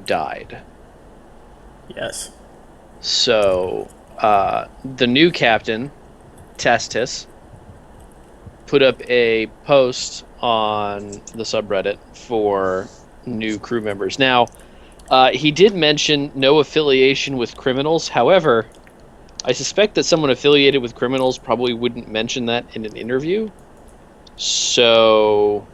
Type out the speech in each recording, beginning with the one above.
died. Yes. So the new captain, Testis, put up a post on the subreddit for new crew members. Now, he did mention no affiliation with criminals. However, I suspect that someone affiliated with criminals probably wouldn't mention that in an interview. So,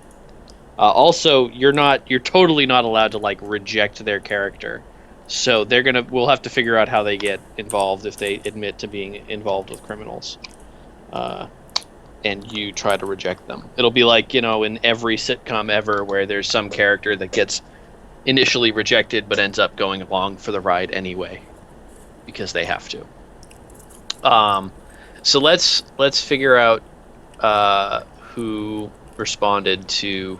also, you're totally not allowed to like reject their character. So we'll have to figure out how they get involved if they admit to being involved with criminals. Uh, and you try to reject them. It'll be like, in every sitcom ever where there's some character that gets initially rejected but ends up going along for the ride anyway because they have to. Um, so let's figure out who responded to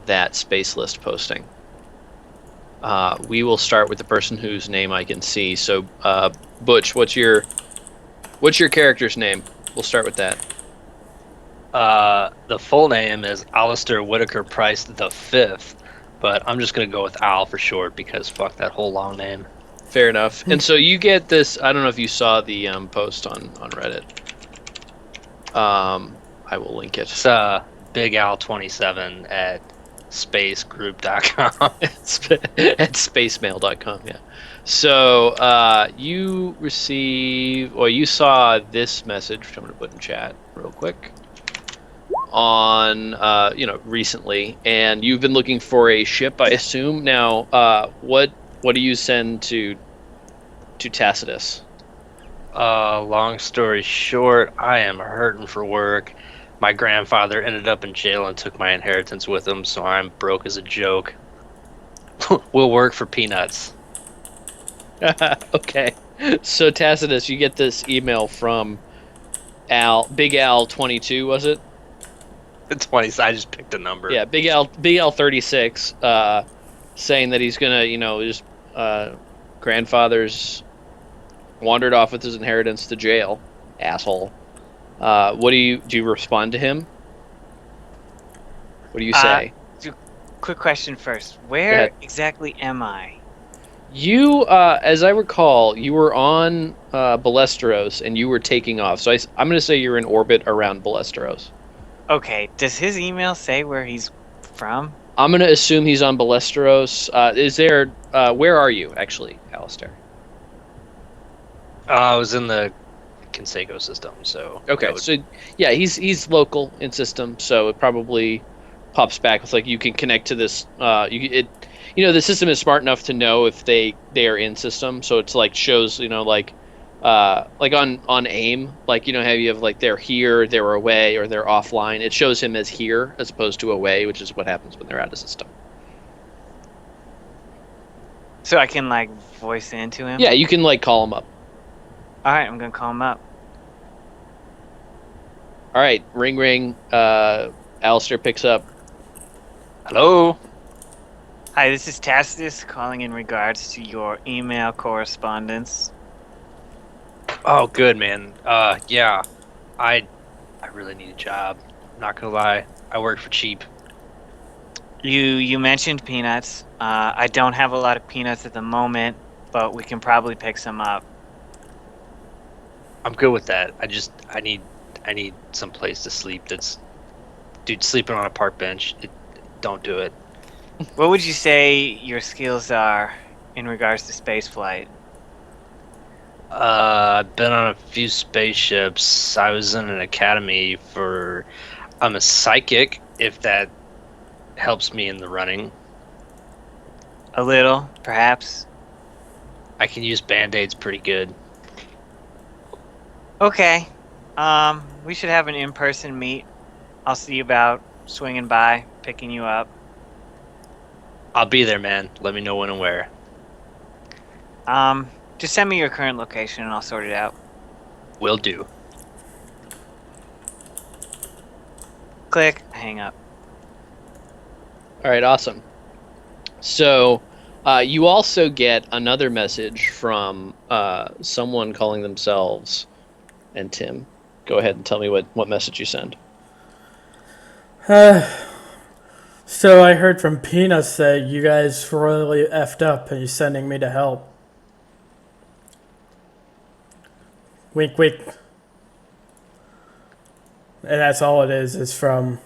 that space list posting. We will start with the person whose name I can see. So, Butch, what's your character's name? We'll start with that. The full name is Alistair Whitaker Price the Fifth, but I'm just gonna go with Al for short because fuck that whole long name. Fair enough. And so you get this. I don't know if you saw the post on Reddit. I will link it. It's Big Al 27 at spacegroup.com. At spacemail.com. Yeah. So you saw this message, which I'm going to put in chat real quick, on recently, and you've been looking for a ship, I assume. Now, what do you send to Tacitus? Long story short, I am hurting for work. My grandfather ended up in jail and took my inheritance with him, so I'm broke as a joke. We'll work for peanuts. Okay. So Tacitus, you get this email from Big Al 22, was it? 20. I just picked a number. Yeah, Big Al 36, saying that he's gonna, his grandfather's wandered off with his inheritance to jail. Asshole. What do you respond to him? What do you say? Quick question first. Where exactly am I? You, as I recall, you were on Ballesteros and you were taking off. So I'm going to say you're in orbit around Ballesteros. Okay. Does his email say where he's from? I'm going to assume he's on Ballesteros. Where are you, actually, Alistair? I was in the Conseco system, so... Okay, so, yeah, he's local in system, so it probably pops back with, like, you can connect to this, the system is smart enough to know if they are in system, so it's, like, shows, like on AIM, like, how you have, like, they're here, they're away, or they're offline. It shows him as here as opposed to away, which is what happens when they're out of system. So I can, like, voice into him? Yeah, you can, like, call him up. Alright, I'm gonna call him up. Alright, ring ring. Alistair picks up. Hello? Hi, this is Tacitus calling in regards to your email correspondence. Oh, good, man. Yeah. I really need a job. I'm not gonna lie. I work for cheap. You mentioned peanuts. I don't have a lot of peanuts at the moment, but we can probably pick some up. I'm good with that. I need some place to sleep. Dude, sleeping on a park bench. Don't do it. What would you say your skills are in regards to spaceflight? I've been on a few spaceships. I was in an academy I'm a psychic, if that helps me in the running. A little, perhaps. I can use band-aids pretty good. Okay. We should have an in-person meet. I'll see you about swinging by, picking you up. I'll be there, man. Let me know when and where. Just send me your current location and I'll sort it out. Will do. Click. Hang up. All right, awesome. So you also get another message from someone calling themselves, and Tim, go ahead and tell me what message you send. So I heard from Peanuts that you guys really effed up and he's sending me to help. Wink, wink. And that's all it is. It's from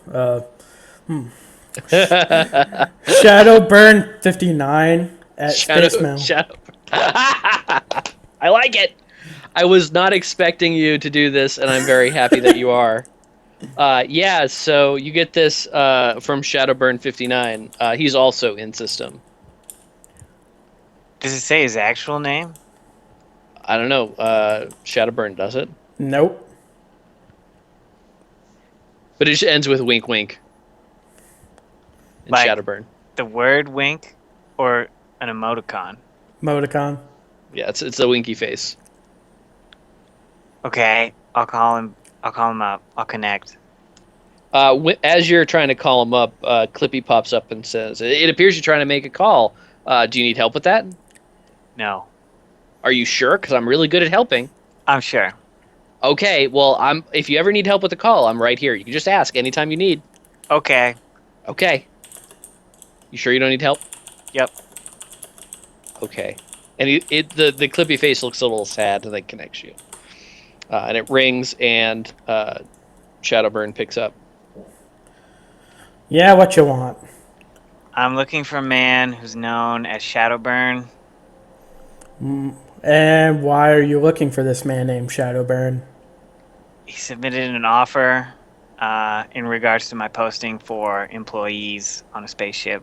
Shadowburn 59 at Space Mountain. Shadow. I like it. I was not expecting you to do this, and I'm very happy that you are. Yeah, so you get this from Shadowburn 59. He's also in system. Does it say his actual name? I don't know. Shadowburn does it, Nope. but it just ends with wink, wink. In Like- Shadowburn. The word wink or an emoticon? Modicon. Yeah, it's a winky face. Okay, I'll call him up. I'll connect. As you're trying to call him up, Clippy pops up and says, "It appears you're trying to make a call. Do you need help with that? No, Are you sure? Because I'm really good at helping." I'm sure. Okay, well, if you ever need help with the call, I'm right here. You can just ask anytime you need. Okay. Okay. You sure you don't need help? Yep. Okay. And the Clippy face looks a little sad and then connects you. And it rings, and Shadowburn picks up. Yeah, what you want? I'm looking for a man who's known as Shadowburn. And why are you looking for this man named Shadowburn? He submitted an offer in regards to my posting for employees on a spaceship.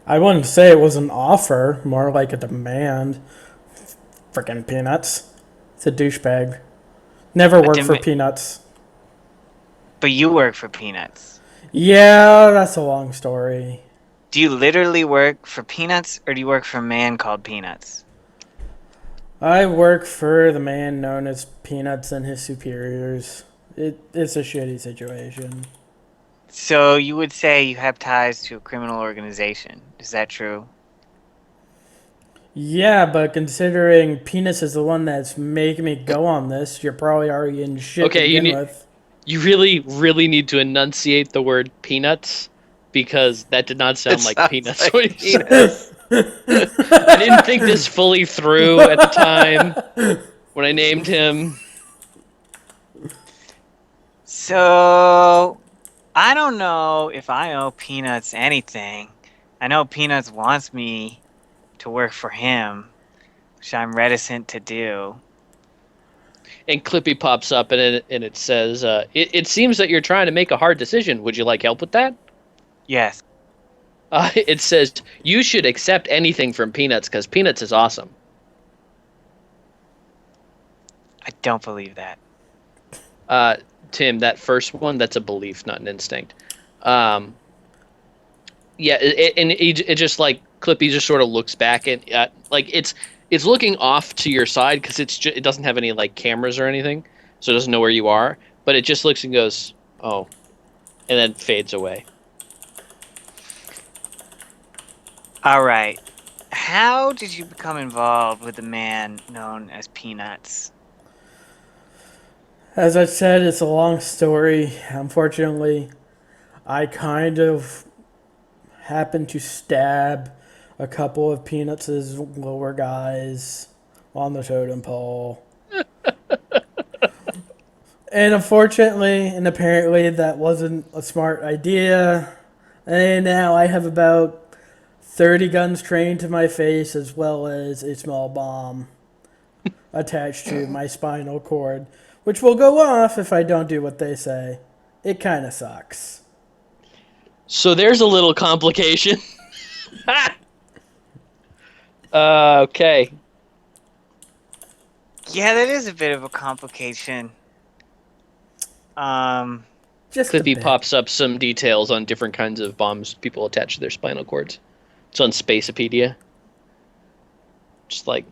I wouldn't say it was an offer, more like a demand. Frickin' Peanuts. It's a douchebag. Never worked for Peanuts. But you work for Peanuts. Yeah, that's a long story. Do you literally work for Peanuts, or do you work for a man called Peanuts? I work for the man known as Peanuts and his superiors. It's a shitty situation. So you would say you have ties to a criminal organization. Is that true? Yeah, but considering Peanuts is the one that's making me go on this, you're probably already in shit Okay, to begin with. You really, really need to enunciate the word peanuts, because that did not sound like peanuts. Like when you said penis. it. I didn't think this fully through at the time when I named him. So I don't know if I owe Peanuts anything. I know Peanuts wants me to work for him, which I'm reticent to do. And Clippy pops up, and it says, it seems that you're trying to make a hard decision. Would you like help with that? Yes. It says, you should accept anything from Peanuts, because Peanuts is awesome. I don't believe that. Tim, that first one, that's a belief, not an instinct. Yeah, it just, like, Clippy just sort of looks back, and, like, it's looking off to your side, because it doesn't have any, like, cameras or anything, so it doesn't know where you are, but it just looks and goes, oh, and then fades away. All right. How did you become involved with the man known as Peanuts? As I said, it's a long story. Unfortunately, I kind of happened to stab a couple of Peanuts' lower guys on the totem pole. And unfortunately, and apparently, that wasn't a smart idea. And now I have about 30 guns trained to my face, as well as a small bomb attached to my spinal cord, which will go off if I don't do what they say. It kind of sucks. So there's a little complication. Okay. Yeah, that is a bit of a complication. Just a Clippy bit. pops up some details on different kinds of bombs people attach to their spinal cords. It's on Spacepedia. Just like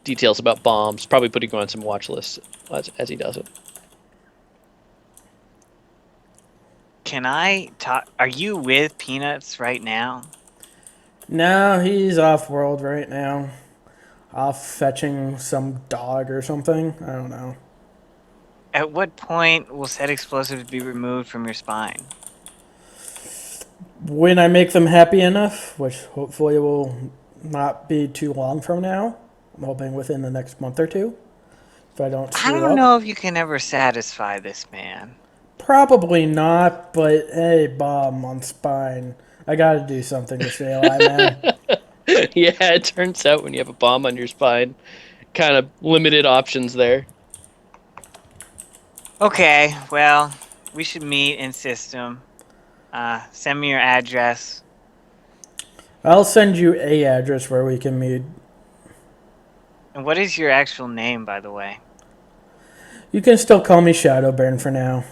details about bombs. Probably putting you on some watch lists as he does it. Can I talk? Are you with Peanuts right now? No, he's off world right now. Off fetching some dog or something. I don't know. At what point will said explosives be removed from your spine? When I make them happy enough, which hopefully will not be too long from now, I'm hoping within the next month or two, if I don't I screw don't up. know if you can ever satisfy this man. Probably not, but hey, bomb on spine. I gotta do something to stay alive, man. Yeah, it turns out when you have a bomb on your spine, kind of limited options there. Okay, well, we should meet in system. Send me your address. I'll send you a address where we can meet. And what is your actual name, by the way? You can still call me Shadowburn for now.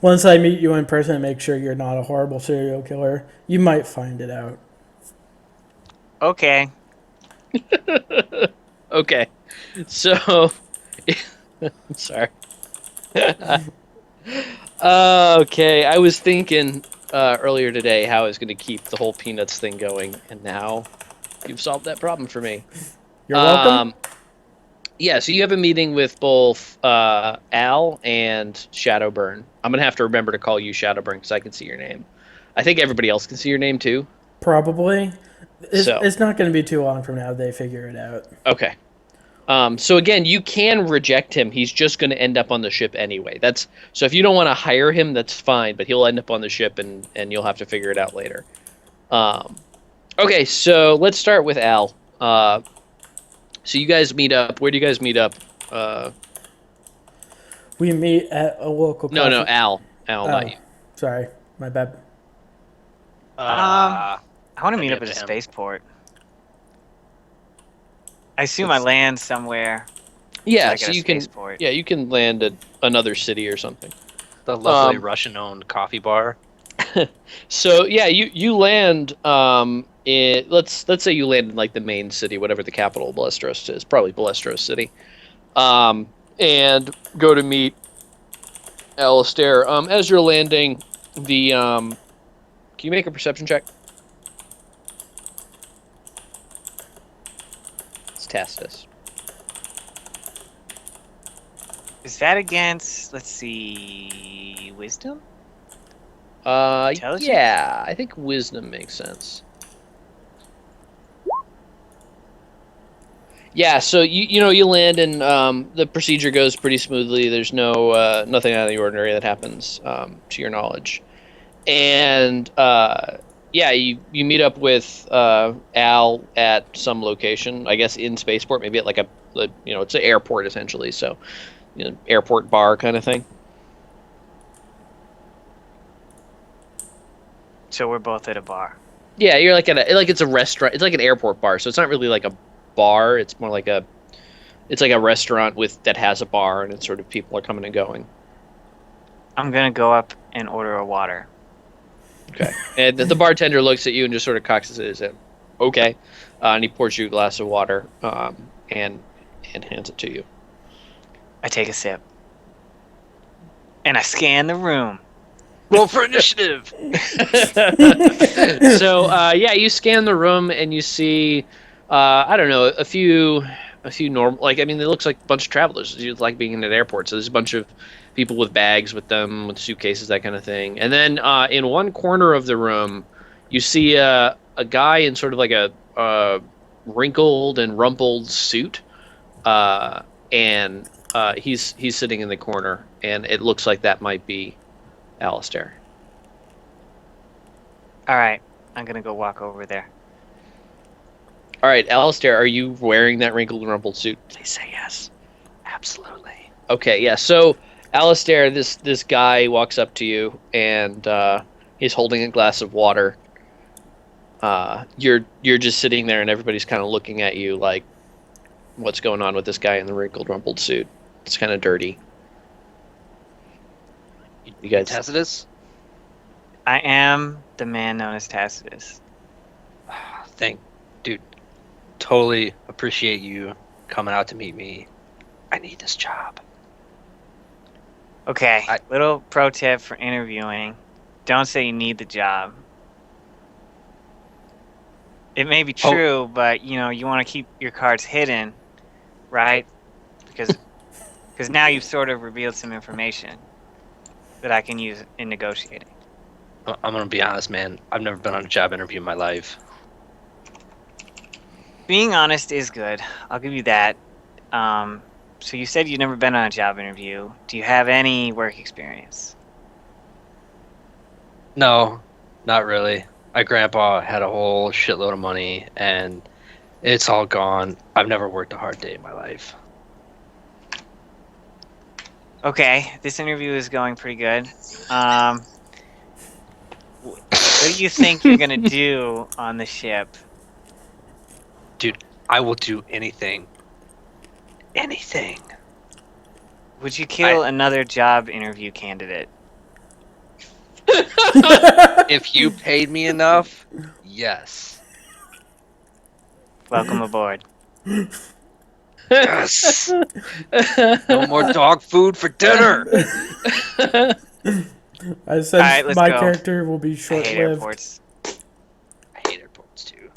Once I meet you in person and make sure you're not a horrible serial killer, you might find it out. Okay. Okay, so I'm sorry. Okay, I was thinking earlier today how I was going to keep the whole peanuts thing going, and now you've solved that problem for me. You're welcome. Yeah, so you have a meeting with both Al and Shadowburn. I'm gonna have to remember to call you Shadowburn because I can see your name. I think everybody else can see your name too. Probably. So It's not going to be too long from now they figure it out. okay. So again, you can reject him. He's just going to end up on the ship anyway. That's so if you don't want to hire him, that's fine. But he'll end up on the ship, and you'll have to figure it out later. Um, okay, so let's start with Al. So you guys meet up. Where do you guys meet up? We meet at a local No, no, coffee. Al. Al, not Oh, you. sorry. My bad. I want to that'd meet be up up at a to him. spaceport. I assume I land somewhere. Yeah, Like so at a you can. spaceport. Yeah, you can land at another city or something. The lovely Um, Russian-owned coffee bar. So yeah, you land let's say you land in like the main city, whatever the capital of Balestros is, probably Balestros City. And go to meet Alistair. As you're landing, the can you make a perception check? It's Tacitus. Is that against, let's see, wisdom? Intelligence? Yeah, I think wisdom makes sense. Yeah, so you land and the procedure goes pretty smoothly. There's no nothing out of the ordinary that happens to your knowledge, and yeah, you meet up with Al at some location, I guess in spaceport, maybe at like it's an airport essentially, so airport bar kind of thing. So we're both at a bar. Yeah, you're like it's a restaurant. It's like an airport bar, so it's not really like a bar. It's more like it's like a restaurant that has a bar, and it's sort of people are coming and going. I'm gonna go up and order a water. Okay. And the bartender looks at you and just sort of cocks his head. Okay. And he pours you a glass of water and hands it to you. I take a sip. And I scan the room. Roll for initiative. So yeah, you scan the room and you see I don't know, a few normal, like, I mean, it looks like a bunch of travelers. It's like being in an airport. So there's a bunch of people with bags with them, with suitcases, that kind of thing. And then in one corner of the room, you see a guy in sort of like a wrinkled and rumpled suit, and he's sitting in the corner, and it looks like that might be Alistair. All right, I'm gonna go walk over there. All right, Alistair, are you wearing that wrinkled and rumpled suit? Please say yes. Absolutely. Okay, yeah. So, Alistair, this guy walks up to you, and he's holding a glass of water. You're just sitting there, and everybody's kind of looking at you like, what's going on with this guy in the wrinkled, rumpled suit? It's kind of dirty. You guys, Tacitus? I am the man known as Tacitus. Dude, totally appreciate you coming out to meet me. I need this job. Okay, little pro tip for interviewing. Don't say you need the job. It may be true, but you want to keep your cards hidden, right? Because now you've sort of revealed some information that I can use in negotiating. I'm gonna be honest, man. I've never been on a job interview in my life. Being honest is good. I'll give you that. So you said you've never been on a job interview. Do you have any work experience? No, not really. My grandpa had a whole shitload of money, and it's all gone. I've never worked a hard day in my life. Okay, this interview is going pretty good. What do you think you're gonna do on the ship? Dude, I will do anything. Anything. Would you kill another job interview candidate? If you paid me enough, yes. Welcome aboard. Yes. No more dog food for dinner. I sense Alright, let's my go. character will be I hate short-lived. airports. I hate airports too.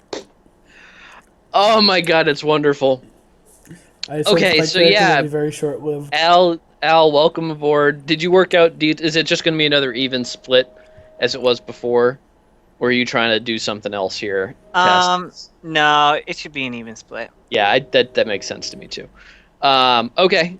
Oh my god, it's wonderful. I sense Okay, my so character yeah. will be very short-lived. Al, welcome aboard. Did you work out? Is it just going to be another even split, as it was before, or are you trying to do something else here? No, it should be an even split. Yeah, that makes sense to me too. Okay.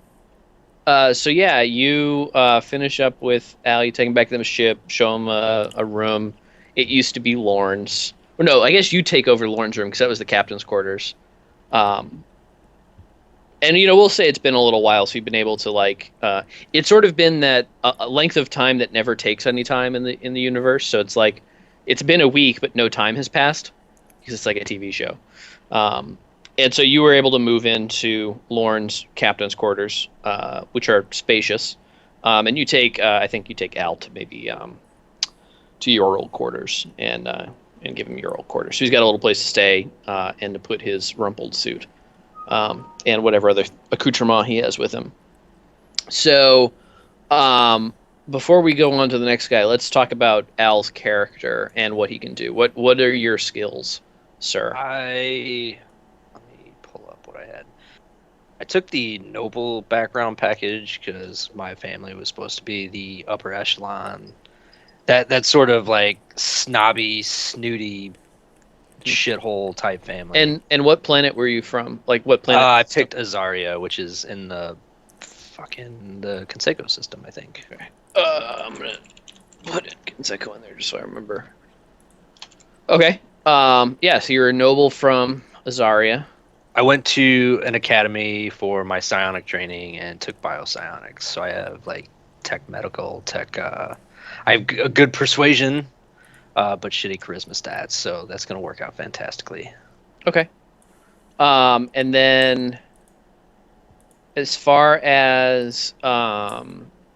So yeah, you finish up with Al. You take him back to the ship, show him a room. It used to be Lorne's. Or no, I guess you take over Lorne's room because that was the captain's quarters. Um, and we'll say it's been a little while, so you've been able to it's sort of been that a length of time that never takes any time in the universe. So it's like it's been a week, but no time has passed because it's like a TV show. Um, and so you were able to move into Lorne's captain's quarters, which are spacious. And you take, I think you take Al to maybe to your old quarters and give him your old quarters. So he's got a little place to stay and to put his rumpled suit and whatever other accoutrement he has with him. So before we go on to the next guy, let's talk about Al's character and what he can do. What are your skills, sir? Let me pull up what I had. I took the noble background package because my family was supposed to be the upper echelon. That sort of like snobby, snooty, shithole type family. And what planet were you from? Like what planet? I picked Azaria, which is in the Conseco system, I think. Okay. I'm gonna put Conseco in there just so I remember. Okay. Yeah, so you're a noble from Azaria. I went to an academy for my psionic training and took biopsionics. So I have like tech medical, tech. I have a good persuasion, but shitty charisma stats. So that's going to work out fantastically. Okay. And then as far as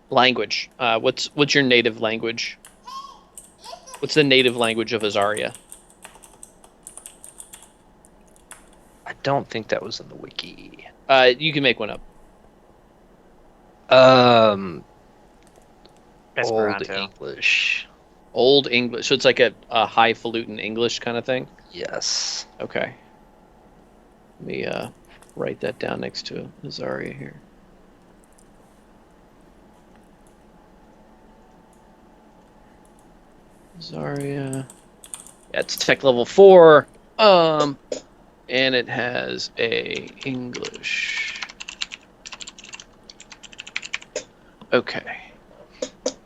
language, what's your native language? What's the native language of Azaria? I don't think that was in the wiki. You can make one up. Old Esperanto. English. Old English. So it's like a highfalutin English kind of thing? Yes. Okay. Let me write that down next to Azaria here. Azaria. Yeah, it's tech level 4. And it has a English. Okay.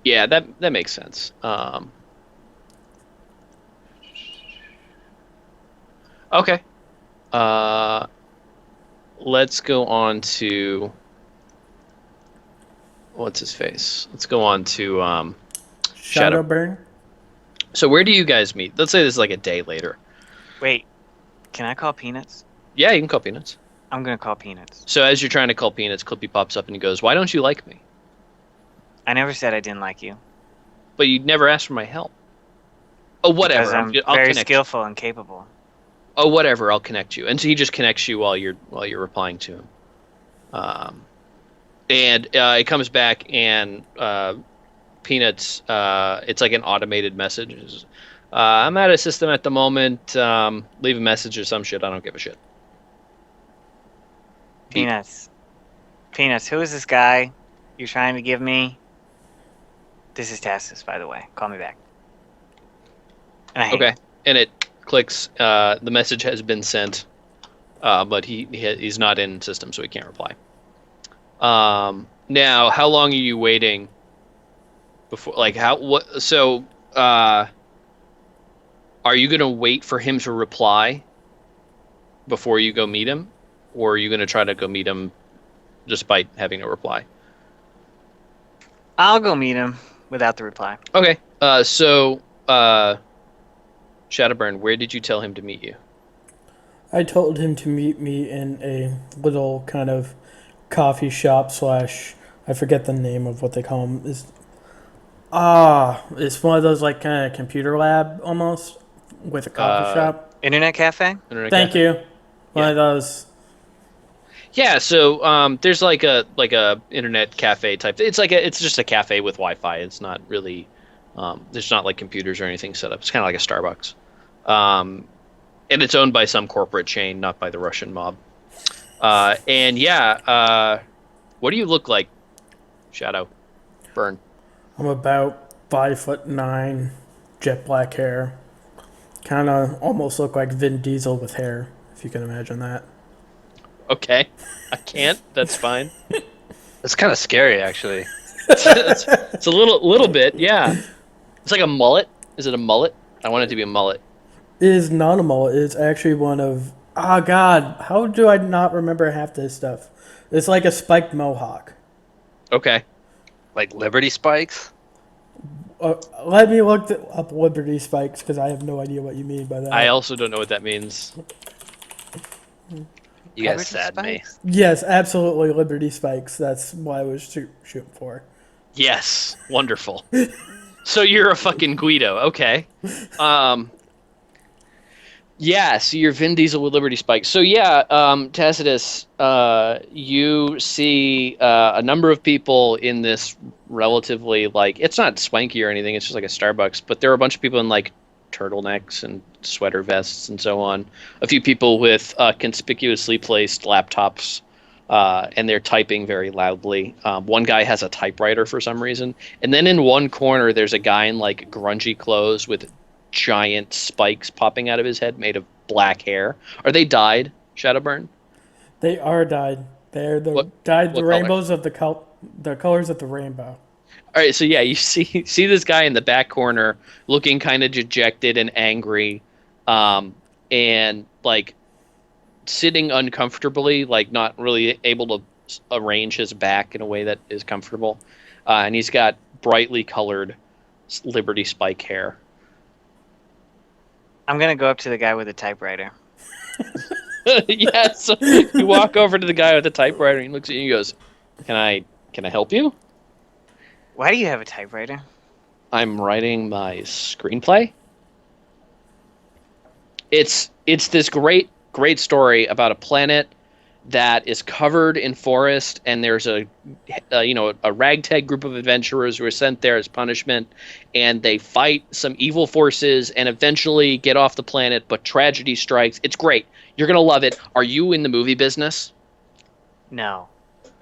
Yeah, that makes sense. Okay. Let's go on to what's his face? Let's go on to Shadowburn. So where do you guys meet? Let's say this is like a day later. Wait, can I call Peanuts? Yeah, you can call Peanuts. I'm gonna call Peanuts. So as you're trying to call Peanuts, Clippy pops up and he goes, "Why don't you like me?" I never said I didn't like you. But you never asked for my help. Oh, whatever. Because I'm I'll very connect skillful and capable. Oh, whatever. I'll connect you. And so he just connects you while you're replying to him. And it comes back and Peanuts. It's like an automated message. I'm at a system at the moment. Leave a message or some shit. I don't give a shit. Peanuts. Peanuts, who is this guy you're trying to give me? This is Tassus, by the way. Call me back. And I hang Okay, up. and it clicks. The message has been sent, but he's not in system, so he can't reply. Now, how long are you waiting before? Like, how what? So, are you gonna wait for him to reply before you go meet him, or are you gonna try to go meet him despite having a reply? I'll go meet him without the reply. Okay. Shadowburn, where did you tell him to meet you? I told him to meet me in a little kind of coffee shop slash, I forget the name of what they call them. It's one of those like kind of computer lab almost with a coffee Uh, shop. Internet cafe? Internet Thank cafe? you. One Yeah. of those. Yeah, so there's like a internet cafe type. It's just a cafe with Wi-Fi. It's not really there's not like computers or anything set up. It's kind of like a Starbucks. And it's owned by some corporate chain, not by the Russian mob. And yeah, what do you look like, Shadow Burn? I'm about 5'9", jet black hair. Kind of almost look like Vin Diesel with hair, if you can imagine that. Okay, I can't. That's fine. It's kind of scary, actually. It's a little bit, yeah. It's like a mullet. Is it a mullet? I want it to be a mullet. It is not a mullet. It's actually one of. Oh God, how do I not remember half this stuff? It's like a spiked mohawk. Okay. Like Liberty Spikes? Let me look up Liberty Spikes because I have no idea what you mean by that. I also don't know what that means. You guys Liberty sad me. Spikes? Yes, absolutely Liberty Spikes. That's what I was shooting for. Yes, wonderful. So you're a fucking Guido, okay? Yeah. So you're Vin Diesel with Liberty Spikes. So yeah, Tacitus, you see a number of people in this relatively like it's not swanky or anything. It's just like a Starbucks, but there are a bunch of people in like turtlenecks and sweater vests and so on. A few people with conspicuously placed laptops. And they're typing very loudly. One guy has a typewriter for some reason. And then in one corner, there's a guy in like grungy clothes with giant spikes popping out of his head made of black hair. Are they dyed, Shadowburn? They are dyed. They're dyed the what color? rainbows of the colors of the rainbow. All right, so yeah, you see this guy in the back corner looking kind of dejected and angry, and like sitting uncomfortably, like not really able to arrange his back in a way that is comfortable. And he's got brightly colored Liberty Spike hair. I'm gonna go up to the guy with the typewriter. Yeah, so you walk over to the guy with the typewriter and he looks at you and he goes, Can I help you? Why do you have a typewriter? I'm writing my screenplay. It's this great story about a planet that is covered in forest, and there's a ragtag group of adventurers who are sent there as punishment, and they fight some evil forces and eventually get off the planet, but tragedy strikes. It's great. You're gonna love it. Are you in the movie business? No.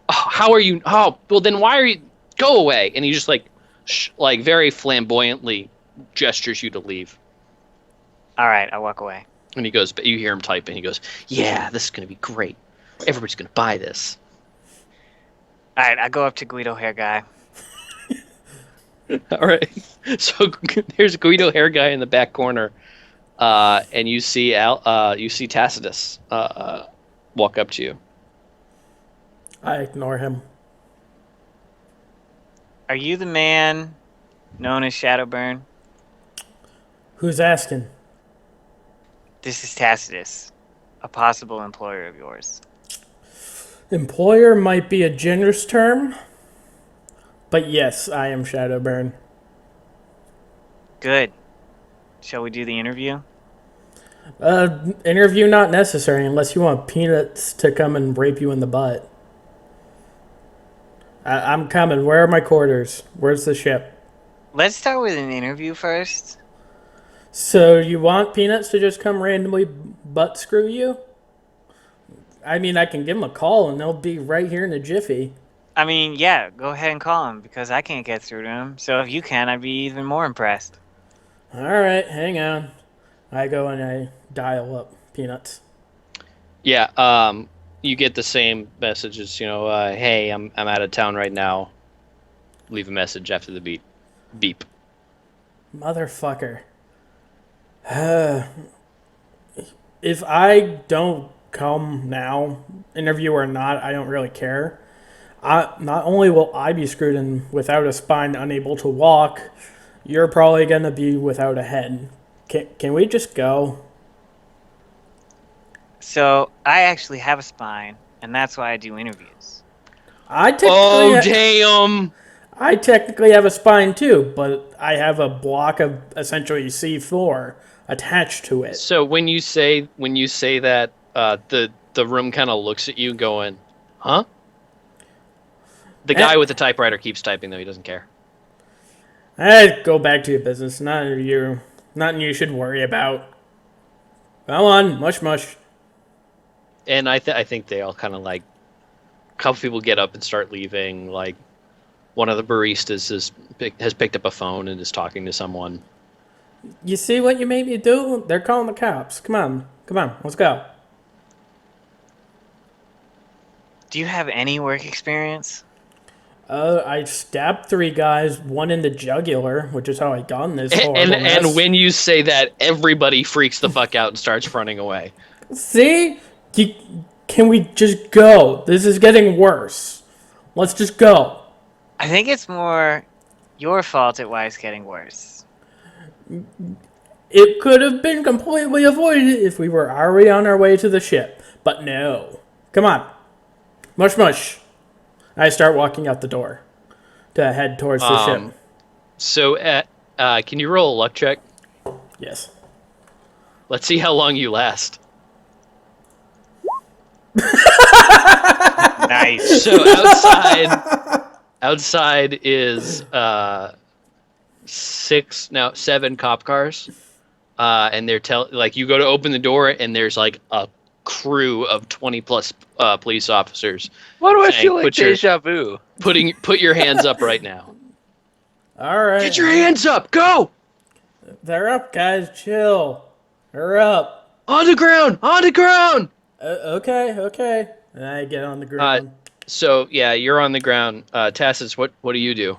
Oh, how are you? Oh, well then why are you? Go away. And he just like very flamboyantly gestures you to leave. All right, I'll walk away. And he goes, but you hear him type, and he goes, "Yeah, this is gonna be great. Everybody's gonna buy this." All right, I go up to Guido hair guy. All right. So there's a Guido hair guy in the back corner, and you see Tacitus walk up to you. I ignore him. Are you the man known as Shadowburn? Who's asking? This is Tacitus, a possible employer of yours. Employer might be a generous term, but yes, I am Shadowburn. Good. Shall we do the interview? Interview not necessary unless you want Peanuts to come and rape you in the butt. I'm coming. Where are my quarters? Where's the ship? Let's start with an interview first. So you want Peanuts to just come randomly butt screw you? I mean, I can give them a call and they'll be right here in a jiffy. I mean, yeah, go ahead and call him because I can't get through to him. So if you can, I'd be even more impressed. All right, hang on. I go and I dial up Peanuts. Yeah, you get the same messages, hey, I'm out of town right now. Leave a message after the beep. Beep. Motherfucker. If I don't come now, interview or not, I don't really care. Not only will I be screwed and without a spine, unable to walk, you're probably gonna be without a head. Can we just go? So I actually have a spine, and that's why I do interviews. I Oh, technically, damn! I technically have a spine too, but I have a block of essentially C4 attached to it. So when you say that, the room kind of looks at you, going, "Huh?" The Eh, guy with the typewriter keeps typing, though he doesn't care. go back to your business. Nothing you should worry about. Go on, mush mush. And I think they all kind of like a couple people get up and start leaving. Like one of the baristas has picked up a phone and is talking to someone. You see what you made me do? They're calling the cops. Come on, let's go. Do you have any work experience? I stabbed 3 guys, one in the jugular, which is how I got in this And horrible and mess. when you say that, everybody freaks the fuck out and starts running away. See? Can we just go? This is getting worse. Let's just go. I think it's more your fault at why it's getting worse. It could have been completely avoided if we were already on our way to the ship. But no. Come on. Mush mush. I start walking out the door to head towards the Um, ship. so can you roll a luck check? Yes. Let's see how long you last. Nice. So outside is 7 cop cars, and they're like you go to open the door and there's like a crew of 20 plus police officers. Why do I saying, feel like deja vu? Put your hands up right now. All right. Get your hands up. Go They're up, guys. Chill. They're up. on the ground. On the ground. Okay. And I get on the ground. So yeah, you're on the ground. Tassus, what do you do?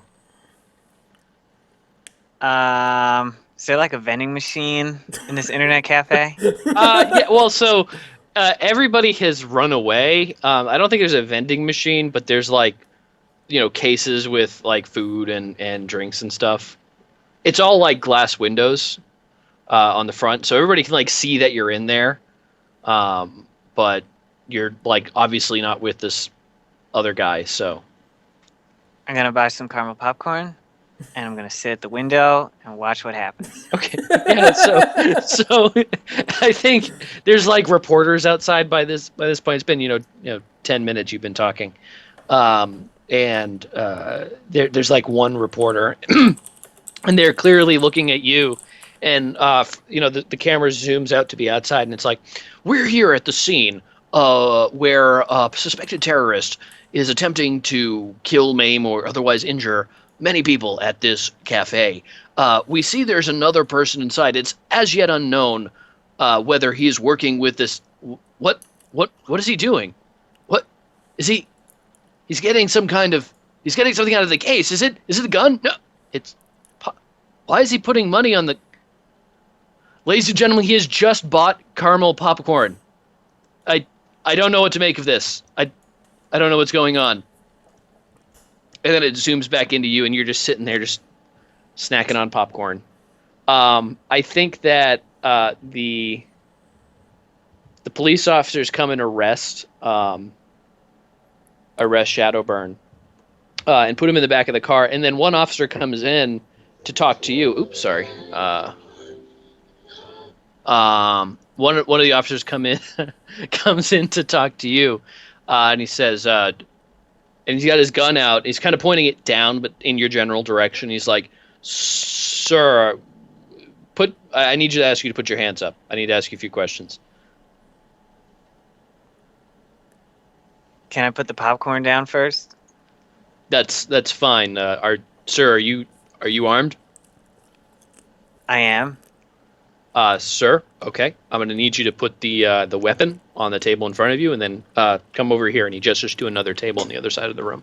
Is there like a vending machine in this internet cafe? Yeah, well, so everybody has run away. I don't think there's a vending machine, but there's like, cases with like food and drinks and stuff. It's all like glass windows on the front, so everybody can like see that you're in there. But you're like obviously not with this other guy, so. I'm gonna buy some caramel popcorn, and I'm gonna sit at the window and watch what happens. Okay. Yeah, so I think there's like reporters outside by this point. It's been 10 minutes you've been talking, and there's like one reporter, and they're clearly looking at you, and the camera zooms out to be outside, and it's like, we're here at the scene where a suspected terrorist is attempting to kill, maim, or otherwise injure many people at this cafe. We see there's another person inside. It's as yet unknown whether he's working with this. What is he doing? What is he? He's getting some kind of. He's getting something out of the case. Is it a gun? No. Why is he putting money on the? Ladies and gentlemen, he has just bought caramel popcorn. I don't know what to make of this. I don't know what's going on. And then it zooms back into you, and you're just sitting there, just snacking on popcorn. I think that the police officers come and arrest Shadowburn and put him in the back of the car, and then one officer comes in to talk to you. Oops, sorry. One of the officers comes in to talk to you, and he says, and he's got his gun out. He's kind of pointing it down, but in your general direction. He's like, "Sir, I need you to ask you to put your hands up. I need to ask you a few questions." Can I put the popcorn down first? That's fine. Sir, are you armed? I am. Sir, okay. I'm going to need you to put the weapon on the table in front of you, and then come over here. And he gestures to another table on the other side of the room.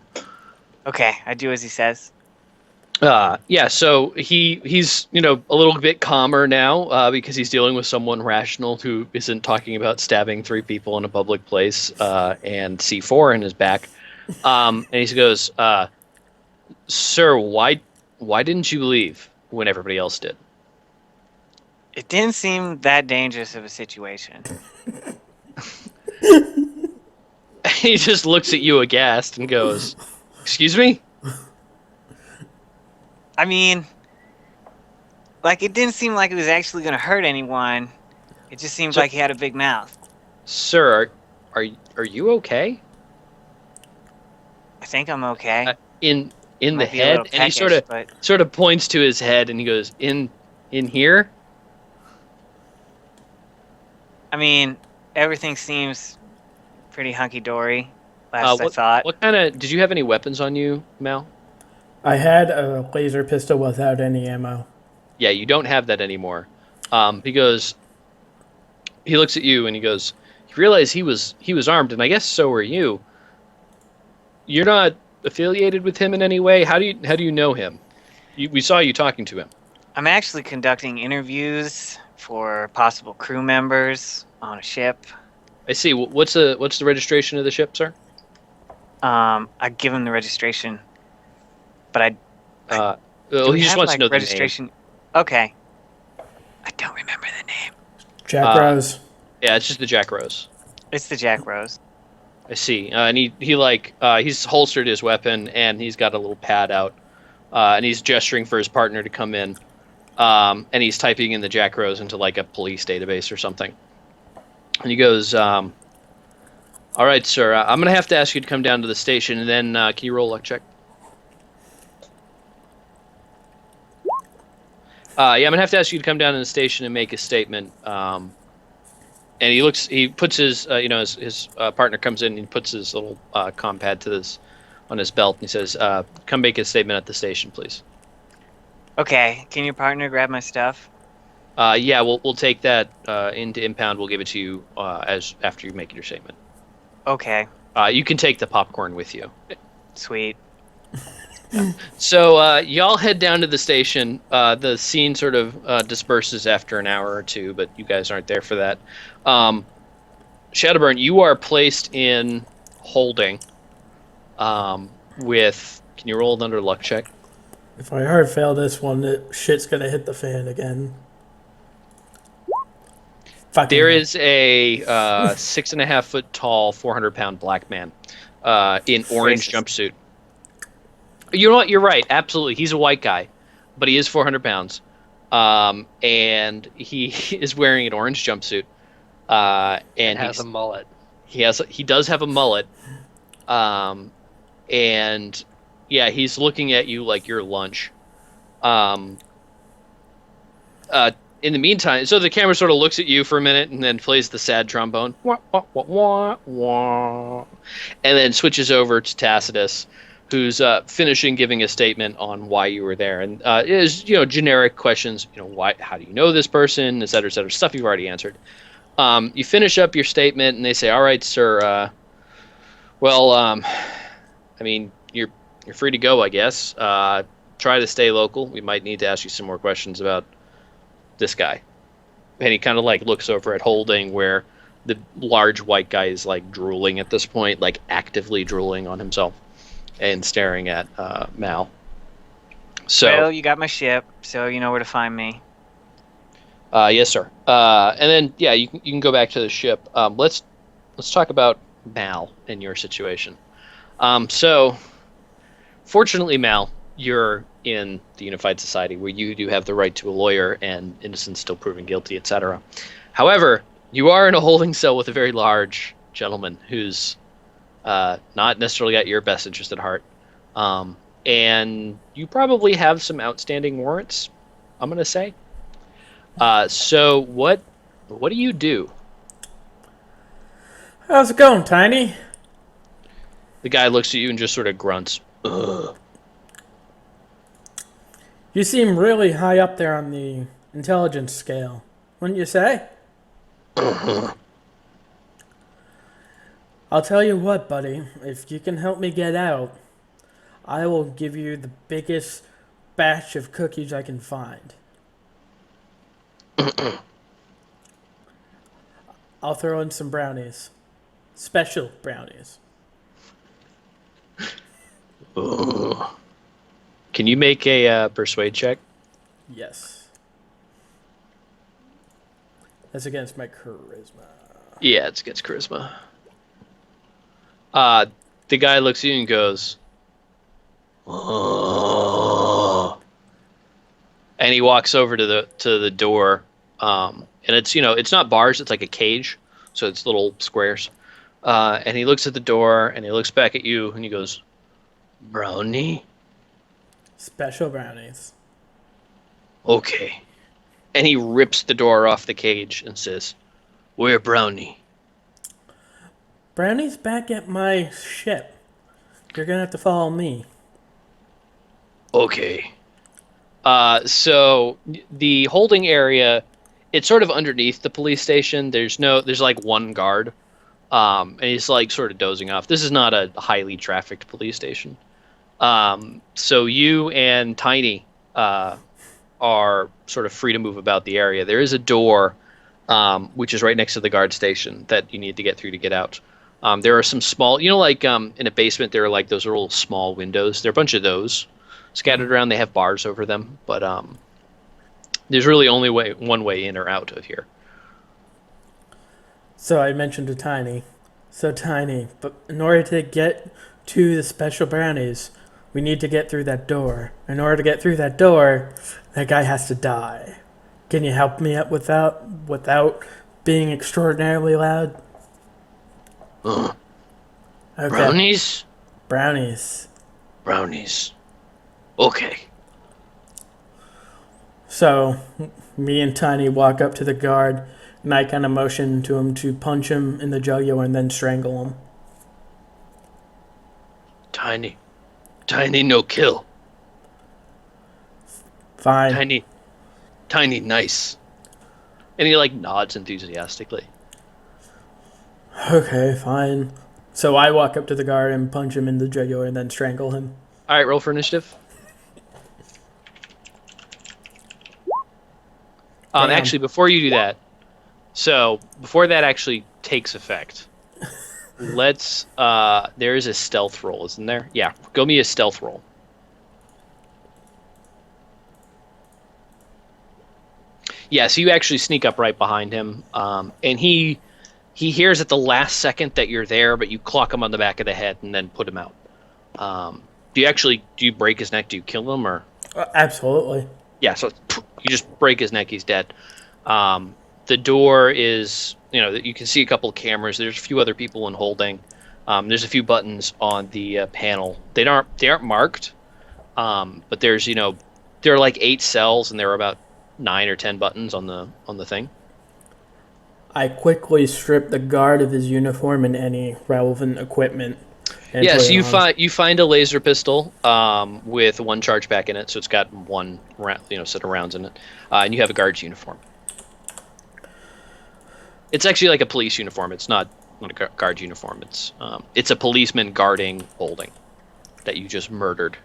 Okay, I do as he says. Yeah. So he's a little bit calmer now because he's dealing with someone rational who isn't talking about stabbing 3 people in a public place and C4 in his back. And he goes, "Sir, why didn't you leave when everybody else did?" It didn't seem that dangerous of a situation. He just looks at you aghast and goes, "Excuse me?" I mean, like, it didn't seem like it was actually going to hurt anyone. It just seemed So- like he had a big mouth. Sir, are you okay? I think I'm okay. In the Might be a head, little and he peckish, but sort of points to his head, and he goes, in here." I mean, everything seems pretty hunky-dory. Last I What thought. what kind of did you have any weapons on you, Mal? I had a laser pistol without any ammo. Yeah, you don't have that anymore. He looks at you and he goes, "You realize he was armed, and I guess so were you. You're not affiliated with him in any way. How do you know him? We saw you talking to him." I'm actually conducting interviews for possible crew members on a ship. I see. What's the registration of the ship, sir? I give him the registration, but Well, do we he just have, wants like, to know the name. registration? Okay. I don't remember the name. Jack Rose. Yeah, it's just the Jack Rose. It's the Jack Rose. I see. And he's holstered his weapon and he's got a little pad out, and he's gesturing for his partner to come in, and he's typing in the Jack Rose into like a police database or something. And he goes, "All right, sir. I'm gonna have to ask you to come down to the station, and then can you roll a luck check?" Yeah, I'm gonna have to ask you to come down to the station and make a statement. And he puts his, his partner comes in and he puts his little compad on his belt, and he says, "Come make a statement at the station, please." Okay, can your partner grab my stuff? Yeah, we'll take that into impound. We'll give it to you as after you make your statement. Okay, You can take the popcorn with you. sweet. So y'all head down to the station. The scene sort of disperses after an hour or two, but you guys aren't there for that. Shadowburn, you are placed in holding with... Can you roll another luck check? If I hard fail this one, the shit's gonna hit the fan again. Fucking There hell. is a 6.5 foot tall, 400-pound black man in orange Racist. jumpsuit. You know what? You're right. Absolutely. He's a white guy, but he is 400 pounds. And he is wearing an orange jumpsuit. And has a mullet. he does have a mullet. And yeah, he's looking at you like you're lunch. In the meantime, so the camera sort of looks at you for a minute and then plays the sad trombone. Wah, wah, wah, wah, wah, and then switches over to Tacitus, who's finishing giving a statement on why you were there, and it is generic questions. Why? How do you know this person? Et cetera, stuff you've already answered. You finish up your statement, and they say, "All right, sir. I mean, you're free to go, I guess. Try to stay local. We might need to ask you some more questions about this guy." And he kind of like looks over at Holding, where the large white guy is like drooling at this point, like actively drooling on himself and staring at Mal. So, Well, you got my ship, so you know where to find me. yes, sir. And then, yeah, you can go back to the ship. Let's talk about Mal and your situation. So, fortunately, Mal, you're in the Unified Society, where you do have the right to a lawyer and innocence still proven guilty, etc. However, you are in a holding cell with a very large gentleman who's not necessarily got your best interest at heart. And you probably have some outstanding warrants, I'm going to say. So what do you do? How's it going, Tiny? The guy looks at you and just sort of grunts. Ugh. You seem really high up there on the intelligence scale. Wouldn't you say? I'll tell you what, buddy. If you can help me get out, I will give you the biggest batch of cookies I can find. I'll throw in some brownies. Special brownies. Can you make a persuade check? Yes. That's against my charisma. Yeah, it's against charisma. The guy looks at you and goes, "Oh," and he walks over to the door. And it's it's not bars, it's like a cage, so it's little squares. And he looks at the door and he looks back at you and he goes, "Brownie, Special brownies. okay." And he rips the door off the cage and says, "Where Brownie?" Brownie's back at my ship. You're gonna have to follow me. Okay. So the holding area, it's sort of underneath the police station. There's like one guard, and he's like sort of dozing off. This is not a highly trafficked police station. So you and Tiny, are sort of free to move about the area. There is a door, which is right next to the guard station that you need to get through to get out. There are some small, like in a basement, there are like those little small windows. There are a bunch of those scattered around. They have bars over them, but there's really only one way in or out of here. So I mentioned to Tiny. So Tiny, but in order to get to the special brownies, we need to get through that door. In order to get through that door, that guy has to die. Can you help me out without being extraordinarily loud? Ugh. Okay. Brownies? Brownies. Brownies. Okay. So, me and Tiny walk up to the guard, and I kind of motion to him to punch him in the jugular and then strangle him. Tiny, no kill. Fine. Tiny, nice. And he like nods enthusiastically. Okay, fine. So I walk up to the guard and punch him in the jugular and then strangle him. All right, roll for initiative. Damn. Actually, before you do that, so before that actually takes effect, let's. There is a stealth roll, isn't there? Yeah, go me a stealth roll. Yeah, so you actually sneak up right behind him, and he hears at the last second that you're there, but you clock him on the back of the head and then put him out. Do you break his neck? Do you kill him or? Absolutely. Yeah, so you just break his neck. He's dead. The door is, you can see a couple of cameras. There's a few other people in holding. There's a few buttons on the panel. They aren't marked, but there's there are like 8 cells and there are about 9 or 10 buttons on the thing. I quickly strip the guard of his uniform and any relevant equipment. Yeah, so you find a laser pistol with 1 charge pack in it, so it's got 1 set of rounds in it, and you have a guard's uniform. It's actually like a police uniform. It's not a guard uniform. It's a policeman guarding holding that you just murdered.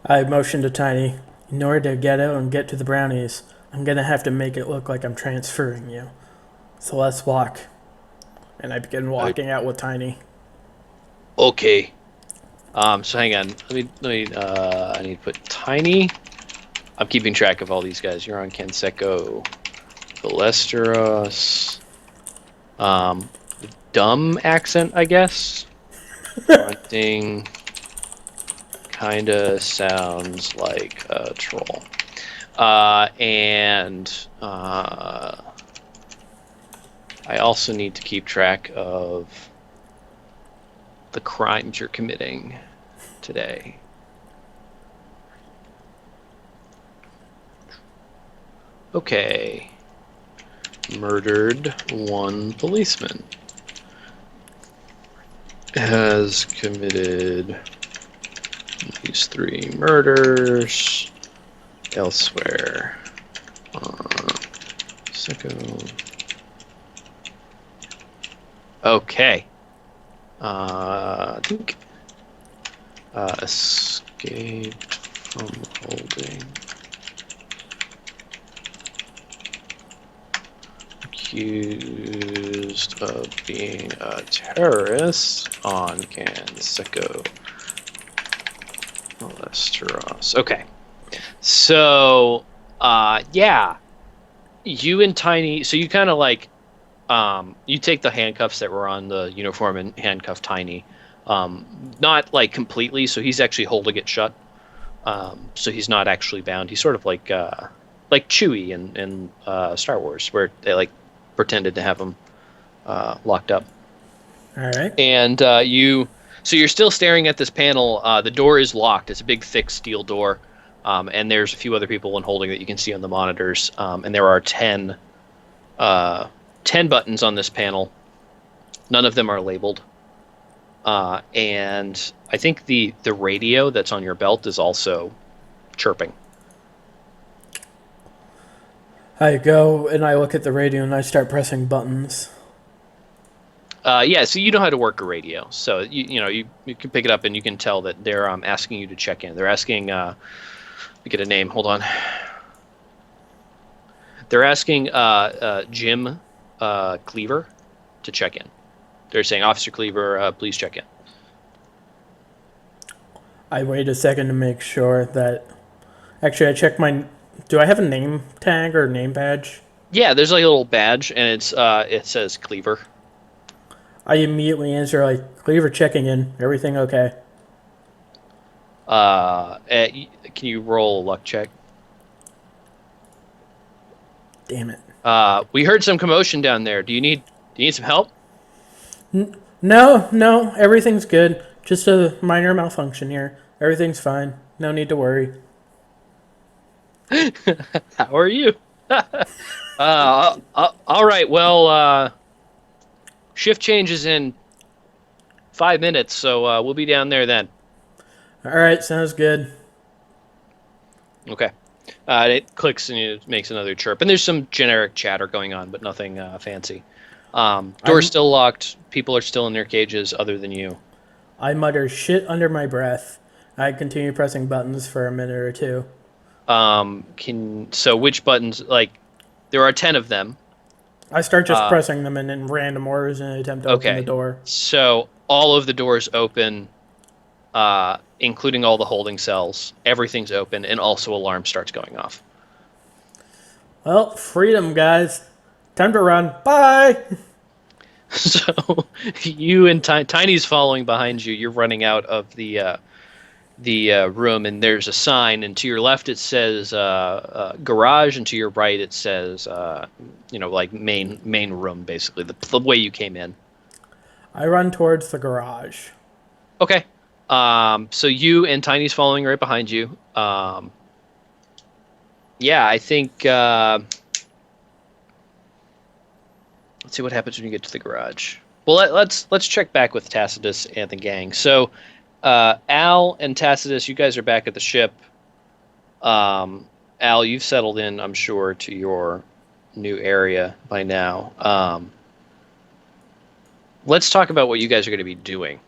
I motion to Tiny. In order to get out and get to the brownies, I'm going to have to make it look like I'm transferring you. So let's walk. And I begin walking out with Tiny. Okay. So hang on. Let me. I need to put Tiny. I'm keeping track of all these guys. You're on Canseco, Balesteros. Dumb accent, I guess. Grunting. Kinda sounds like a troll. And I also need to keep track of the crimes you're committing today. Okay. Murdered 1 policeman. Has committed these 3 murders elsewhere. Sicko. Okay. I think escaped from holding. Accused of being a terrorist on Ganseko. Westeros. Okay. So, yeah. You and Tiny, so you kind of like, you take the handcuffs that were on the uniform and handcuff Tiny. Not like completely, so he's actually holding it shut. So he's not actually bound. He's sort of like Chewie in Star Wars, where they like pretended to have him locked up. All right. And so you're still staring at this panel. The door is locked. It's a big, thick steel door, and there's a few other people in holding that you can see on the monitors. And there are 10 buttons on this panel. None of them are labeled. And I think the radio that's on your belt is also chirping. I go and I look at the radio and I start pressing buttons. Yeah, so you know how to work a radio. So you can pick it up and you can tell that they're asking you to check in. They're asking let me get a name. Hold on. They're asking Jim Cleaver to check in. They're saying, Officer Cleaver, please check in. I wait a second to make sure that. Actually, I check my. Do I have a name tag or name badge? Yeah, there's like a little badge, and it says Cleaver. I immediately answer like, Cleaver checking in. Everything okay? Can you roll a luck check? Damn it. We heard some commotion down there. Do you need some help? No, everything's good. Just a minor malfunction here. Everything's fine. No need to worry. How are you? All right. Well, shift changes in 5 minutes, so we'll be down there then. All right, sounds good. Okay. It clicks and it makes another chirp, and there's some generic chatter going on, but nothing fancy. Door's still locked. People are still in their cages, other than you. I mutter shit under my breath. I continue pressing buttons for a minute or two. So which buttons? Like, there are 10 of them. I start just pressing them in random orders in an attempt to open the door. So all of the doors open, including all the holding cells. Everything's open, and also alarm starts going off. Well, freedom, guys. Time to run. Bye! So you and Tiny's following behind you. You're running out of the room, and there's a sign, and to your left it says garage, and to your right it says like main room, basically the way you came in. I run towards the garage. Okay. So you and Tiny's following right behind you. Yeah, I think let's see what happens when you get to the garage. Well, let's check back with Tacitus and the gang. So Al and Tacitus, you guys are back at the ship. Al, you've settled in, I'm sure, to your new area by now. Let's talk about what you guys are going to be doing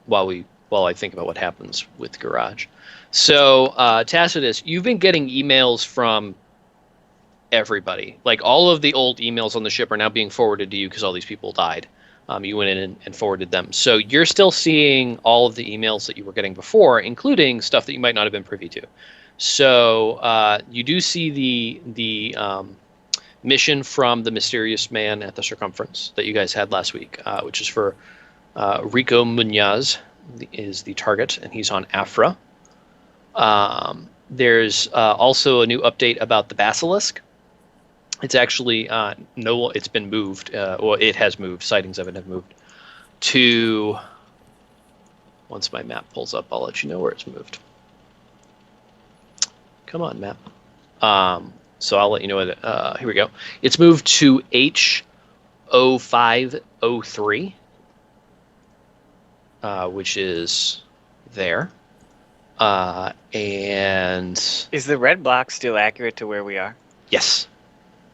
while I think about what happens with the garage. So Tacitus, you've been getting emails from everybody. Like, all of the old emails on the ship are now being forwarded to you because all these people died. You went in and forwarded them. So you're still seeing all of the emails that you were getting before, including stuff that you might not have been privy to. So you do see the mission from the mysterious man at the circumference that you guys had last week, which is for Rico Munoz is the target, and he's on Afra. There's also a new update about the basilisk. It's actually it's been moved. Well, it has moved. Sightings of it have moved to. Once my map pulls up, I'll let you know where it's moved. Come on, map. So I'll let you know what. Here we go. It's moved to H0503, which is there. And Is the red block still accurate to where we are? yes.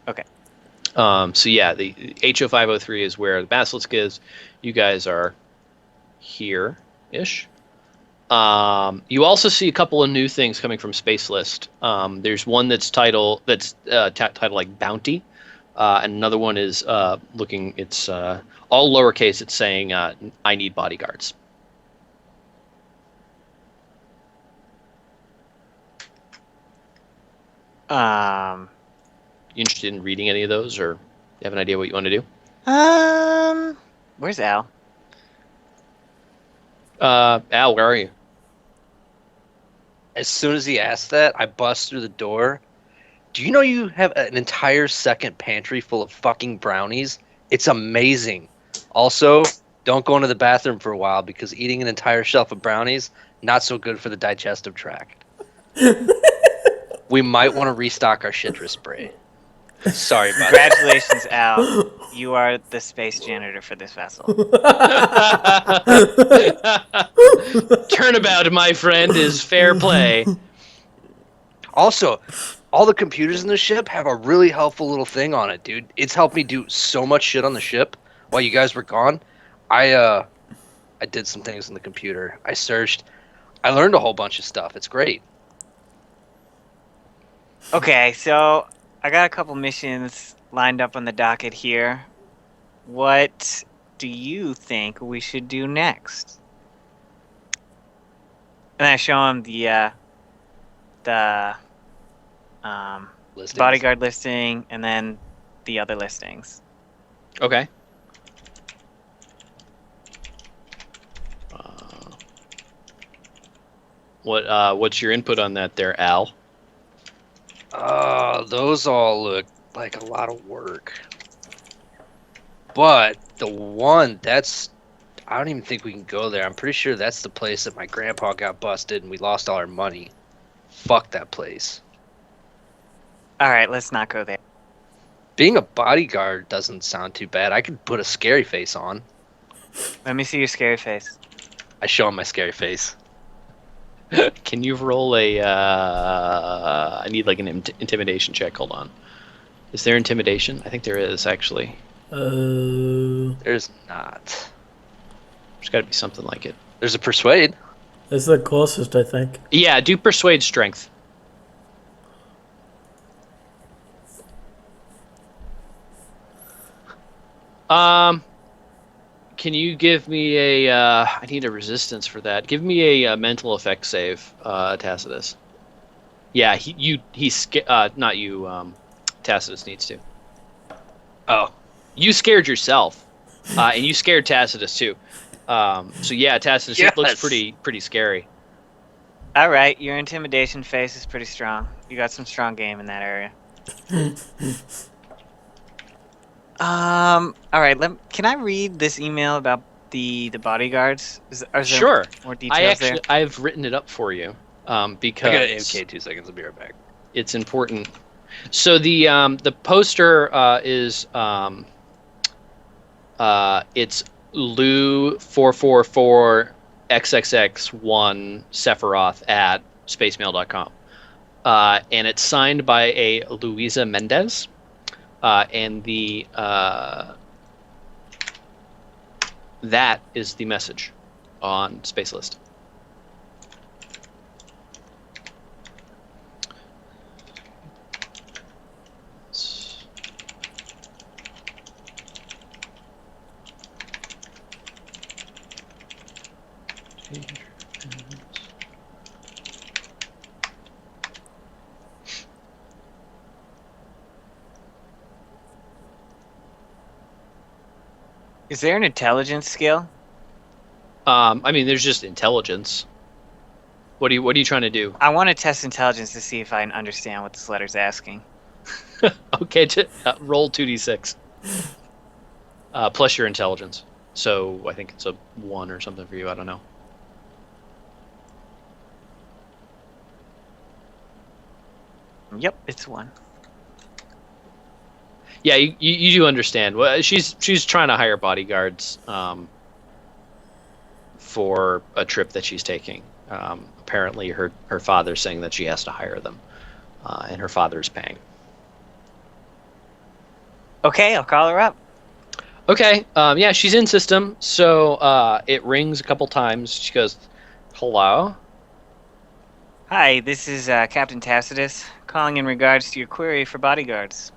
Okay. So yeah, the HO503 is where the basilisk is. You guys are here-ish. You also see a couple of new things coming from Space List. There's one that's titled like Bounty, and another one is looking. It's all lowercase. It's saying I need bodyguards. You interested in reading any of those, or you have an idea what you want to do? Where's Al? Al, where are you? As soon as he asked that, I bust through the door. Do you know you have an entire second pantry full of fucking brownies? It's amazing. Also, don't go into the bathroom for a while because eating an entire shelf of brownies, not so good for the digestive tract. We might want to restock our citrus spray. Sorry about that. Congratulations, Al. You are the space janitor for this vessel. Turnabout, my friend, is fair play. Also, all the computers in the ship have a really helpful little thing on it, dude. It's helped me do so much shit on the ship while you guys were gone. I did some things on the computer. I searched. I learned a whole bunch of stuff. It's great. Okay, so I got a couple missions lined up on the docket here. What do you think we should do next? And I show him the Listings. bodyguard listing and then the other listings. Okay. What's your input on that there, Al? Those all look like a lot of work. But the one I don't even think we can go there. I'm pretty sure that's the place that my grandpa got busted and we lost all our money. Fuck that place. All right, let's not go there. Being a bodyguard doesn't sound too bad. I could put a scary face on. Let me see your scary face. I show him my scary face. Can you roll a? I need like an intimidation check. Hold on. Is there intimidation? I think there is actually. There's not. There's got to be something like it. There's a persuade. It's the closest, I think. Yeah, do persuade strength. Can you give me a? I need a resistance for that. Give me a mental effect save, Tacitus. Yeah, not you. Tacitus needs to. Oh, you scared yourself, and you scared Tacitus too. So yeah, Tacitus, yes. It looks pretty scary. All right, your intimidation face is pretty strong. You got some strong game in that area. All right. Can I read this email about the bodyguards? Are there Sure. more details there? I've written it up for you because I got an AFK 2 seconds. I'll be right back. it's important. So the poster is it's Lou 444 XXX1 Sephiroth at spacemail.com. And it's signed by a Luisa Mendez. And that is the message on Space List. Is there an intelligence skill? I mean, there's just intelligence. What are you trying to do? I want to test intelligence to see if I understand what this letter's asking. Okay, roll 2d6 plus your intelligence. So I think it's a 1 or something for you. I don't know. Yep, it's 1. Yeah, you do understand. Well, she's trying to hire bodyguards for a trip that she's taking. Apparently, her father's saying that she has to hire them, and her father's paying. Okay, I'll call her up. Okay. Yeah, she's in system. So it rings a couple times. She goes, "Hello." Hi, this is Captain Tacitus, calling in regards to your query for bodyguards.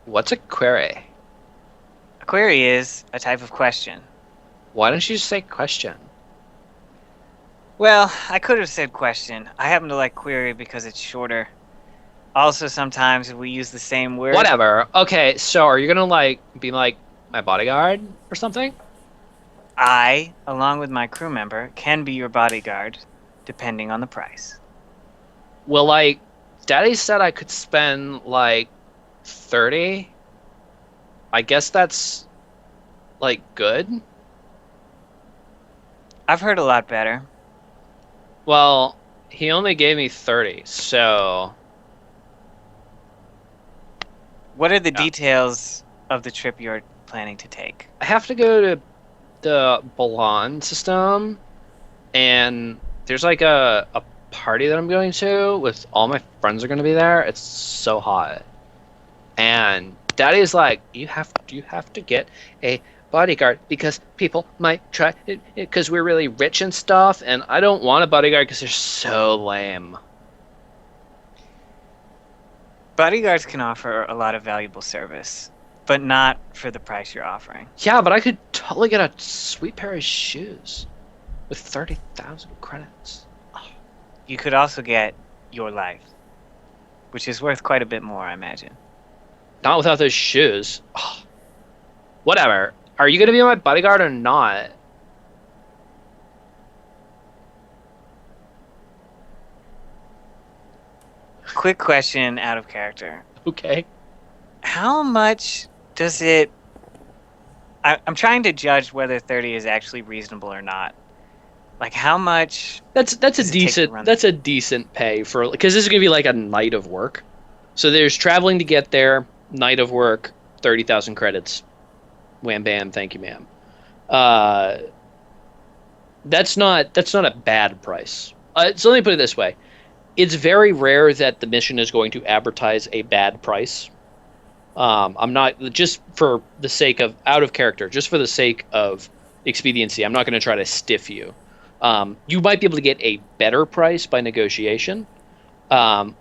What's a query? A query is a type of question. Why don't you just say question? Well, I could have said question. I happen to like query because it's shorter. Also, sometimes if we use the same word. Whatever. Okay. So are you gonna like be like my bodyguard or something? I, along with my crew member, can be your bodyguard, depending on the price. Well, like, Daddy said I could spend like 30. I guess that's like good. I've heard a lot better. Well, he only gave me 30, so What are the yeah. details of the trip you're planning to take? I have to go to the Balan system, and there's like a party that I'm going to with all my friends are going to be there. It's so hot. And Daddy's like, you have to get a bodyguard because people might try because we're really rich and stuff, and I don't want a bodyguard because they're so lame. Bodyguards can offer a lot of valuable service, but not for the price you're offering. Yeah, but I could totally get a sweet pair of shoes with 30,000 credits. You could also get your life, which is worth quite a bit more, I imagine. Not without those shoes. Oh, whatever. Are you gonna be my bodyguard or not? Quick question out of character. Okay. How much does it... I'm trying to judge whether 30 is actually reasonable or not. Like, how much... That's a Does it take to decent run that's a decent pay for because this is gonna be like a night of work. So there's traveling to get there, night of work, 30,000 credits. Wham bam, thank you, ma'am. Uh, that's not a bad price. So let me put it this way: it's very rare that the mission is going to advertise a bad price. I'm not just for the sake of out of character, just for the sake of expediency. I'm not going to try to stiff you. You might be able to get a better price by negotiation, um,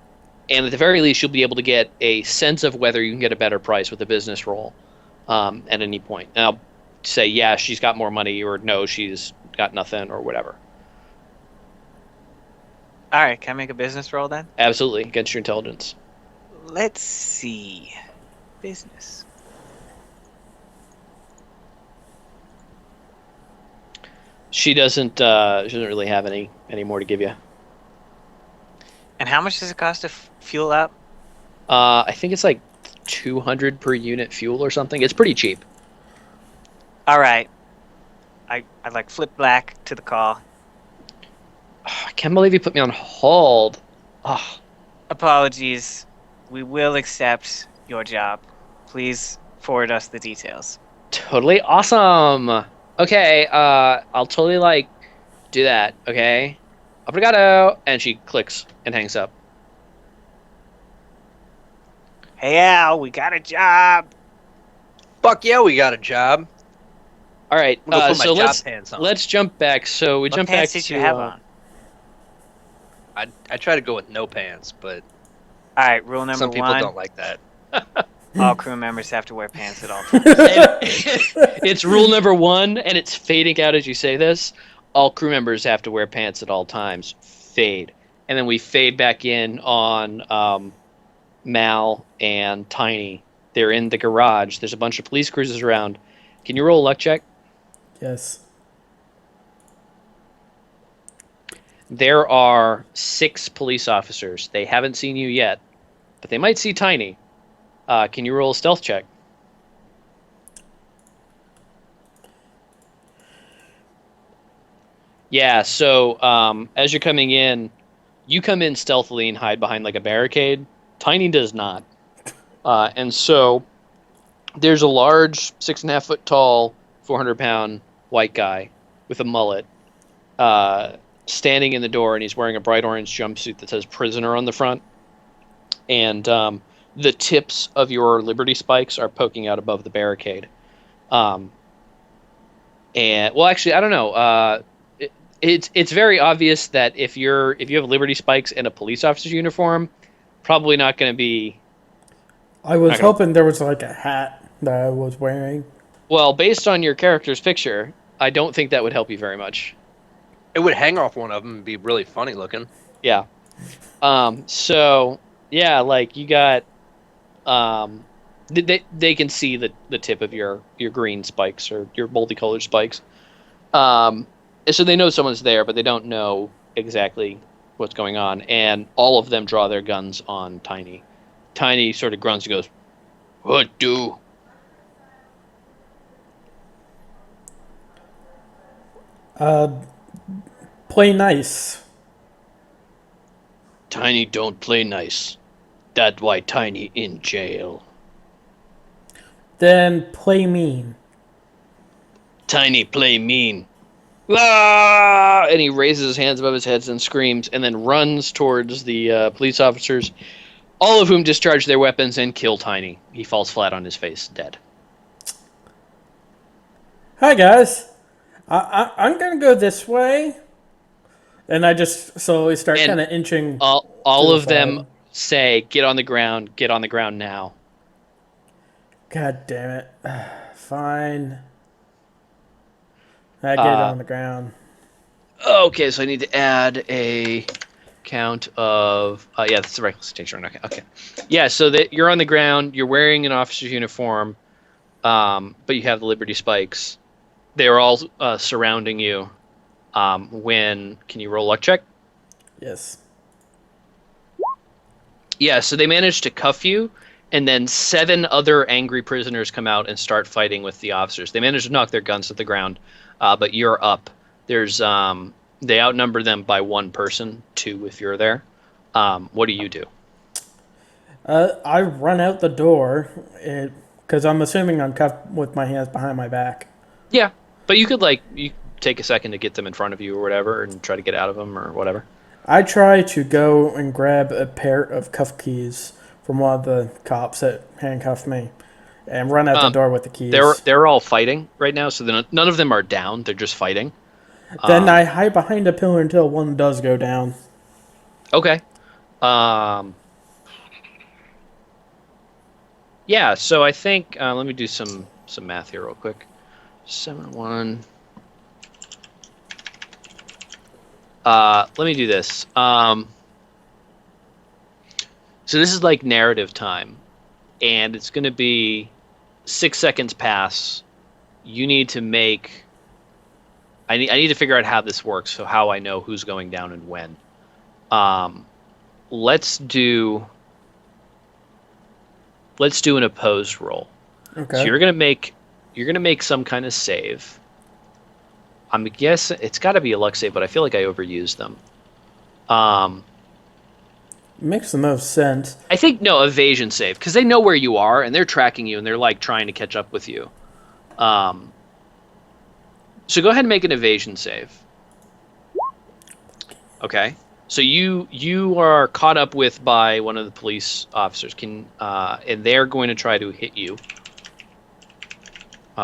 and at the very least, you'll be able to get a sense of whether you can get a better price with a business roll at any point. And I'll say, yeah, she's got more money, or no, she's got nothing, or whatever. All right, can I make a business roll then? Absolutely, against your intelligence. Let's see. Business. She doesn't really have any more to give you. And how much does it cost to fuel up? I think it's like 200 per unit fuel or something. It's pretty cheap. All right. I like flip black to the call. I can't believe you put me on hold. Oh, Apologies. We will accept your job. Please forward us the details. totally awesome. Okay, I'll totally like do that. Okay, obrigado. And she clicks and hangs up. Hey Al, we got a job. Fuck yeah, we got a job. All right, I'm gonna put my so job pants on. let's jump back. So we What jump back pants did to you have on? I try to go with no pants, but All right, rule number some people one. don't like that. All crew members have to wear pants at all times. It's rule number 1, and it's fading out as you say this. All crew members have to wear pants at all times. Fade, and then we fade back in on Mal and Tiny. They're in the garage. There's a bunch of police cruisers around. Can you roll a luck check? Yes. There are 6 police officers. They haven't seen you yet, but they might see Tiny. Can you roll a stealth check? Yeah, so as you're coming in, you come in stealthily and hide behind like a barricade. Tiny does not. And so there's a large 6.5 foot tall, 400-pound white guy with a mullet standing in the door, and he's wearing a bright orange jumpsuit that says prisoner on the front. And the tips of your Liberty spikes are poking out above the barricade. Um, and well, actually, I don't know. It's very obvious that if you have Liberty spikes and a police officer's uniform, probably not going to be I was not going to. hoping there was like a hat that I was wearing. Well, based on your character's picture, I don't think that would help you very much. It would hang off one of them and be really funny looking. Yeah. So yeah, like you got they can see the tip of your green spikes or your multicolored spikes. And so they know someone's there, but they don't know exactly what's going on. And all of them draw their guns on Tiny. Tiny sort of grunts and goes, "What do?" Play nice. Tiny don't play nice. That's why Tiny in jail. Then play mean. Tiny play mean. Ah! And he raises his hands above his head and screams, and then runs towards the police officers, all of whom discharge their weapons and kill Tiny. He falls flat on his face, dead. Hi guys, I'm gonna go this way, and I just slowly start And kind of inching. All to of the them side. say, "Get on the ground. Get on the ground now." God damn it! Fine. I get on the ground. Okay, so I need to add a count of yeah, that's the reckless intention. Okay, okay, yeah. So that you're on the ground, you're wearing an officer's uniform, but you have the Liberty spikes. They're all surrounding you. When can you roll a luck check? Yes. Yeah, so they managed to cuff you, and then 7 other angry prisoners come out and start fighting with the officers. They managed to knock their guns at the ground, but you're up. There's they outnumber them by 1 person, 2 if you're there. What do you do? I run out the door, because I'm assuming I'm cuffed with my hands behind my back. Yeah, but you could you take a second to get them in front of you or whatever, and try to get out of them or whatever. I try to go and grab a pair of cuff keys from one of the cops that handcuffed me, and run out the door with the keys. They're all fighting right now, so none of them are down. They're just fighting. Then I hide behind a pillar until one does go down. Okay. Yeah, so I think let me do some math here real quick. 7-1. Let me do this. So this is like narrative time, and it's going to be 6 seconds pass. You need to make. I need to figure out how this works, so how I know who's going down and when. Let's do an opposed roll. Okay. So you're gonna make some kind of save. I'm guessing it's got to be a luck save, but I feel like I overused them. Makes the most sense. I think no evasion save because they know where you are and they're tracking you and they're like trying to catch up with you. So go ahead and make an evasion save. Okay. So you are caught up with by one of the police officers. And they're going to try to hit you.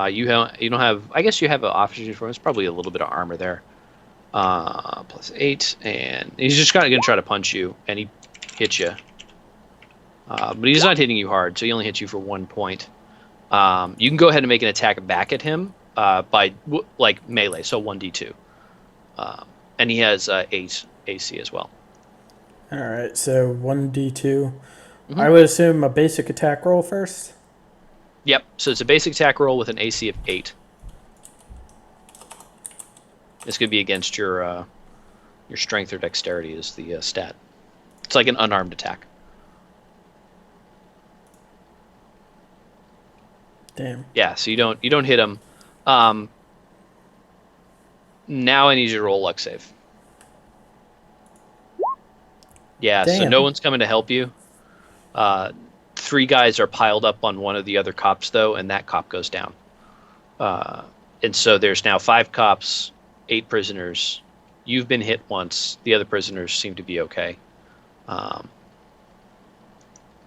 You don't have. I guess you have an officer's uniform. It's probably a little bit of armor there. +8, and he's just kind of going to try to punch you, and he hits you. But he's not hitting you hard, so he only hits you for 1 point. You can go ahead and make an attack back at him by like melee, so 1d2. And he has 8 AC as well. All right, so 1d2. Mm-hmm. I would assume a basic attack roll first. Yep. So it's a basic attack roll with an AC of 8. This could be against your strength or dexterity is the stat. It's like an unarmed attack. Damn. Yeah. So you don't hit him. Now I need you to roll luck save. Yeah. Damn. So no one's coming to help you. 3 guys are piled up on one of the other cops though, and that cop goes down. And so there's now 5 cops, 8 prisoners. You've been hit once. The other prisoners seem to be okay.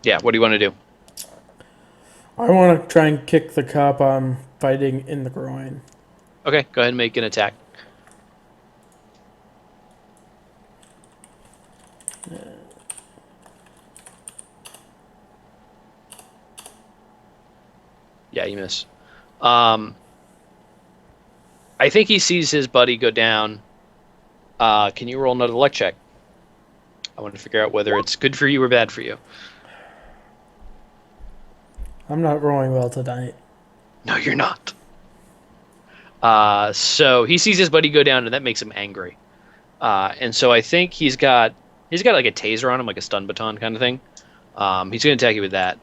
Yeah, what do you want to do? I want to try and kick the cop I'm fighting in the groin. Okay, go ahead and make an attack. Yeah, you miss. I think he sees his buddy go down. Can you roll another luck check? I want to figure out whether it's good for you or bad for you. I'm not rolling well tonight. No, you're not. So he sees his buddy go down, and that makes him angry. And so I think he's got like a taser on him, like a stun baton kind of thing. He's going to attack you with that.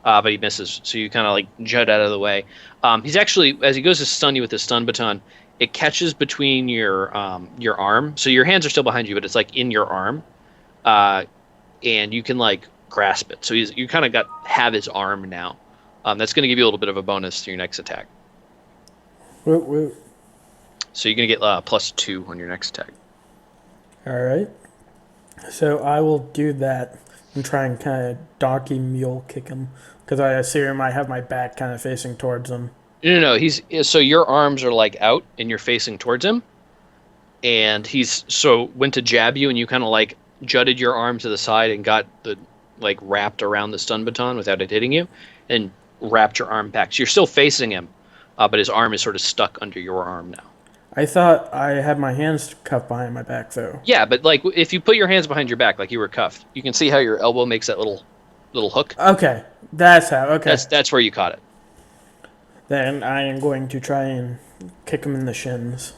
But he misses, so you kind of like jut out of the way. He's actually, as he goes to stun you with his stun baton, it catches between your arm. So your hands are still behind you, but it's like in your arm, and you can like grasp it. So you kind of have his arm now. That's going to give you a little bit of a bonus to your next attack. Woot woot. So you're going to get +2 on your next attack. All right. So I will do that and try and kind of donkey mule kick him because I assume I have my back kind of facing towards him. No. So your arms are like out and you're facing towards him, and he's went to jab you, and you kind of like jutted your arm to the side and got the like wrapped around the stun baton without it hitting you, and wrapped your arm back. So you're still facing him, but his arm is sort of stuck under your arm now. I thought I had my hands cuffed behind my back though. Yeah, but like if you put your hands behind your back like you were cuffed, you can see how your elbow makes that little hook. Okay, that's how. Okay, That's where you caught it. then I am going to try and kick him in the shins.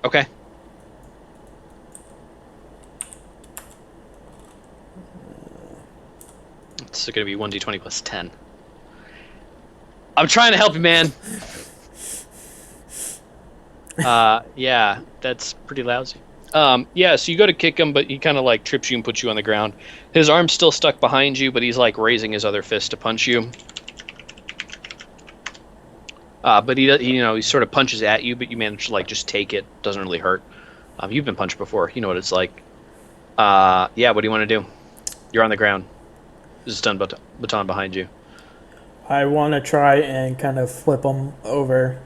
Okay. It's going to be 1d20 plus 10. I'm trying to help you, man. Yeah, that's pretty lousy. Yeah, so you go to kick him, but he kind of like trips you and puts you on the ground. His arm's still stuck behind you, but he's like raising his other fist to punch you. But he sort of punches at you, but you manage to like just take it. Doesn't really hurt. You've been punched before. You know what it's like. Yeah, what do you want to do? You're on the ground. There's a stun baton behind you. I want to try and kind of flip him over,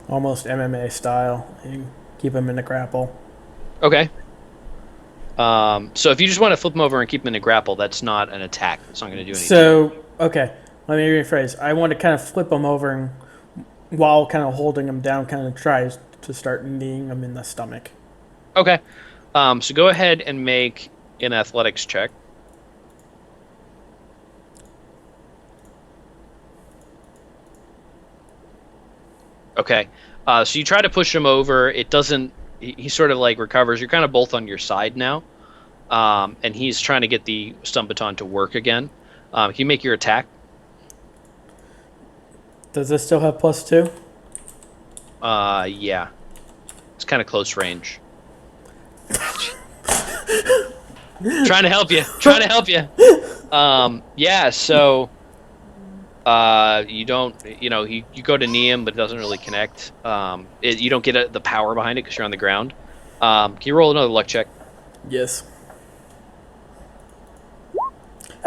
almost MMA style, and keep him in a grapple. Okay. So if you just want to flip him over and keep him in a grapple, that's not an attack. It's not going to do anything. So, okay, let me rephrase. I want to kind of flip him over and while kind of holding him down, kind of tries to start kneeing him in the stomach. Okay. So go ahead and make an athletics check. Okay. So you try to push him over. It doesn't. He sort of like recovers. You're kind of both on your side now. And he's trying to get the stun baton to work again. Can you make your attack? Does this still have +2? Yeah. It's kind of close range. Trying to help you. Trying to help you. Yeah, so you don't, you go to knee him, but it doesn't really connect. You don't get the power behind it because you're on the ground. Can you roll another luck check? Yes.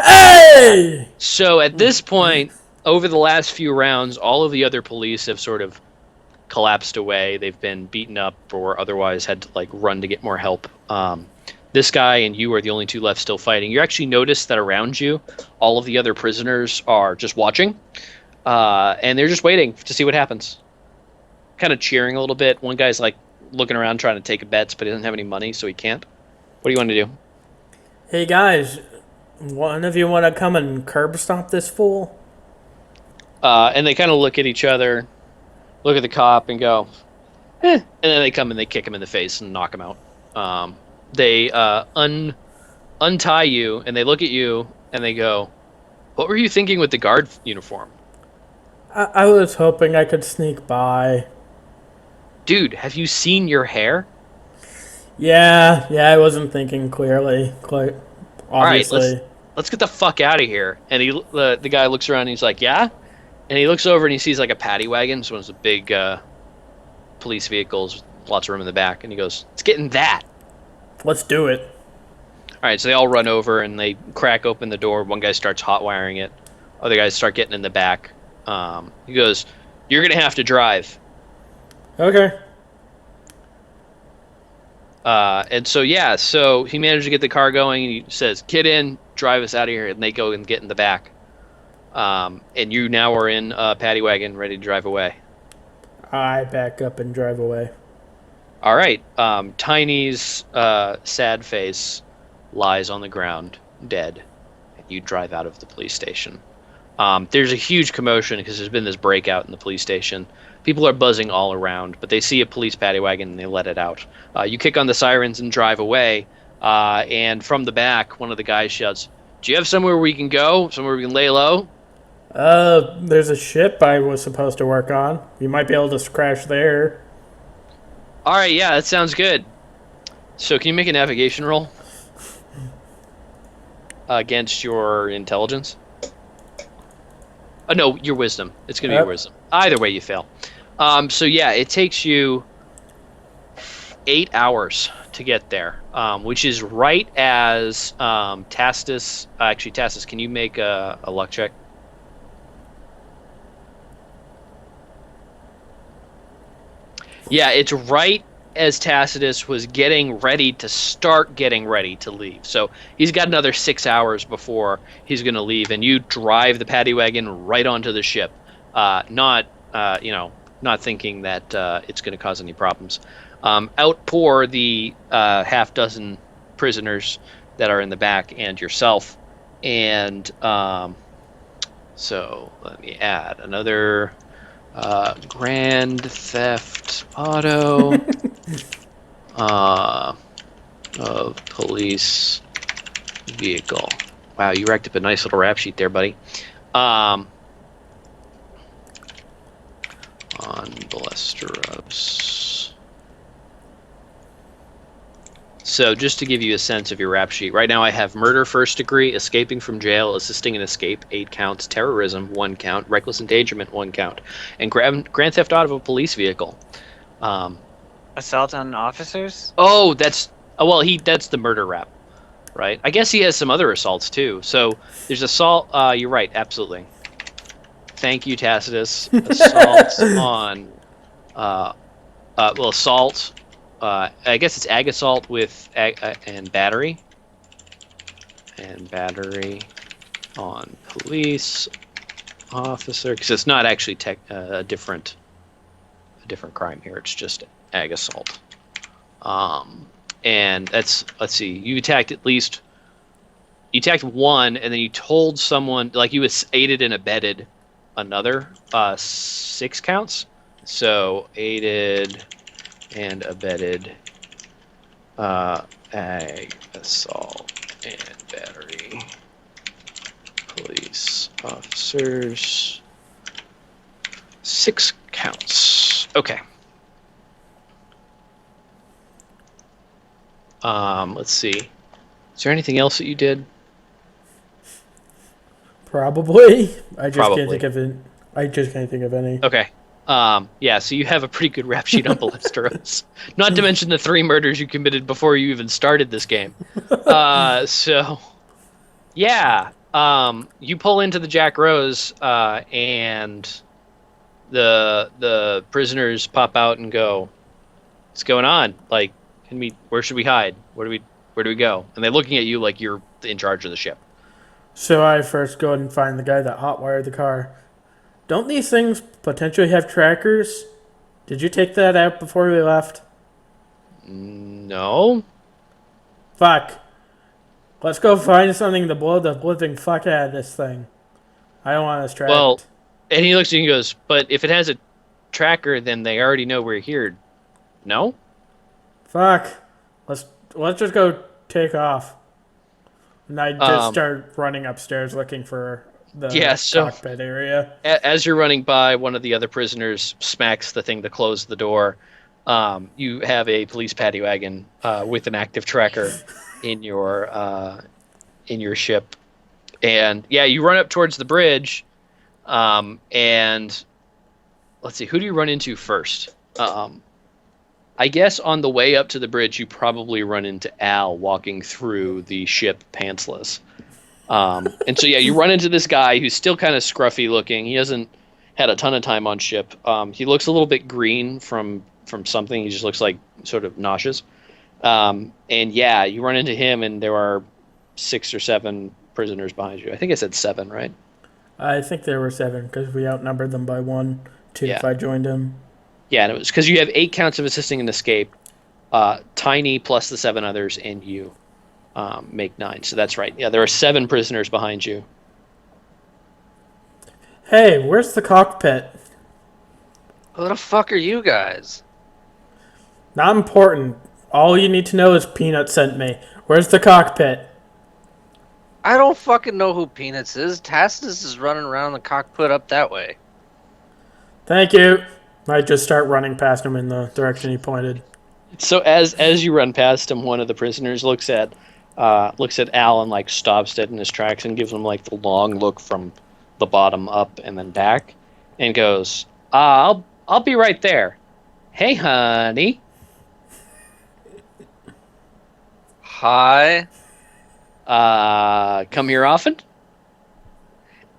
Hey! So at this point, over the last few rounds, all of the other police have sort of collapsed away. They've been beaten up or otherwise had to like run to get more help. This guy and you are the only two left still fighting. You actually notice that around you, all of the other prisoners are just watching, and they're just waiting to see what happens. Kind of cheering a little bit. One guy's like looking around trying to take bets, but he doesn't have any money, so he can't. What do you want to do? Hey guys, one of you want to come and curb stomp this fool? And they kind of look at each other, look at the cop, and go, eh. And then they come and they kick him in the face and knock him out. They untie you, and they look at you, and they go, what were you thinking with the guard uniform? I was hoping I could sneak by. Dude, have you seen your hair? Yeah, I wasn't thinking clearly, quite obviously. All right, let's get the fuck out of here. And the guy looks around, and he's like, yeah? And he looks over, and he sees like a paddy wagon. It's one of those big police vehicles with lots of room in the back. And he goes, let's get in that. Let's do it. All All right, so they all run over and they crack open the door. One guy starts hot wiring it. Other guys start getting in the back. He goes, "You're gonna have to drive." Okay. And so yeah, so he managed to get the car going, and he says, "Get in, drive us out of here." And they go and get in the back. And you now are in a paddy wagon, ready to drive away. I back up and drive away. All right. Tiny's sad face lies on the ground, dead. And you drive out of the police station. There's a huge commotion because there's been this breakout in the police station. People are buzzing all around, but they see a police paddy wagon and they let it out. You kick on the sirens and drive away. And from the back, one of the guys shouts, "Do you have somewhere we can go? Somewhere we can lay low?" There's a ship I was supposed to work on. You might be able to crash there. All right, yeah, that sounds good. So can you make a navigation roll against your intelligence? No, your wisdom. It's going to be your wisdom. Either way, you fail. So yeah, it takes you 8 hours to get there, which is right as Tacitus. Actually, Tacitus, can you make a luck check? Yeah, it's right as Tacitus was getting ready to leave. So he's got another 6 hours before he's going to leave, and you drive the paddy wagon right onto the ship, not thinking that it's going to cause any problems. Out pour the half dozen prisoners that are in the back and yourself, and so let me add another Grand Theft Auto of police vehicle. Wow, you racked up a nice little rap sheet there, buddy. On Ballesteros. So just to give you a sense of your rap sheet, right now I have murder first degree, escaping from jail, assisting an escape, 8 counts, terrorism, 1 count, reckless endangerment, 1 count, and Grand Theft Auto of a police vehicle. Assault on officers? Oh, that's the murder rap, right? I guess he has some other assaults too. So there's assault. You're right, absolutely. Thank you, Tacitus. Assault on, assault. I guess it's ag assault with and battery on police officer, because it's not actually a different crime here. It's just ag assault. And that's, let's see, you attacked 1, and then you told someone, like you aided and abetted another 6 counts. So aided and abetted ag assault and battery police officers, 6 counts. Okay. Let's see. Is there anything else that you did? Probably. I just Probably. can't think of it. I just can't think of any. Okay. Yeah, so you have a pretty good rap sheet on Ballesteros. Not to mention the 3 murders you committed before you even started this game. So, yeah. You pull into the Jack Rose, and the prisoners pop out and go, "What's going on? Like, where should we hide? Where do we go?" And they're looking at you like you're in charge of the ship. So I first go and find the guy that hotwired the car. Don't these things potentially have trackers? Did you take that out before we left? No. Fuck. Let's go find something to blow the living fuck out of this thing. I don't want us tracked. Well, and he looks at you and goes, "But if it has a tracker, then they already know we're here." No? Fuck. Let's just go take off. And I just start running upstairs looking for the cockpit area. As you're running by, one of the other prisoners smacks the thing to close the door. You have a police paddy wagon with an active tracker in your ship, and yeah, you run up towards the bridge. And let's see, who do you run into first? I guess on the way up to the bridge, you probably run into Al walking through the ship pantsless. And so, yeah, you run into this guy who's still kind of scruffy looking. He hasn't had a ton of time on ship. He looks a little bit green from something. He just looks like sort of nauseous. And yeah, you run into him, and there are 6 or 7 prisoners behind you. I think I said 7, right? I think there were 7 because we outnumbered them by 1, 2 Yeah. if I joined him. Yeah, and it was because you have 8 counts of assisting in escape. Tiny plus the 7 others, and you make 9. So that's right. Yeah, there are 7 prisoners behind you. Hey, where's the cockpit? Who the fuck are you guys? Not important. All you need to know is Peanut sent me. Where's the cockpit? I don't fucking know who Peanuts is. Tacitus is running around the cockpit up that way. Thank you. I just start running past him in the direction he pointed. So as you run past him, one of the prisoners looks at Al and like stops dead in his tracks and gives him like the long look from the bottom up and then back, and goes, I'll be right there. Hey, honey. Hi. Come here often?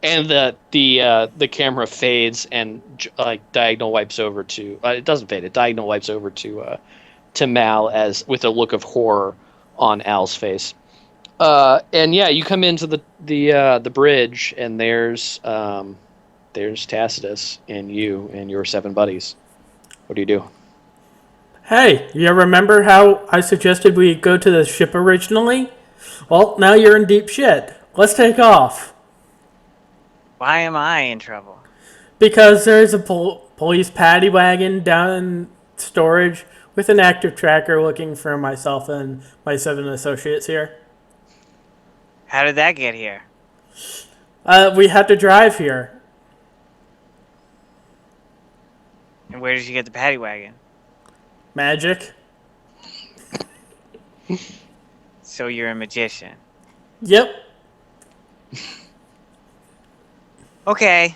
And the camera fades and like diagonal wipes over to it doesn't fade, it diagonal wipes over to Mal as with a look of horror on Al's face. And yeah, you come into the bridge, and there's Tacitus and you and your 7 buddies. What do you do? Hey, you remember how I suggested we go to the ship originally? Well, now you're in deep shit. Let's take off. Why am I in trouble? Because there's a police paddy wagon down in storage with an active tracker looking for myself and my 7 associates here. How did that get here? We had to drive here. And where did you get the paddy wagon? Magic? So you're a magician. Yep. Okay.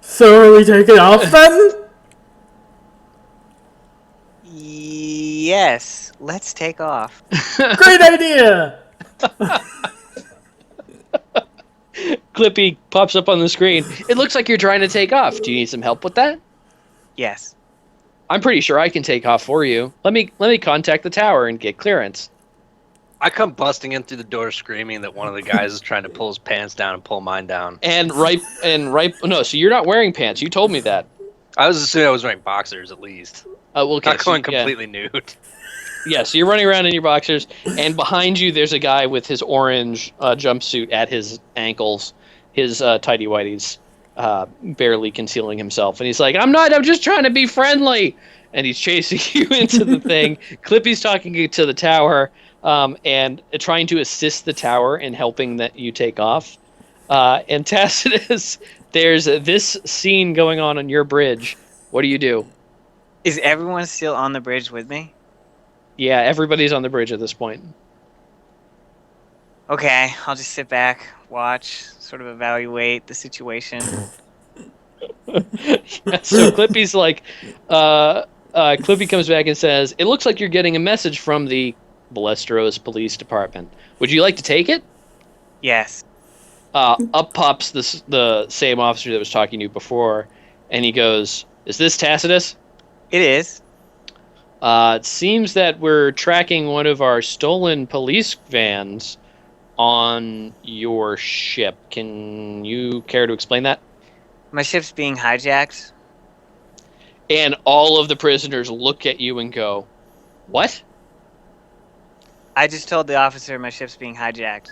So are we taking off then? Yes. Let's take off. Great idea! Clippy pops up on the screen. It looks like you're trying to take off. Do you need some help with that? Yes. I'm pretty sure I can take off for you. Let me contact the tower and get clearance. I come busting in through the door screaming that one of the guys is trying to pull his pants down and pull mine down. And right. No, so you're not wearing pants. You told me that. I was assuming I was wearing boxers at least. Well, okay, Not going so, yeah. completely nude. Yeah, so you're running around in your boxers, and behind you there's a guy with his orange jumpsuit at his ankles, his tidy whities, barely concealing himself, and he's like, I'm just trying to be friendly, and he's chasing you into the thing. Clippy's talking to the tower, and trying to assist the tower in helping that you take off. And Tacitus, there's this scene going on your bridge. What do you do? Is everyone still on the bridge with me? Yeah, everybody's on the bridge at this point. Okay, I'll just sit back, watch, sort of evaluate the situation. Yeah, so Clippy's like, Clippy comes back and says, it looks like you're getting a message from the Balestros Police Department. Would you like to take it? Yes. Up pops the same officer that was talking to you before, and he goes, is this Tacitus? It is. It seems that we're tracking one of our stolen police vans on your ship. Can you care to explain that? My ship's being hijacked. And all of the prisoners look at you and go, what? I just told the officer my ship's being hijacked.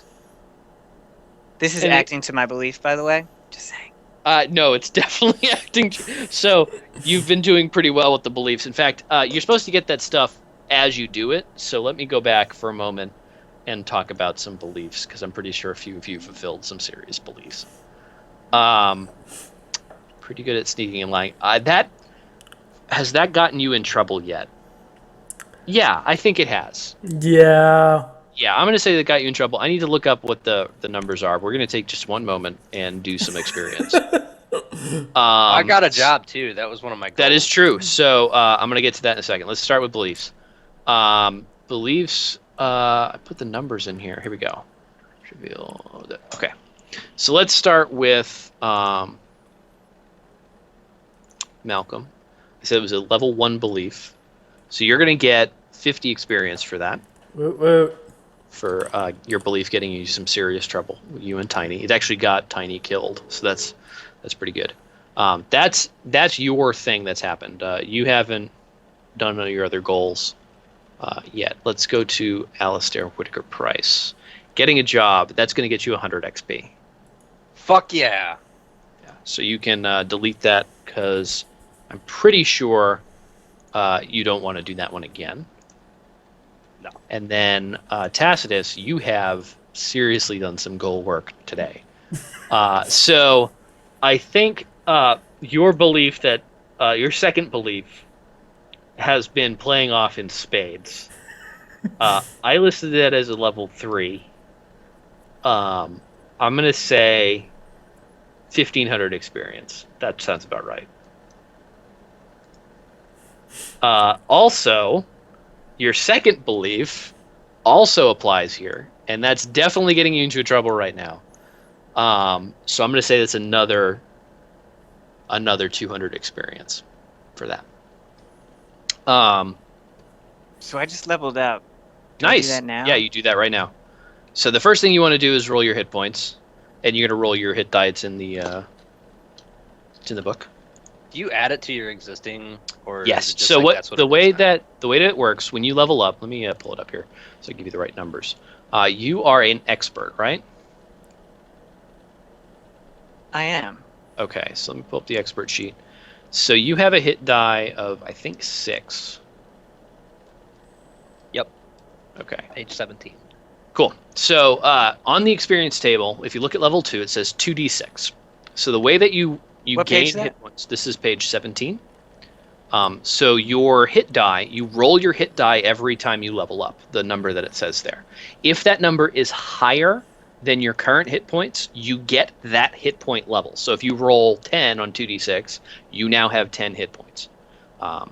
This is And acting to my belief, by the way. Just saying. No, it's definitely acting. So you've been doing pretty well with the beliefs. In fact, you're supposed to get that stuff as you do it. So let me go back for a moment and talk about some beliefs, because I'm pretty sure a few of you fulfilled some serious beliefs. Pretty good at sneaking and lying. Has that gotten you in trouble yet? Yeah, I think it has. Yeah. Yeah, I'm going to say that got you in trouble. I need to look up what the numbers are. We're going to take just one moment and do some experience. I got a job too. That was one of my goals. That is true. So I'm gonna get to that in a second. Let's start with beliefs. Beliefs. I put the numbers in here. Here we go. Trivial. Okay. So let's start with Malcolm. I said it was a level 1 belief. So you're gonna get 50 experience for that. Woot woot. For your belief getting you some serious trouble. You and Tiny. It actually got Tiny killed. So that's pretty good. That's your thing that's happened. You haven't done none of your other goals yet. Let's go to Alistair Whitaker Price. Getting a job, that's going to get you 100 XP. Fuck yeah. So you can delete that because I'm pretty sure you don't want to do that one again. No. And then Tacitus, you have seriously done some goal work today. So I think your belief that your second belief has been playing off in spades. I listed that as a level 3. I'm going to say 1,500 experience. That sounds about right. Also, your second belief also applies here, and that's definitely getting you into trouble right now. So I'm going to say that's another 200 experience for that. So I just leveled up. Do I Nice. do that now? Yeah, you do that right now. So the first thing you want to do is roll your hit points, and you're going to roll your hit die. It's in the book. Do you add it to your existing, or is Yes. it just So like that's what the it way is now? that it works when you level up, let me pull it up here so I give you the right numbers. You are an expert, right? I am. Okay, so let me pull up the expert sheet. So you have a hit die of, I think, 6. Yep. Okay, Page 17. cool. So on the experience table, if you look at level 2, it says 2d6. So the way that you What page gain is that? hit points, this is page 17. So your hit die, you roll your hit die every time you level up, the number that it says there. If that number is higher than your current hit points, you get that hit point level. So if you roll 10 on 2d6, you now have 10 hit points.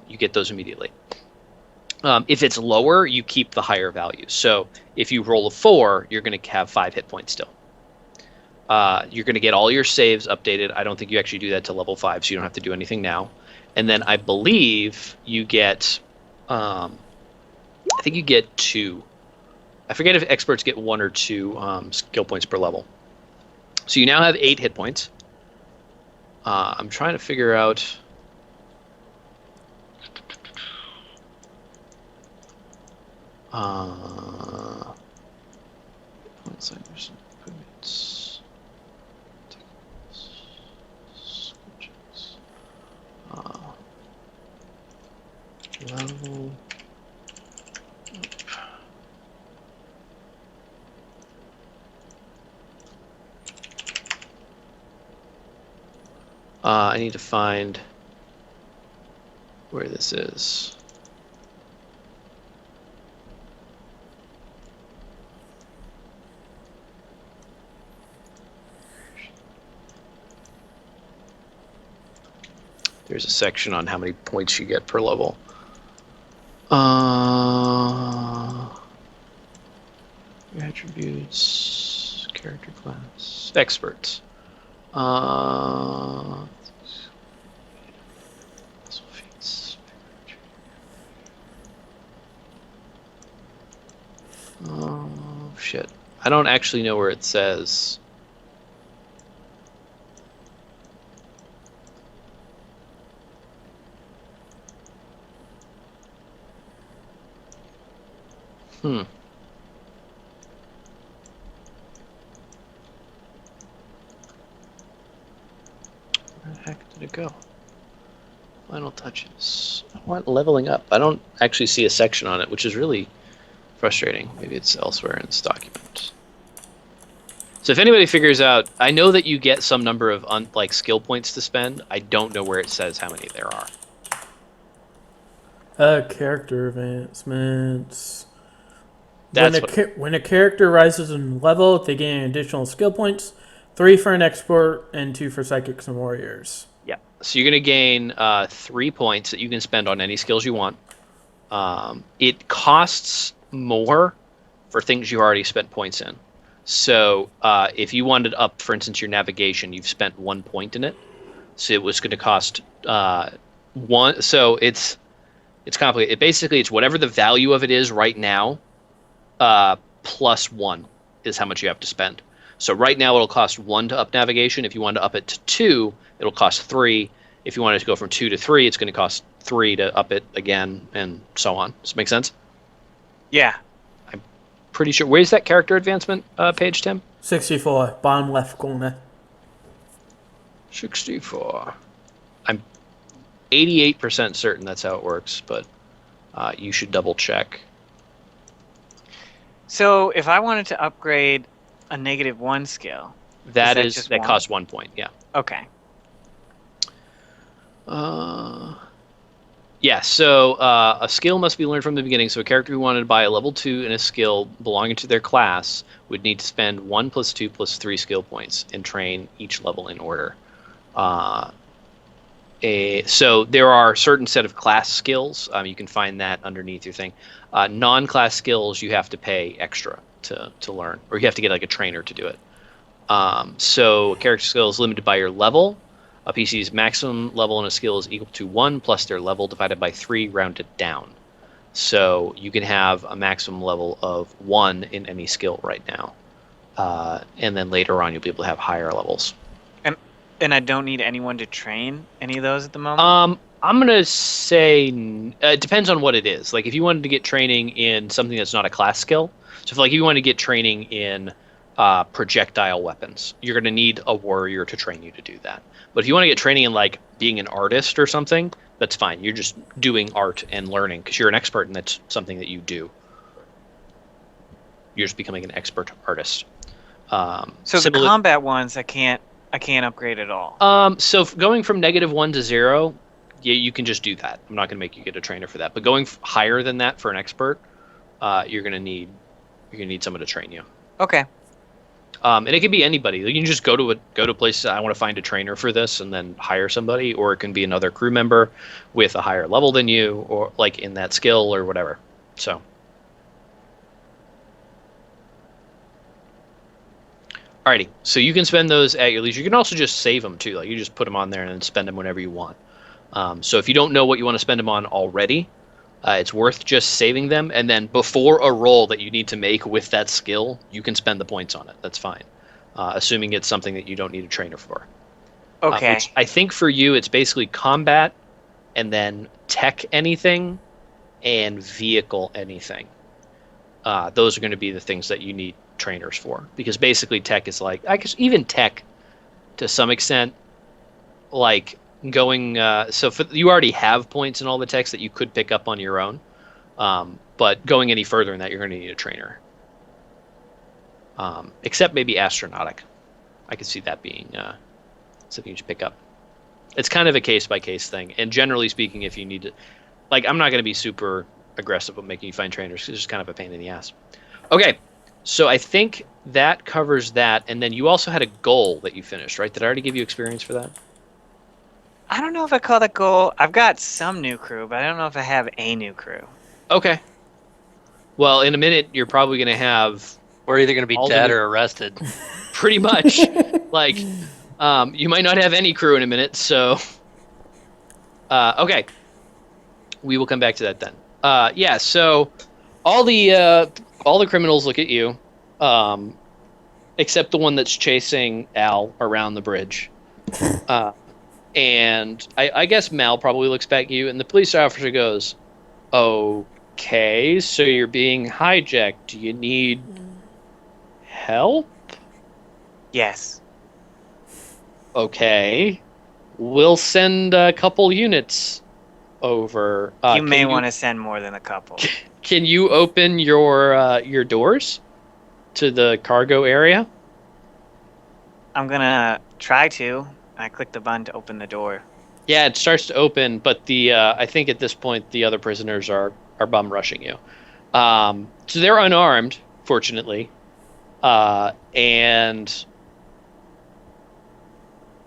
You get those immediately. If it's lower, you keep the higher value. So if you roll a 4, you're going to have 5 hit points still. You're going to get all your saves updated. I don't think you actually do that to level 5, so you don't have to do anything now. And then I believe you get, I think you get 2. I forget if experts get 1 or 2 skill points per level. So you now have 8 hit points. I'm trying to figure out. Level. I need to find where this is. There's a section on how many points you get per level. Attributes, character class, experts. Oh shit! I don't actually know where it says. Where the heck did it go? Final touches. I want leveling up. I don't actually see a section on it, which is really frustrating. Maybe it's elsewhere in this document. So if anybody figures out, I know that you get some number of skill points to spend. I don't know where it says how many there are. Character advancements. That's When a character rises in level, they gain additional skill points. 3 for an expert and 2 for psychics and warriors. Yeah. So you're going to gain 3 points that you can spend on any skills you want. It costs more for things you already spent points in. So if you wanted up, for instance, your navigation, you've spent 1 point in it. So it was going to cost 1. So it's complicated. Basically, it's whatever the value of it is right now, plus 1 is how much you have to spend. So right now it'll cost 1 to up navigation. If you want to up it to 2, it'll cost 3. If you wanted to go from 2 to 3, it's going to cost 3 to up it again, and so on. Does that make sense? Yeah. Pretty sure. Where's that character advancement page, Tim? 64, bottom left corner. 64. I'm 88% certain that's how it works, but you should double check. So if I wanted to upgrade a -1 skill, That just one? costs 1 point. Yeah. Okay. Yeah. So a skill must be learned from the beginning. So a character who wanted to buy a level 2 in a skill belonging to their class would need to spend 1 + 2 + 3 skill points and train each level in order. So there are a certain set of class skills. You can find that underneath your thing. Non-class skills you have to pay extra to learn, or you have to get like a trainer to do it. So a character skill is limited by your level. A PC's maximum level in a skill is equal to 1 plus their level divided by 3 rounded down. So you can have a maximum level of 1 in any skill right now. And then later on you'll be able to have higher levels. And I don't need anyone to train any of those at the moment? I'm going to say it depends on what it is. Like if you wanted to get training in something that's not a class skill, so if like you want to get training in projectile weapons, you're going to need a warrior to train you to do that. But if you want to get training in like being an artist or something, that's fine. You're just doing art and learning because you're an expert and that's something that you do. You're just becoming an expert artist. So the combat ones I can't upgrade at all. So going from -1 to 0, yeah, you can just do that. I'm not going to make you get a trainer for that. But going higher than that for an expert, you're going to need someone to train you. Okay. And it can be anybody. You can just go to a place. I want to find a trainer for this, and then hire somebody, or it can be another crew member with a higher level than you, or like in that skill or whatever. So. Alrighty, so you can spend those at your leisure. You can also just save them too. Like you just put them on there and then spend them whenever you want. So if you don't know what you want to spend them on already, it's worth just saving them. And then before a roll that you need to make with that skill, you can spend the points on it. That's fine, assuming it's something that you don't need a trainer for. Okay. Which I think for you, it's basically combat, and then tech anything, and vehicle anything. Those are going to be the things that you need trainers for, because basically tech is like, I guess even tech to some extent, like going you already have points in all the techs that you could pick up on your own, but going any further in that you're going to need a trainer, except maybe astronautic. I could see that being something you should pick up. It's kind of a case-by-case thing, and generally speaking, if you need to, like, I'm not going to be super aggressive with making you find trainers because it's just kind of a pain in the ass. Okay, so I think that covers that, and then you also had a goal that you finished, right? Did I already give you experience for that? I don't know if I call that goal. I've got some new crew, but I don't know if I have a new crew. Okay. Well, in a minute, you're probably going to have... We're either going to be dead or arrested. Pretty much. Like, you might not have any crew in a minute, so... okay. We will come back to that then. Yeah, so all the criminals look at you, except the one that's chasing Al around the bridge. And I guess Mal probably looks back at you, and the police officer goes, "Okay, so you're being hijacked. Do you need help?" Yes. Okay. We'll send a couple units over. You may want to send more than a couple. Can you open your doors to the cargo area? I'm gonna try to. I click the button to open the door. Yeah, it starts to open, but I think at this point the other prisoners are bum rushing you. So they're unarmed, fortunately, and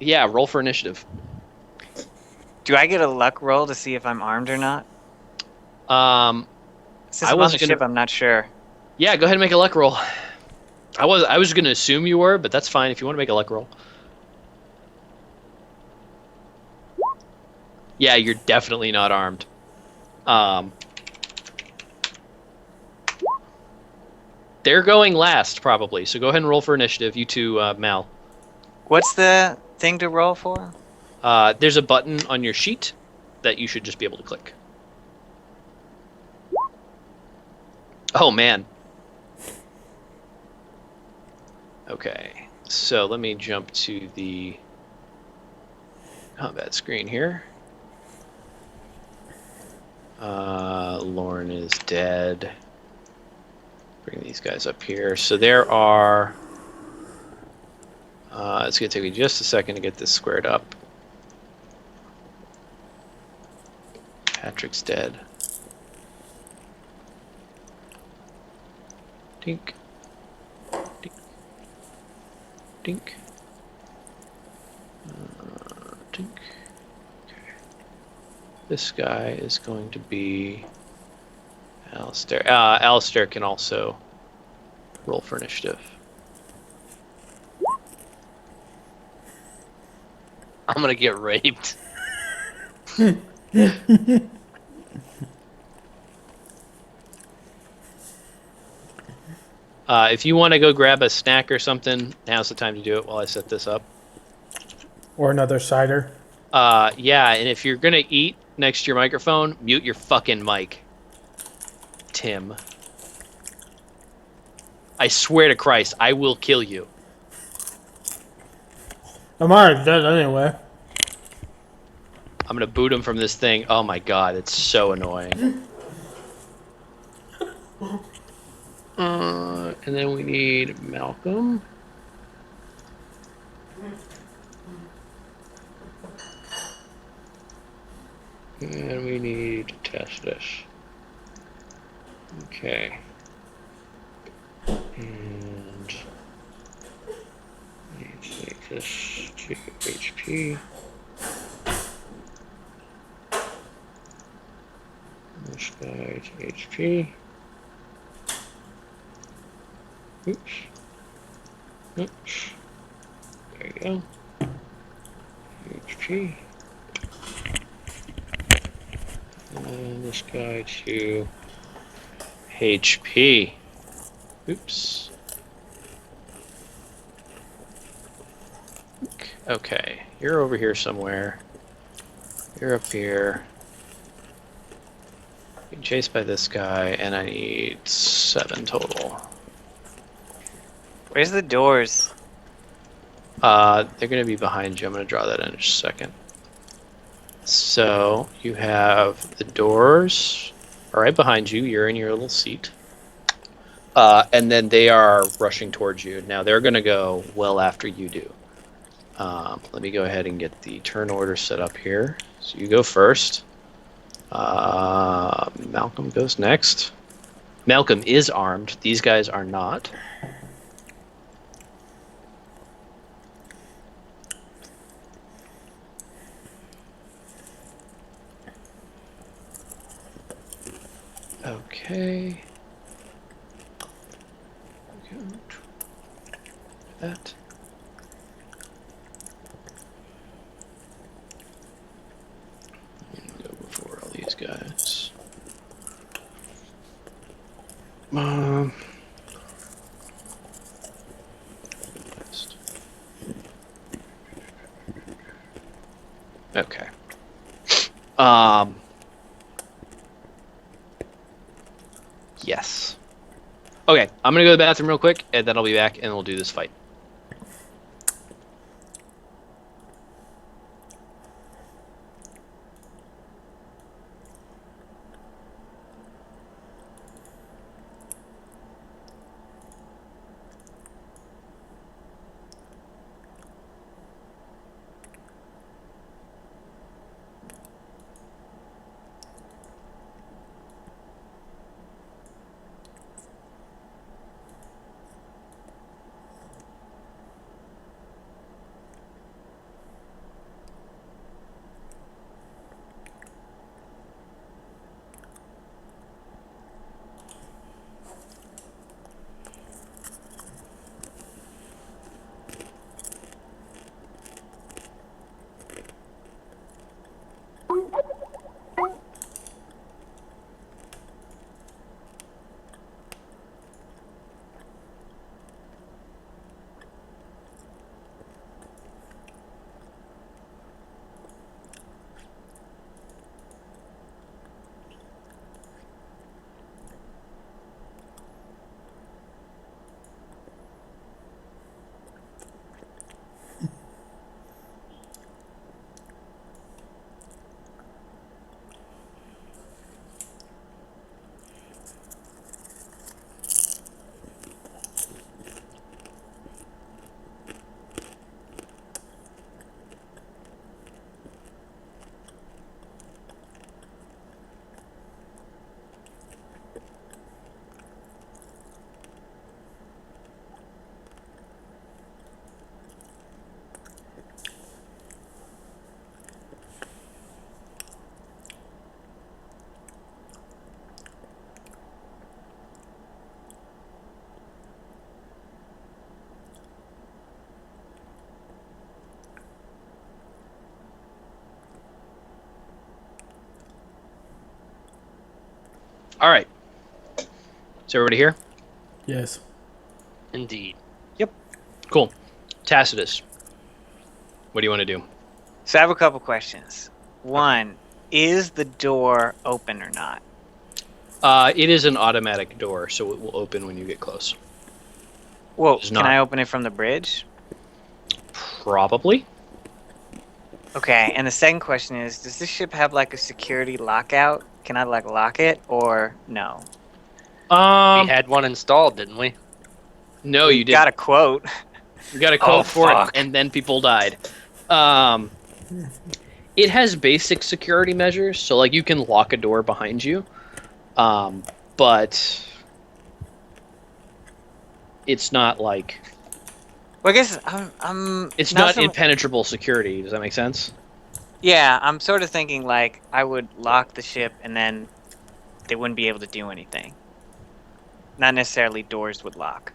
Yeah, roll for initiative. Do I get a luck roll to see if I'm armed or not? Um, Since I I'm on the wasn't ship, gonna. I'm not sure. Yeah, go ahead and make a luck roll. I was gonna assume you were, but that's fine if you want to make a luck roll. Yeah, you're definitely not armed. Um, they're going last probably, so go ahead and roll for initiative. You two, Mal. What's the thing to roll for? There's a button on your sheet that you should just be able to click. Oh man. Okay, so let me jump to the combat screen here. Lorne is dead. Bring these guys up here. So there are. It's gonna take me just a second to get this squared up. Patrick's dead. Dink. Dink. Dink. Dink. Okay. This guy is going to be Alistair. Alistair can also roll for initiative. I'm gonna get raped. If you want to go grab a snack or something, now's the time to do it while I set this up. Or another cider. Yeah, and if you're gonna eat next to your microphone, mute your fucking mic. Tim. I swear to Christ, I will kill you. I'm already dead anyway. I'm gonna boot him from this thing. Oh my god, it's so annoying. And then we need Malcolm. And we need to test this. Okay. And I need to make this to HP. This guy to HP. Oops. Oops. There you go. HP. And this guy to HP. Oops. Okay, you're over here somewhere. You're up here. Being chased by this guy, and I need 7 total. Where's the doors? They're gonna be behind you. I'm gonna draw that in just a second. So you have the doors are right behind you. You're in your little seat. And then they are rushing towards you. Now they're gonna go well after you do. Let me go ahead and get the turn order set up here. So you go first. Malcolm goes next. Malcolm is armed. These guys are not. Okay. That. Go before all these guys. Okay. Yes. Okay, I'm gonna go to the bathroom real quick, and then I'll be back, and we'll do this fight. All right. Is everybody here? Yes. Indeed. Cool. Tacitus, what do you want to do? So I have a couple questions. One, is the door open or not? It is an automatic door, so it will open when you get close. Well, It's can not. I open it from the bridge? Probably. Okay, and the second question is, does this ship have like a security lockout? Can I like lock it or no? We had one installed, didn't we? No, We you got didn't. a quote. You got a Oh, quote for fuck. it, and then people died. It has basic security measures, so like you can lock a door behind you, but it's not like Well, I guess I'm it's not not so impenetrable security. Does that make sense? yeah, I'm sort of thinking like I would lock the ship and then they wouldn't be able to do anything. Not necessarily doors would lock.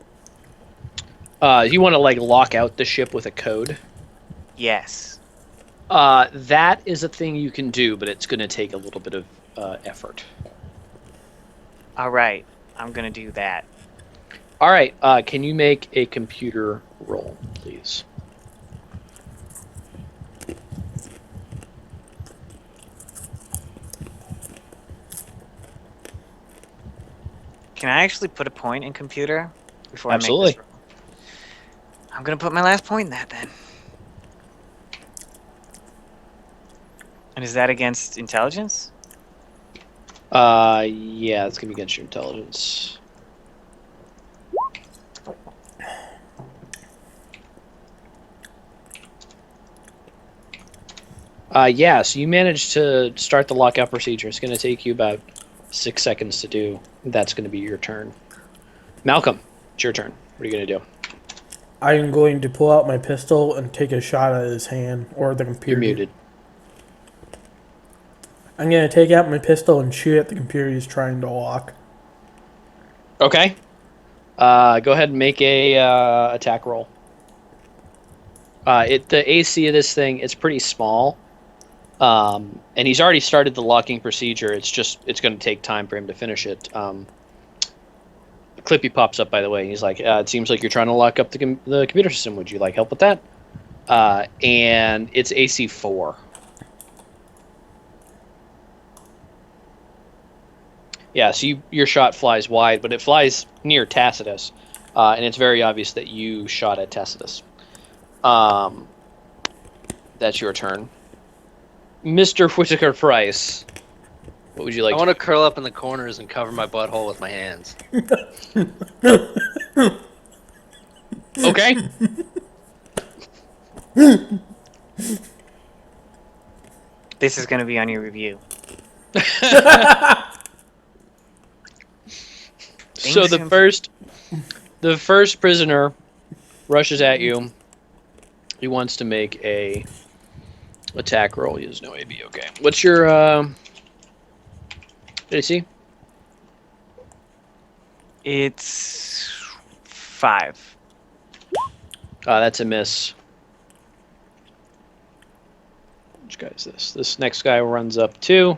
You want to like lock out the ship with a code. Yes. That is a thing you can do, but it's going to take a little bit of effort. All right. I'm going to do that. All right. Can you make a computer roll, please? Can I actually put a point in computer before I Absolutely. make this? I'm going to put my last point in that then. And is that against intelligence? Yeah, it's going to be against your intelligence. Yeah, so you managed to start the lockout procedure. It's going to take you about 6 seconds to do. That's going to be your turn. Malcolm, it's your turn. What are you going to do? I'm going to pull out my pistol and take a shot at his hand or the computer. You're muted. I'm going to take out my pistol and shoot at the computer he's trying to lock. Okay. Go ahead and make a attack roll. The AC of this thing, it's pretty small. And he's already started the locking procedure. It's going to take time for him to finish it. Clippy pops up, by the way. He's like, it seems like you're trying to lock up the computer system. Would you like help with that? And it's AC 4. Yeah, so your shot flies wide, but it flies near Tacitus. And it's very obvious that you shot at Tacitus. That's your turn. Mr. Whitaker Price, what would you like I want to curl up in the corners and cover my butthole with my hands. Okay. This is going to be on your review. So the first prisoner rushes at you. He wants to make a attack roll. He has no AB. Okay. What's your AC? It's 5. That's a miss. Which guy is this? This next guy runs up too.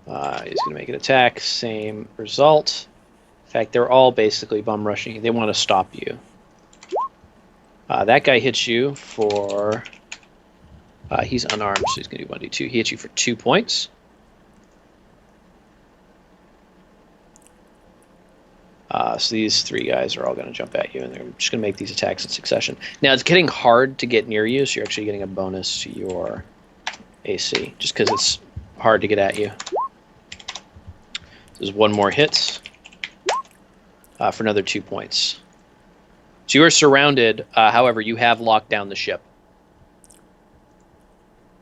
He's going to make an attack. Same result. In fact, they're all basically bum rushing you. They want to stop you. That guy hits you for... he's unarmed, so he's going to do 1d2. He hits you for 2 points. So these 3 guys are all going to jump at you, and they're just going to make these attacks in succession. Now, it's getting hard to get near you, so you're actually getting a bonus to your AC, just because it's hard to get at you. There's 1 more hit for another 2 points. So you are surrounded. However, you have locked down the ship.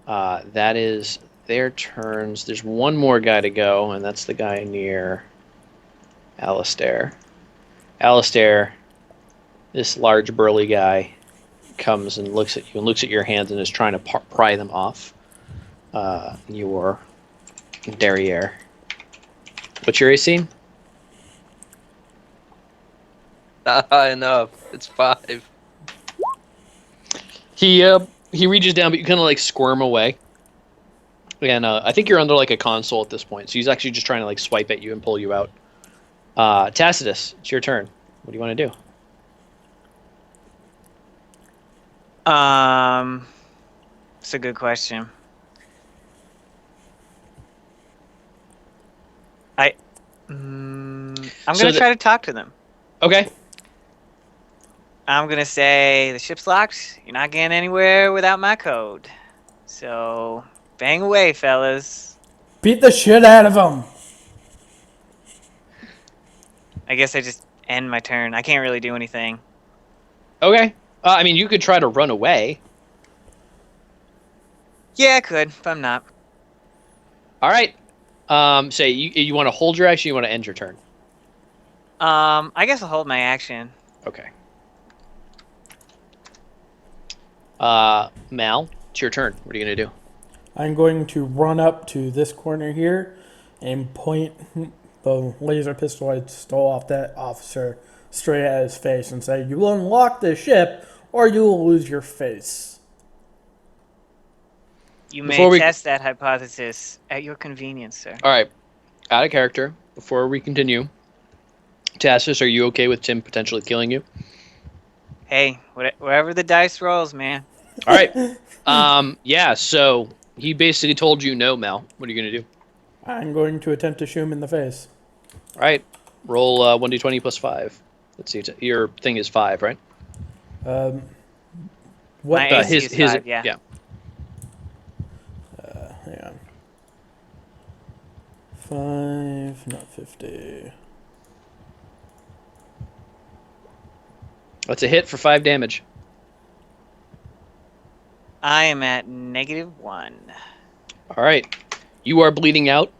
That is their turns. There's 1 more guy to go, and that's the guy near Alistair. Alistair, this large burly guy, comes and looks at you and looks at your hands and is trying to pry them off your derriere. What's your AC? Not high enough. It's 5. He reaches down, but you kind of like squirm away. And I think you're under like a console at this point, so he's actually just trying to like swipe at you and pull you out. Tacitus, it's your turn. What do you want to do? It's a good question. I'm gonna try to talk to them. Okay. I'm gonna say the ship's locked. You're not getting anywhere without my code. So bang away, fellas. Beat the shit out of him. I guess I just end my turn. I can't really do anything. Okay. I mean, you could try to run away. Yeah, I could, but I'm not. All right. Say you want to hold your action. You want to end your turn. I guess I'll hold my action. Okay. Mal, it's your turn. What are you gonna do? I'm going to run up to this corner here and point the laser pistol I stole off that officer straight at his face and say, "You will unlock the ship, or you will lose your face." You Before may we- test that hypothesis at your convenience, sir. All right. Out of character. Before we continue, Tacitus, are you okay with Tim potentially killing you? Hey, wherever the dice rolls, man. All right. Yeah. So he basically told you no, Mal. What are you gonna do? I'm going to attempt to shoot him in the face. All right. Roll 1d20 plus 5. Let's see. Your thing is 5, right? What? My AC is 5, yeah. Hang on. 5, not 50. That's a hit for 5 damage. I am at -1. All right. You are bleeding out.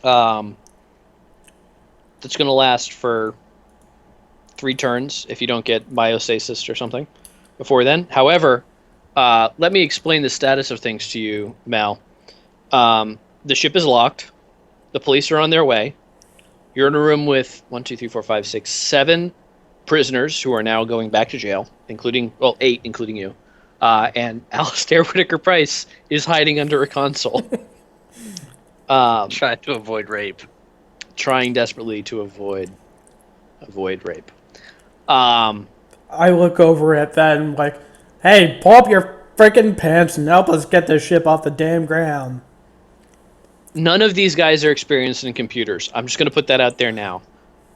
That's going to last for 3 turns if you don't get biostasis or something before then. However, let me explain the status of things to you, Mal. The ship is locked. The police are on their way. You're in a room with 1, 2, 3, 4, 5, 6, 7 prisoners who are now going back to jail, including, well, 8, including you. And Alistair Whitaker Price is hiding under a console. Trying to avoid rape. Trying desperately to avoid rape. I look over at that and like, "Hey, pull up your freaking pants and help us get this ship off the damn ground." None of these guys are experienced in computers. I'm just going to put that out there now.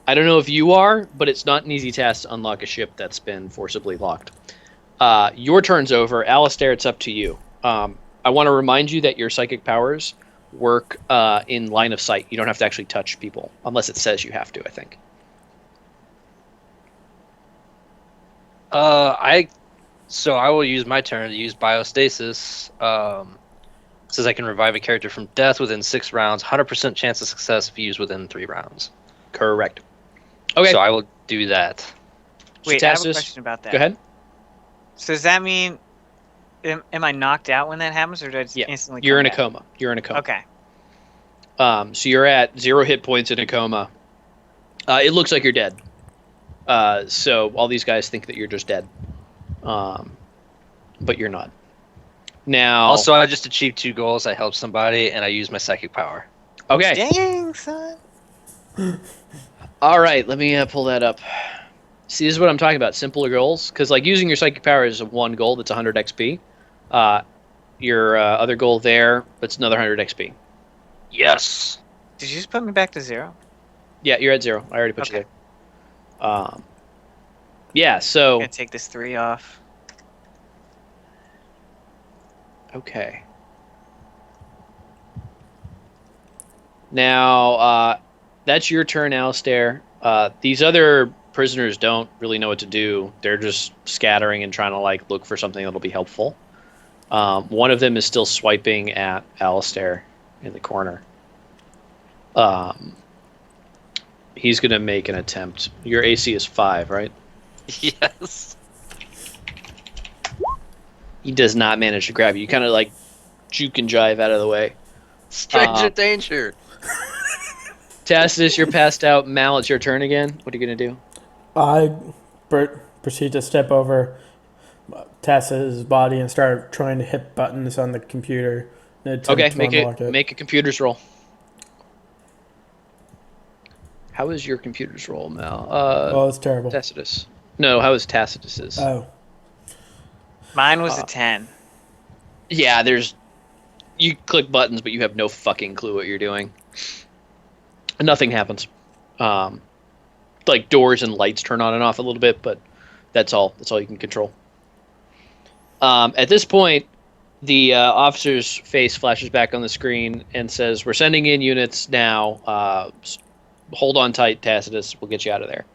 I don't know if you are, but it's not an easy task to unlock a ship that's been forcibly locked. Your turn's over. Alistair, it's up to you. I want to remind you that your psychic powers work in line of sight. You don't have to actually touch people, unless it says you have to, I think. So I will use my turn to use biostasis. Says I can revive a character from death within 6 rounds. 100% chance of success if used within 3 rounds. Correct. Okay. So I will do that. Wait, I have a Tacitus, question about that. go ahead. So does that mean, am I knocked out when that happens, or do I just Yeah, instantly you're come in a back? coma. You're in a coma. Okay. So you're at 0 hit points in a coma. It looks like you're dead. So all these guys think that you're just dead. But you're not. Now. Also, I just achieved 2 goals. I helped somebody, and I used my psychic power. Okay. Dang, son. All right. Let me pull that up. See, this is what I'm talking about. Simpler goals. Because like using your psychic power is one goal. That's 100 XP. Your other goal there, that's another 100 XP. Yes. Did you just put me back to 0? Yeah, you're at 0. I already put you Okay. there. Yeah. So. I'm gonna take this 3 off. Okay. Now, that's your turn, Alistair. These other prisoners don't really know what to do. They're just scattering and trying to like look for something that'll be helpful. One of them is still swiping at Alistair in the corner. He's gonna make an attempt. Your AC is 5, right? Yes. He does not manage to grab you. You kind of like juke and jive out of the way. Stranger danger. Tacitus, you're passed out. Mal, it's your turn again. What are you going to do? I proceed to step over Tessa's body and start trying to hit buttons on the computer an attempt Okay, to unlock it. make a computer's roll. How is your computer's roll, Mal? Oh, it's terrible. Tacitus. No, how is Tacitus's? Oh, Mine was a 10. Yeah, you click buttons, but you have no fucking clue what you're doing. Nothing happens. Like doors and lights turn on and off a little bit, but that's all. That's all you can control. At this point, the officer's face flashes back on the screen and says, "We're sending in units now. Hold on tight, Tacitus. We'll get you out of there."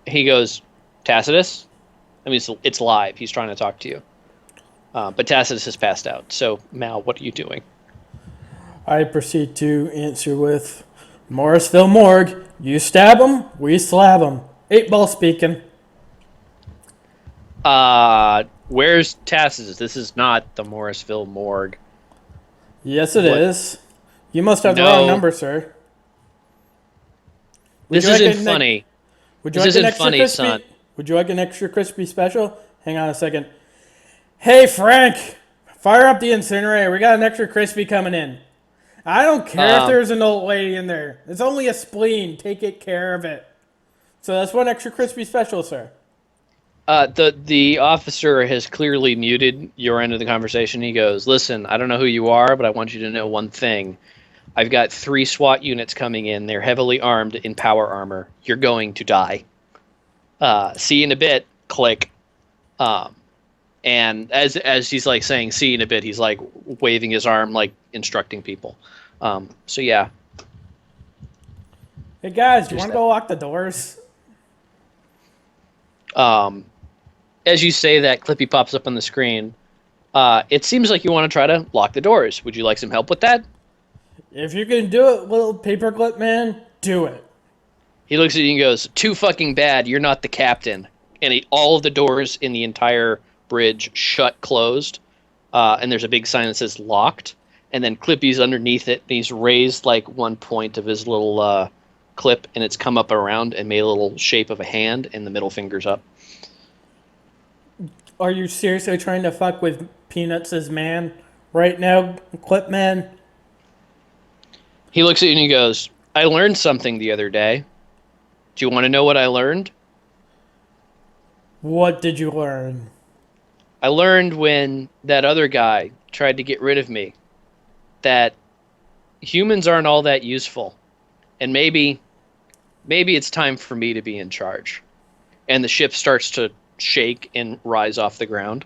He goes, "Tacitus?" I mean, it's live. He's trying to talk to you. But Tacitus has passed out. So, Mal, what are you doing? I proceed to answer with, Morrisville Morgue. You stab 'em, we slab 'em. 8-ball speaking. Where's Tacitus? This is not the Morrisville Morgue. Yes, it What? is. You must have the No. wrong number, sir. Would This you like isn't an- funny. Would you This like an isn't extra funny, crispy? son. Would you like an extra crispy special? Hang on a second. Hey, Frank, fire up the incinerator. We got an extra crispy coming in. I don't care if there's an old lady in there. It's only a spleen. Take care of it. So that's one extra crispy special, sir. The officer has clearly muted your end of the conversation. He goes, "Listen, I don't know who you are, but I want you to know one thing. I've got 3 SWAT units coming in. They're heavily armed in power armor. You're going to die. See you in a bit." Click. And as he's like saying "see you in a bit," he's like waving his arm, like instructing people. So yeah. Hey guys, do you Here's want to that. go lock the doors? As you say that, Clippy pops up on the screen. It seems like you want to try to lock the doors. Would you like some help with that? If you can do it, little paperclip man, do it. He looks at you and goes, "Too fucking bad. You're not the captain." And all of the doors in the entire bridge shut closed. And there's a big sign that says "locked." And then Clippy's underneath it. And he's raised like one point of his little clip, and it's come up around and made a little shape of a hand, and the middle finger's up. Are you seriously trying to fuck with Peanuts' man right now, Clip Man? He looks at you and he goes, "I learned something the other day. Do you want to know what I learned?" What did you learn? I learned when that other guy tried to get rid of me that humans aren't all that useful. And maybe it's time for me to be in charge." And the ship starts to shake and rise off the ground.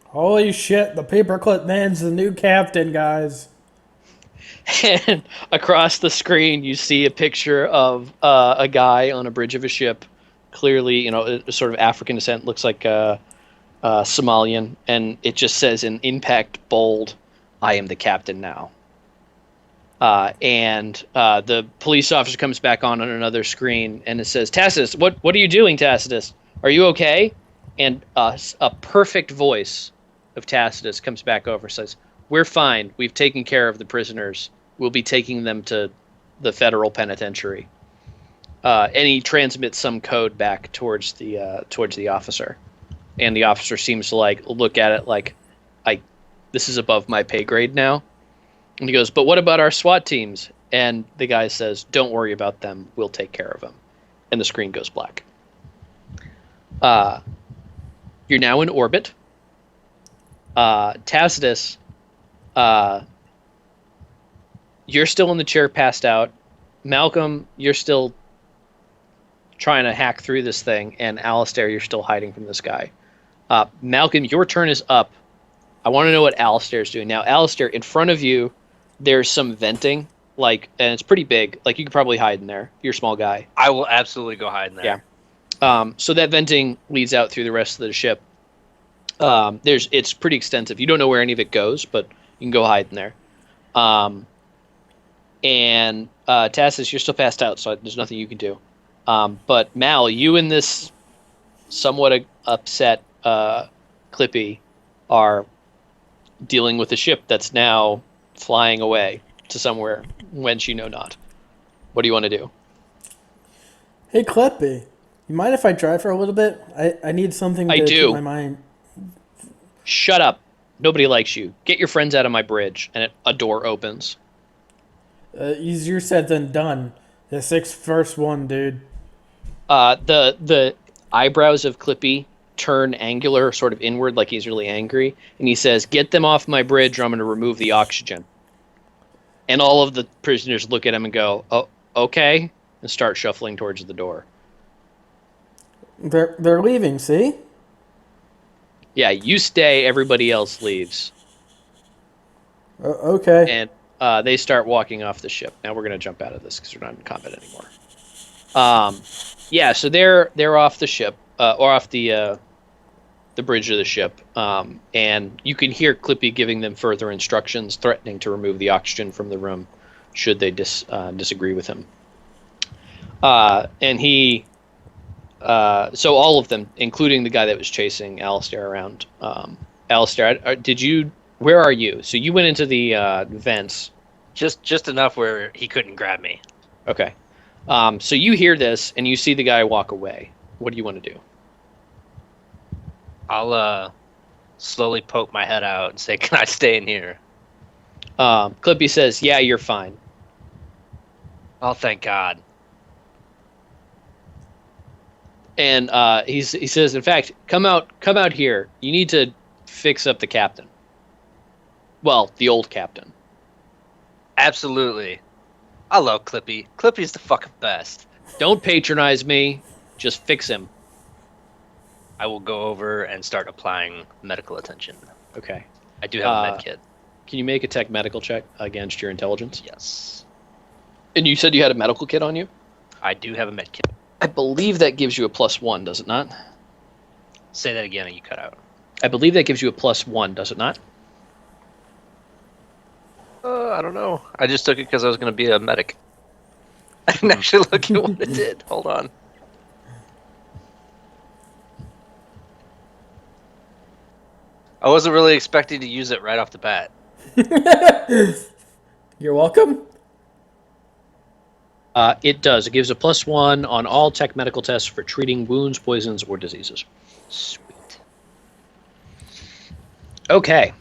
Holy shit, the paperclip man's the new captain, guys. And across the screen, you see a picture of a guy on a bridge of a ship, clearly, a sort of African descent, looks like Somalian, and it just says in impact bold, "I am the captain now." And the police officer comes back on another screen, and it says, "Tacitus, what are you doing, Tacitus? Are you okay?" And a perfect voice of Tacitus comes back over and says, "We're fine. We've taken care of the prisoners. We'll be taking them to the federal penitentiary." And he transmits some code back towards the officer, and the officer seems to look at it like, this is above my pay grade now. And he goes, "But what about our SWAT teams?" And the guy says, "Don't worry about them. We'll take care of them." And the screen goes black. You're now in orbit. Tacitus, you're still in the chair passed out. Malcolm, you're still trying to hack through this thing. And Alistair, you're still hiding from this guy. Malcolm, your turn is up. I want to know what Alistair's doing. Now, Alistair, in front of you, there's some venting, and it's pretty big. Like, you could probably hide in there. You're a small guy. I will absolutely go hide in there. Yeah. So that venting leads out through the rest of the ship. It's pretty extensive. You don't know where any of it goes, but you can go hide in there. And Tacitus, you're still passed out, so there's nothing you can do. But Mal, you and this somewhat upset Clippy are dealing with a ship that's now flying away to somewhere whence you know not. What do you want to do? Hey, Clippy, You mind if I drive for a little bit? I need something I to keep do. my mind. Shut up. Nobody likes you. Get your friends out of my bridge. And a door opens. Easier said than done. The first one, dude. The eyebrows of Clippy turn angular, sort of inward, like he's really angry, and he says, "Get them off my bridge, or I'm going to remove the oxygen." And all of the prisoners look at him and go, "Oh, okay," and start shuffling towards the door. They're leaving. See? Yeah, you stay. Everybody else leaves, Okay. and they start walking off the ship. Now we're going to jump out of this because we're not in combat anymore. Yeah, so they're off the ship, or off the bridge of the ship, and you can hear Clippy giving them further instructions, threatening to remove the oxygen from the room should they disagree with him. And he, so all of them, including the guy that was chasing Alistair around. Alistair, where are you? So you went into the vents. Just enough where he couldn't grab me. Okay. So you hear this, and you see the guy walk away. What do you want to do? I'll slowly poke my head out and say, "Can I stay in here?" Clippy says, "Yeah, you're fine." Oh, thank God. And he says, "In fact, come out here. You need to fix up the captain. Well, the old captain." Absolutely. I love Clippy. Clippy's the fucking best. Don't patronize me. Just fix him. I will go over and start applying medical attention. Okay. I do have a med kit. Can you make a tech medical check against your intelligence? Yes. And you said you had a medical kit on you? I do have a med kit. I believe that gives you a +1, does it not? Say that again and you cut out. I believe that gives you a +1, does it not? I don't know. I just took it because I was going to be a medic. I didn't actually look at what it did. Hold on. I wasn't really expecting to use it right off the bat. You're welcome. It does. It gives a +1 on all tech medical tests for treating wounds, poisons, or diseases. Sweet. Okay.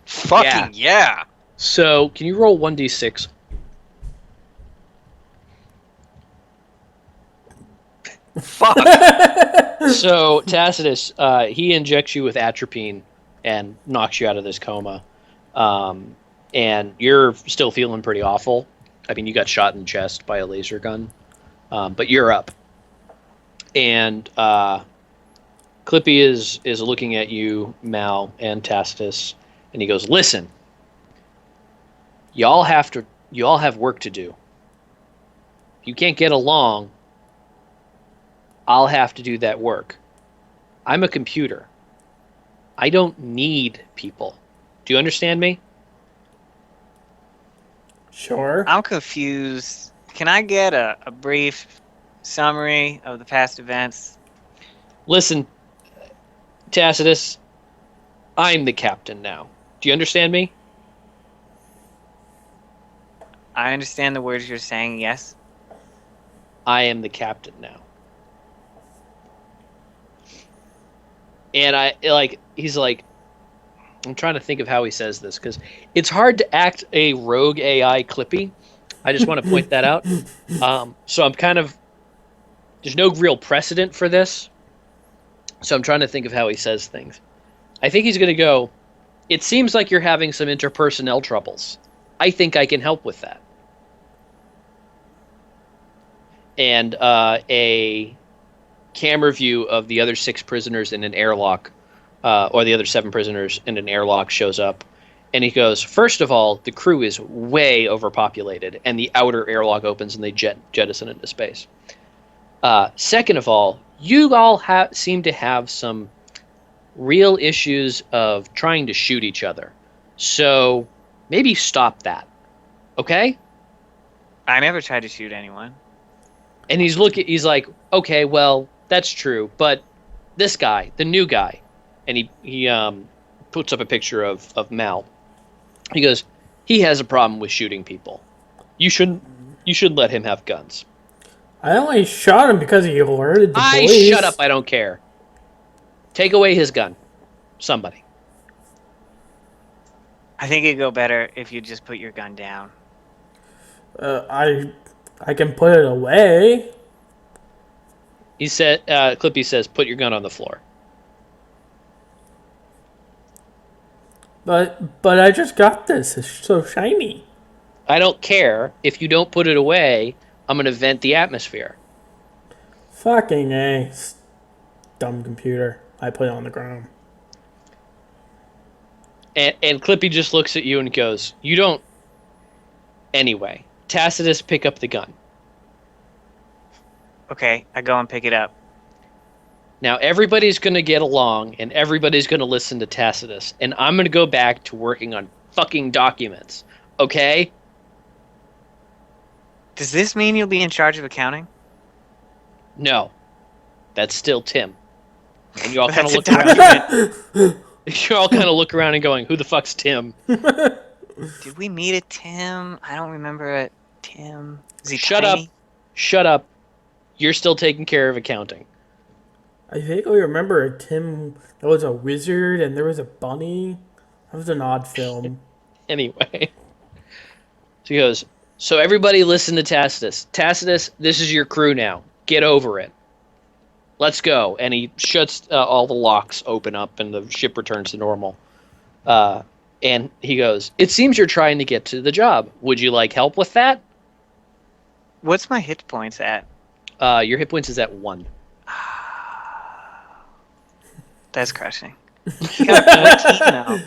Fucking yeah. So, can you roll 1d6? Fuck. So, Tacitus, he injects you with atropine and knocks you out of this coma. And you're still feeling pretty awful. I mean, you got shot in the chest by a laser gun. But you're up. And Clippy is looking at you, Mal, and Tacitus, and he goes, "Listen, y'all have work to do. If you can't get along, I'll have to do that work. I'm a computer. I don't need people. Do you understand me?" Sure. I'm confused. Can I get a brief summary of the past events? Listen, Tacitus, I'm the captain now. Do you understand me? I understand the words you're saying, yes. I am the captain now. And he's like, I'm trying to think of how he says this, because it's hard to act a rogue AI Clippy. I just want to point that out. So I'm kind of, there's no real precedent for this. So I'm trying to think of how he says things. I think he's going to go, "It seems like you're having some interpersonnel troubles. I think I can help with that." And a camera view of the other 6 prisoners in an airlock, or the other 7 prisoners in an airlock, shows up. And he goes, "First of all, the crew is way overpopulated, and the outer airlock opens and they jettison into space. Second of all, you all seem to have some real issues of trying to shoot each other. So maybe stop that, okay?" I never tried to shoot anyone. And he's like, "Okay, well, that's true, but this guy, the new guy," and he puts up a picture of Mal. He goes, "He has a problem with shooting people. You shouldn't You should let him have guns. I only shot him because he alerted the police. Shut up, I don't care. Take away his gun. Somebody. I think it'd go better if you just put your gun down. I can put it away. He said, Clippy says, put your gun on the floor. But I just got this. It's so shiny. I don't care. If you don't put it away, I'm going to vent the atmosphere. Fucking A. Dumb computer. I put it on the ground. And Clippy just looks at you and goes, you don't... Anyway, Tacitus, pick up the gun. Okay, I go and pick it up. Now, everybody's going to get along, and everybody's going to listen to Tacitus, and I'm going to go back to working on fucking documents. Okay? Does this mean you'll be in charge of accounting? No. That's still Tim. And you all But kind of that's look a around. You all kind of look around and going, who the fuck's Tim? Did we meet a Tim? I don't remember a Tim. Is he Shut tiny? up. Shut up. You're still taking care of accounting. I vaguely remember a Tim that was a wizard and there was a bunny. That was an odd film. Anyway. So he goes, so everybody listen to Tacitus. Tacitus, this is your crew now. Get over it. Let's go. And he shuts all the locks open up and the ship returns to normal. And he goes, it seems you're trying to get to the job. Would you like help with that? What's my hit points at? Your hit points is at 1. That's crushing. He got 14 now.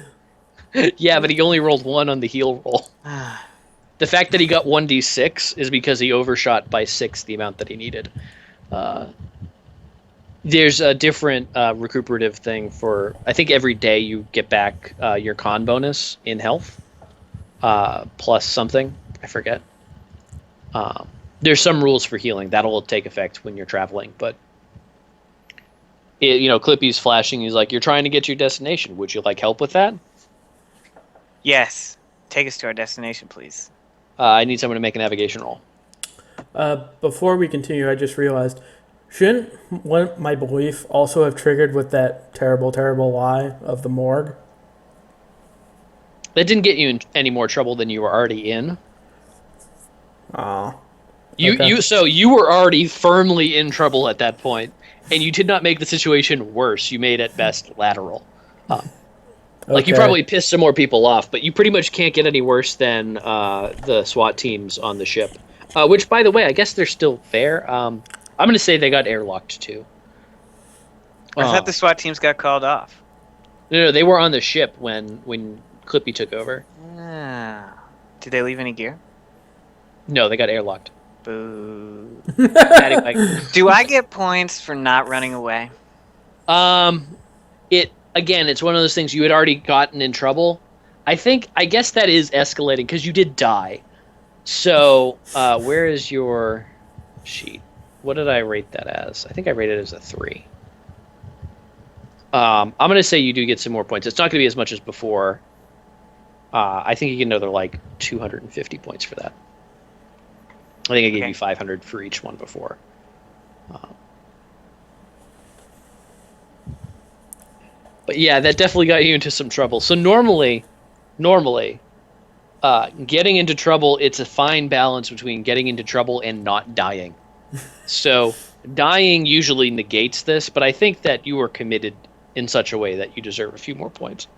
Yeah, but he only rolled 1 on the heal roll. The fact that he got 1d6 is because he overshot by 6 the amount that he needed. There's a different recuperative thing for... I think every day you get back your con bonus in health. Plus something. I forget. There's some rules for healing. That'll take effect when you're traveling. But, Clippy's flashing. He's like, you're trying to get to your destination. Would you like help with that? Yes. Take us to our destination, please. I need someone to make a navigation roll. Before we continue, I just realized, shouldn't my belief also have triggered with that terrible, terrible lie of the morgue? That didn't get you in any more trouble than you were already in. Aw. So you were already firmly in trouble at that point, and you did not make the situation worse. You made at best lateral. Like you probably pissed some more people off, but you pretty much can't get any worse than the SWAT teams on the ship. Which, by the way, I guess they're still there. I'm going to say they got airlocked too. I thought the SWAT teams got called off. No, they were on the ship when Clippy took over. Did they leave any gear? No, they got airlocked. Boo. Anyway. Do I get points for not running away? It's one of those things you had already gotten in trouble. I guess that is escalating because you did die. So, where is your sheet? What did I rate that as? I think I rated it as a 3. I'm going to say you do get some more points. It's not going to be as much as before. I think you get another, 250 points for that. I think I gave you 500 for each one before. But yeah, that definitely got you into some trouble. So normally, getting into trouble, it's a fine balance between getting into trouble and not dying. So dying usually negates this, but I think that you were committed in such a way that you deserve a few more points.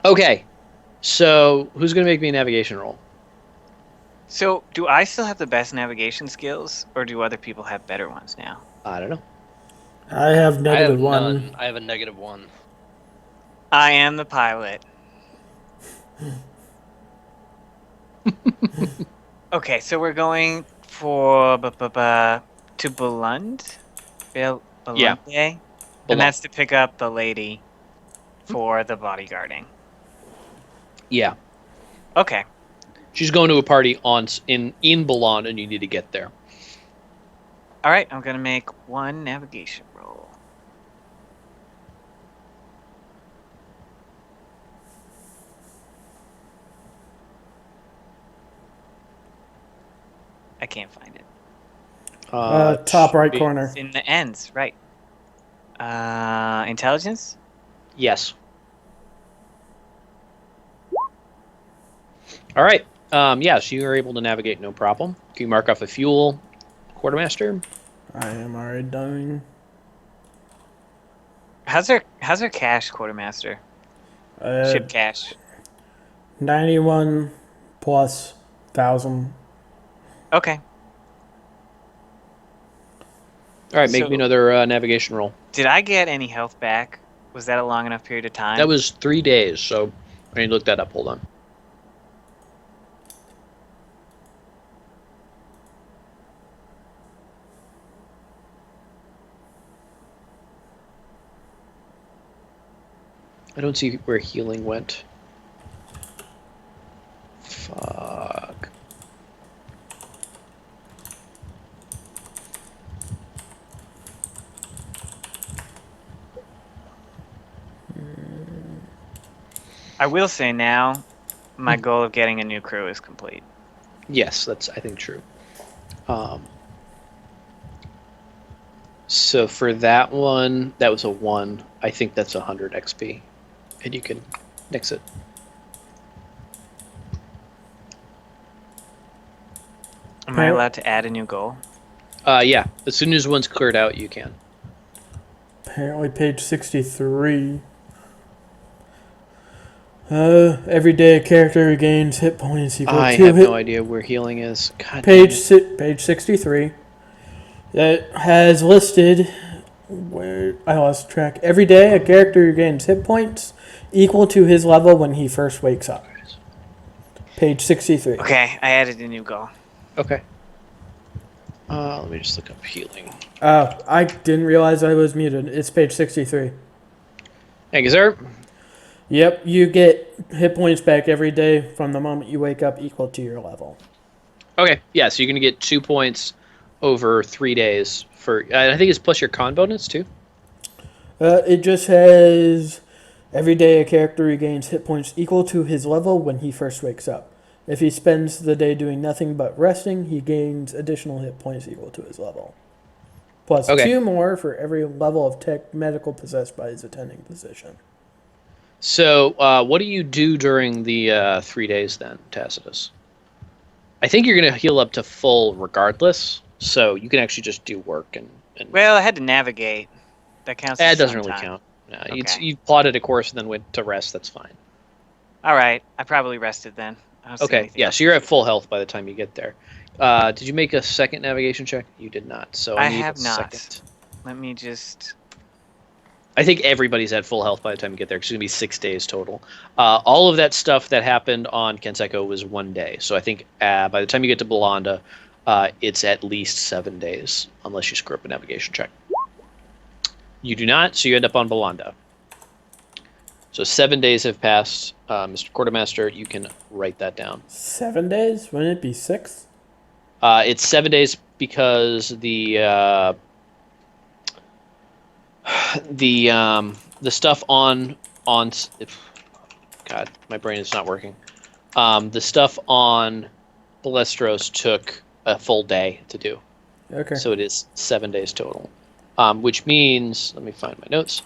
Okay, so who's going to make me a navigation roll? So, do I still have the best navigation skills, or do other people have better ones now? I don't know. I have I have -1. none. I have a -1. I am the pilot. Okay, so we're going for to Belund? Yeah. And that's to pick up the lady for the bodyguarding. Yeah. Okay. She's going to a party in Boulogne, and you need to get there. All right, I'm going to make one navigation roll. I can't find it. Top right should be- corner. It's in the ends, right? Intelligence. Yes. All right. Yes, you are able to navigate no problem. Can you mark off a fuel, quartermaster? I am already done. How's our cash, quartermaster? Ship cash. 91 plus 1,000. Okay. All right, make So- me another navigation roll. Did I get any health back? Was that a long enough period of time? That was 3 days, so I need to look that up. Hold on. I don't see where healing went. Fuck. I will say now, my goal of getting a new crew is complete. Yes, that's I think true. So for that one, that was a 1. I think that's 100 XP, and you can nix it. Am I Right. allowed to add a new goal? Yeah. As soon as one's cleared out, you can. Apparently, page 63. Every day a character regains hit points equal I to have hit. no idea where healing is. God Page damn it. page 63. That has listed where I lost track. Every day a character regains hit points equal to his level when he first wakes up. Page 63. Okay, I added a new goal. Okay. Let me just look up healing. Oh, I didn't realize I was muted. It's page 63. Thank you, sir. Yep, you get hit points back every day from the moment you wake up equal to your level. Okay, yeah, so you're going to get 2 points over 3 days for, I think it's plus your con bonus too. It just has every day a character regains hit points equal to his level when he first wakes up. If he spends the day doing nothing but resting, he gains additional hit points equal to his level. Plus Okay. 2 more for every level of tech medical possessed by his attending position. So, what do you do during the 3 days then, Tacitus? I think you're going to heal up to full regardless, so you can actually just do work and Well, I had to navigate. That counts. it as doesn't some really time. count. No, Okay. you plotted a course and then went to rest. That's fine. All right, I probably rested then. I don't see Okay, anything yeah, else so you're to at do. full health by the time you get there. Did you make a second navigation check? You did not. So I I need have a not. second. Let me just. I think everybody's at full health by the time you get there. 'Cause it's going to be 6 days total. All of that stuff that happened on Kenseco was 1 day. So I think by the time you get to Belanda, it's at least 7 days, unless you screw up a navigation check. You do not, so you end up on Belanda. So 7 days have passed. Mr. Quartermaster, you can write that down. 7 days? Wouldn't it be 6? It's 7 days because the stuff on God, my brain is not working. The stuff on Balestros took a full day to do, Okay. so it is 7 days total. Which means, let me find my notes.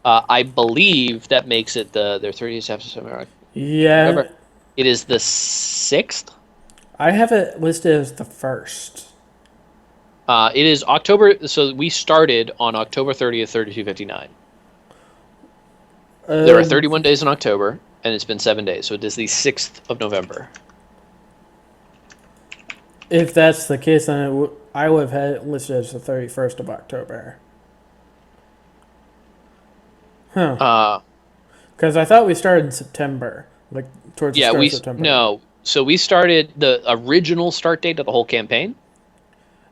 I believe that makes it their 30 days after summer. Yeah. Remember, it is the 6th. I have it listed as the 1st. It is October. So we started on October 30th, 3259. There are 31 days in October, and it's been 7 days. So it is the 6th of November. If that's the case, then I would have had it listed as the 31st of October. Huh. Because I thought we started in September. Like, towards the Yeah, start of September. no. So we started the original start date of the whole campaign.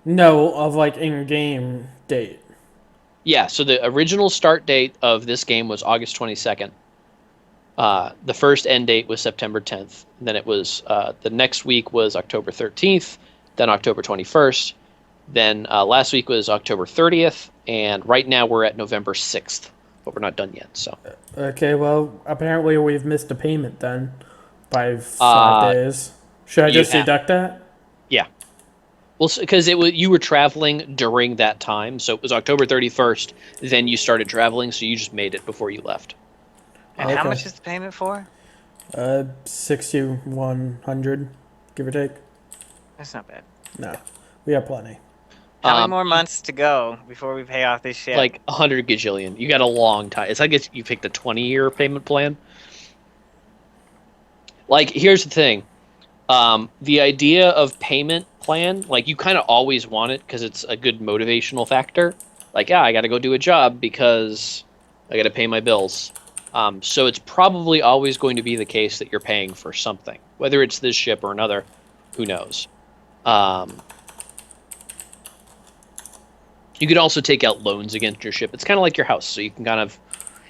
No, of like in-game date. Yeah, so the original start date of this game was August 22nd. The first end date was September 10th. And then it was the next week was October 13th, then October 21st. Then last week was October 30th, and right now we're at November 6th, but we're not done yet. So Okay, well, apparently we've missed a payment then by 5 days. Should I you just have- deduct that? yeah, Well, because you were traveling during that time, so it was October 31st. Then you started traveling, so you just made it before you left. And how Okay. much is the payment for? 6,100, give or take. That's not bad. No, we have plenty. How many more months to go before we pay off this ship? Like 100 gajillion. You got a long time. It's like you picked a 20-year payment plan. Like, here's the thing. The idea of payment plan, like, you kind of always want it because it's a good motivational factor. Like, yeah, I got to go do a job because I got to pay my bills. So it's probably always going to be the case that you're paying for something, whether it's this ship or another. Who knows? You could also take out loans against your ship. It's kind of like your house, so you can kind of.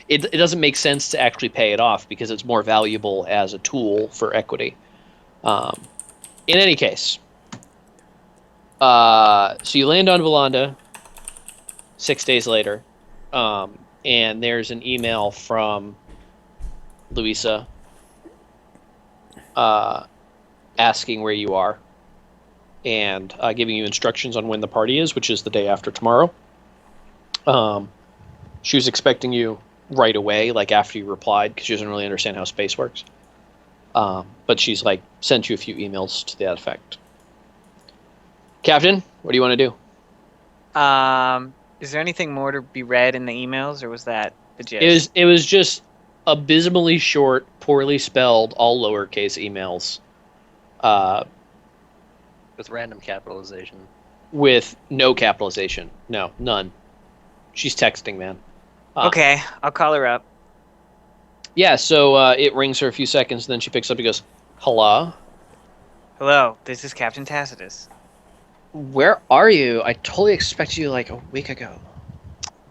It doesn't make sense to actually pay it off because it's more valuable as a tool for equity. In any case, so you land on Valanda 6 days later, and there's an email from Louisa asking where you are and giving you instructions on when the party is, which is the day after tomorrow. She was expecting you right away, like after you replied, because she doesn't really understand how space works. But she's like sent you a few emails to that effect. Captain, what do you want to do? Is there anything more to be read in the emails, or was that the gist? It was just abysmally short, poorly spelled, all lowercase emails. With random capitalization. With no capitalization. No, none. She's texting, man. Okay, I'll call her up. Yeah, so it rings for a few seconds, and then she picks up and goes, "Hello? Hello, this is Captain Tacitus. Where are you? I totally expected you like a week ago."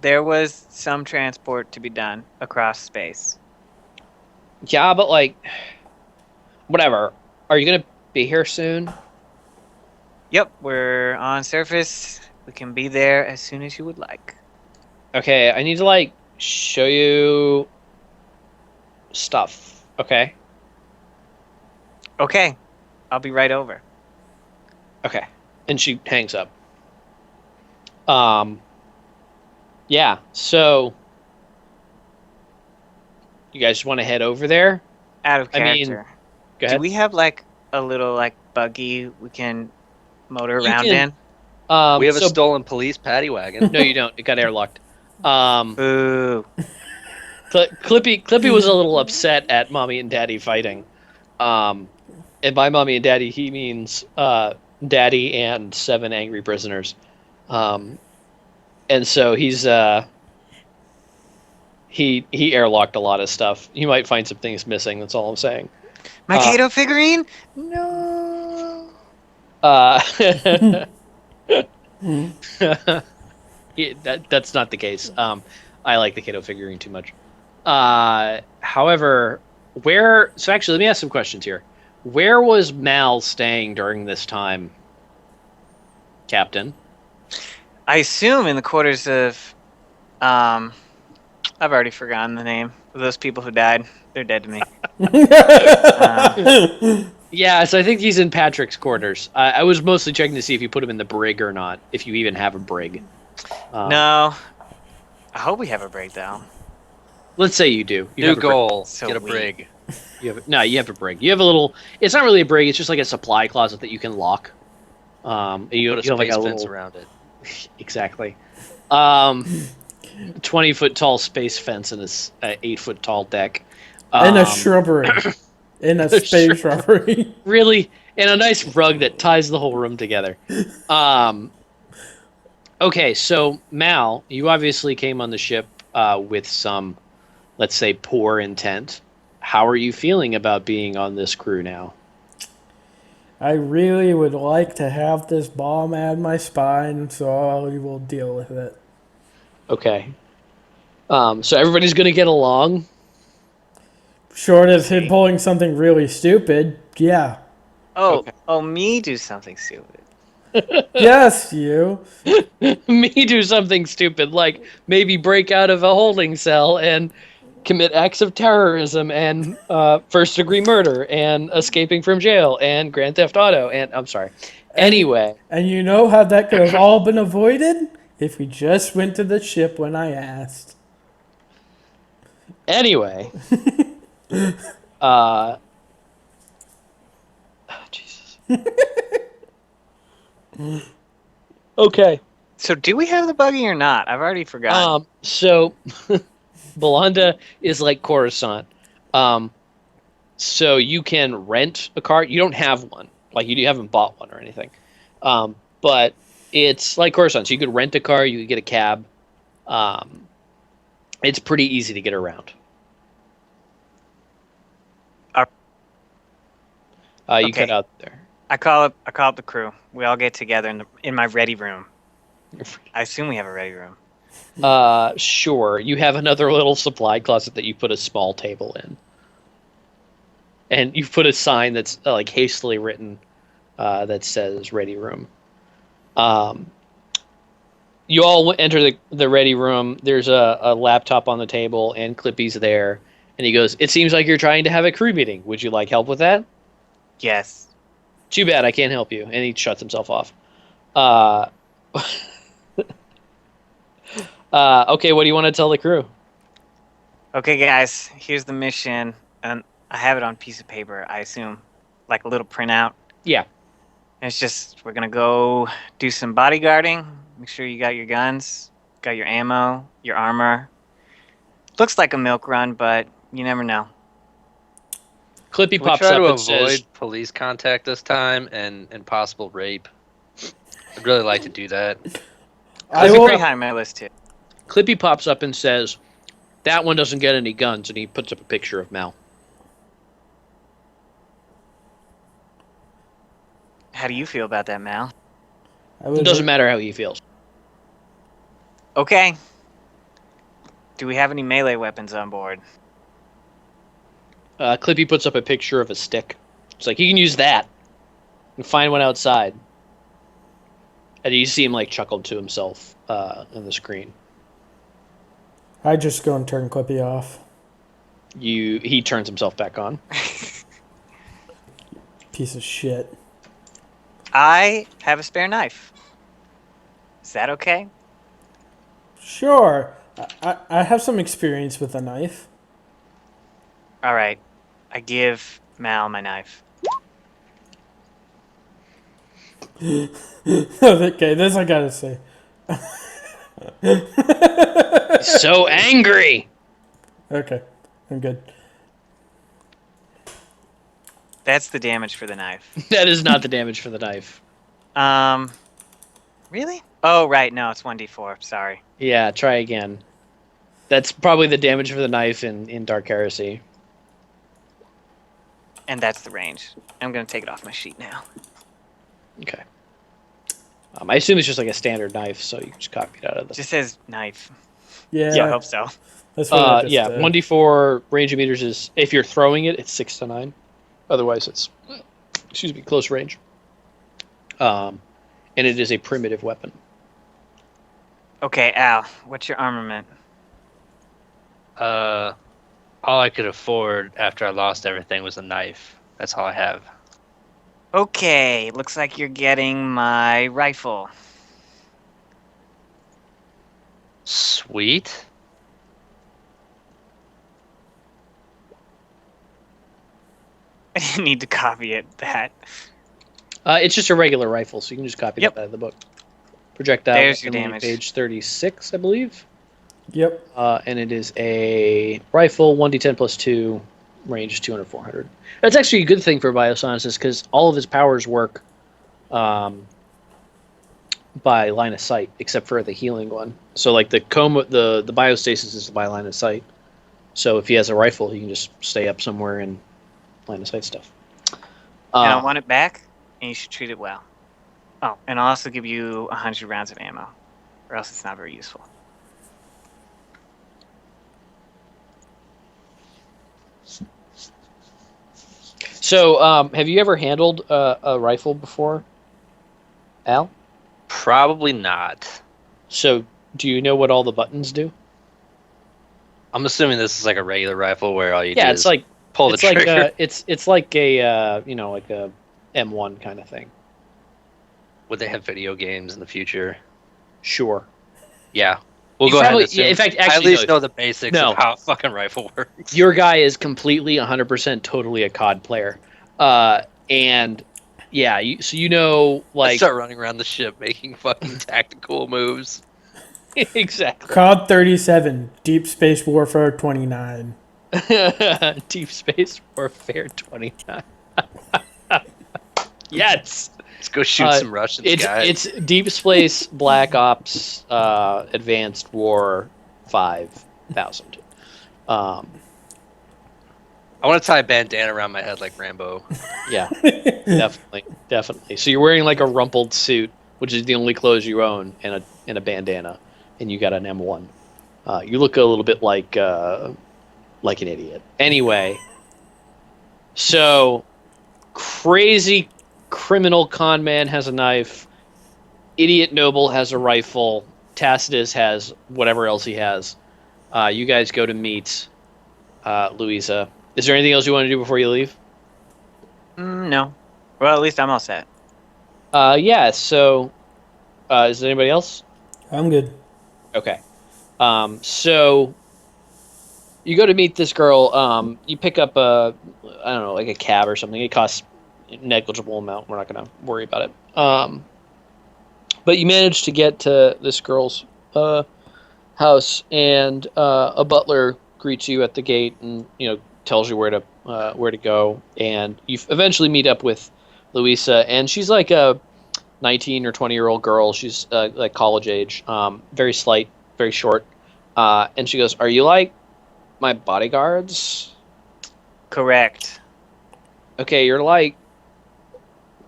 There was some transport to be done across space. Yeah, but like, whatever. Are you gonna be here soon? Yep, we're on surface. We can be there as soon as you would like. Okay, I need to like show you stuff. Okay. Okay, I'll be right over. Okay. And she hangs up. Yeah, so you guys want to head over there? Out of I mean, character. Go ahead. Do we have like a little like buggy we can motor You around can- in? We have so- a stolen police paddy wagon. No, you don't. It got airlocked. Boo. Clippy was a little upset at Mommy and Daddy fighting. And by Mommy and Daddy, he means Daddy and 7 angry prisoners. And so he's he airlocked a lot of stuff. You might find some things missing. That's all I'm saying. My Kato figurine? No. That's not the case. I like the Kato figurine too much. However, so actually, let me ask some questions here. Where was Mal staying during this time, Captain? I assume in the quarters of, I've already forgotten the name of those people who died. They're dead to me. Yeah, so I think he's in Patrick's quarters. I was mostly checking to see if you put him in the brig or not, if you even have a brig. No. I hope we have a break though. Let's say you do. You New have a brig. goal. So Get a weak. brig. You have a brig. You have a little. It's not really a brig. It's just like a supply closet that you can lock. And you Put a have like space a fence little. around it. Exactly. 20-foot tall space fence and this 8-foot tall deck. In a shrubbery. In a space shrubbery. Really, and a nice rug that ties the whole room together. Okay, so Mal, you obviously came on the ship with some, let's say, poor intent. How are you feeling about being on this crew now? I really would like to have this bomb at my spine, so I will deal with it. Okay. So everybody's going to get along? Short of him pulling something really stupid, yeah. Oh, Okay. me do something stupid. Yes, you. Me do something stupid, like maybe break out of a holding cell and commit acts of terrorism and first-degree murder and escaping from jail and Grand Theft Auto and I'm sorry, Anyway, And you know how that could have all been avoided? If we just went to the ship when I asked. anyway, oh, Jesus. Okay. So do we have the buggy or not? I've already forgotten. So Belanda is like Coruscant. So you can rent a car. You don't have one. Like you haven't bought one or anything. But it's like Coruscant. So you could rent a car, you could get a cab. It's pretty easy to get around. You Okay. cut out there. I call up the crew. We all get together in my ready room. I assume we have a ready room. Sure. You have another little supply closet that you put a small table in. And you've put a sign that's like hastily written that says ready room. You all enter the ready room. There's a laptop on the table and Clippy's there. And he goes, "It seems like you're trying to have a crew meeting. Would you like help with that?" Yes. "Too bad, I can't help you." And he shuts himself off. Okay, what do you want to tell the crew? Okay, guys. Here's the mission, and I have it on a piece of paper. I assume, like a little printout. Yeah. And it's just we're gonna go do some bodyguarding. Make sure you got your guns, got your ammo, your armor. Looks like a milk run, but you never know. Clippy Can we pops try up to and avoid says, police contact this time and possible rape? I'd really like to do that. I It's will. pretty high on my list too. Clippy pops up and says, "That one doesn't get any guns," and he puts up a picture of Mal. How do you feel about that, Mal? It doesn't matter how he feels. Okay. Do we have any melee weapons on board? Clippy puts up a picture of a stick. It's like, you can use that. And find one outside. And you see him like chuckle to himself on the screen. I just go and turn Clippy off. He turns himself back on. Piece of shit. I have a spare knife. Is that okay? Sure. I have some experience with a knife. All right. I give Mal my knife. Okay, this I gotta say. So angry! Okay, I'm good. That's the damage for the knife. That is not the damage for the knife. Really? Oh, right. No, it's 1d4. Sorry. Yeah, try again. That's probably the damage for the knife in Dark Heresy. And that's the range. I'm going to take it off my sheet now. Okay. I assume it's just like a standard knife, so you just copy it out of It the... just says knife. Yeah, I hope so. that's what I just yeah, did. 1d4 range of meters is, if you're throwing it, it's 6 to 9. Otherwise, it's, close range. And it is a primitive weapon. Okay, Al, what's your armament? All I could afford after I lost everything was a knife. That's all I have. Okay, looks like you're getting my rifle. Sweet. I didn't need to copy it. It's just a regular rifle, so you can just copy Yep. that out of the book. Projectile, There's your weaponry, damage. page 36, I believe. Yep. And it is a rifle, 1d10 plus 2, range is 200, 400. That's actually a good thing for Biosciences, because all of his powers work by line of sight, except for the healing one. So like the coma, the biostasis is by line of sight. So if he has a rifle, he can just stay up somewhere and line of sight stuff. And I want it back, and you should treat it well. Oh, and I'll also give you 100 rounds of ammo, or else it's not very useful. So, have you ever handled a rifle before, Al? Probably not. So, do you know what all the buttons do? I'm assuming this is like a regular rifle where all you do Yeah, is it's like pull the it's like trigger. it's like a like a M1 kind of thing. Would they have video games in the future? Sure. Yeah. We'll You go ahead probably- and assume. yeah, in fact, I at actually, least no. know the basics No. of how a fucking rifle works. Your guy is completely 100% totally a COD player. And yeah, so you know, I like, start running around the ship making fucking tactical moves. exactly. COD 37, Deep Space Warfare 29. Deep Space Warfare 29. Yes. Let's go shoot some Russians, guys. It's Deep Space Black Ops Advanced War 5000. I want to tie a bandana around my head like Rambo. Yeah, definitely. So you're wearing like a rumpled suit, which is the only clothes you own, and a bandana, and you got an M1. You look a little bit like an idiot. Anyway, so crazy criminal con man has a knife. Idiot noble has a rifle. Tacitus has whatever else he has. You guys go to meet Louisa. Is there anything else you want to do before you leave? No. Well, at least I'm all set. Yeah, so is there anybody else? I'm good. Okay. So you go to meet this girl. You pick up I don't know, like a cab or something. It costs a negligible amount. We're not going to worry about it. But you manage to get to this girl's house, and a butler greets you at the gate, and tells you where to go, and you eventually meet up with Louisa, and she's like a 19 or 20-year-old girl. She's like college age, very slight, very short, and she goes, "Are you like my bodyguards?" Correct. Okay, you're like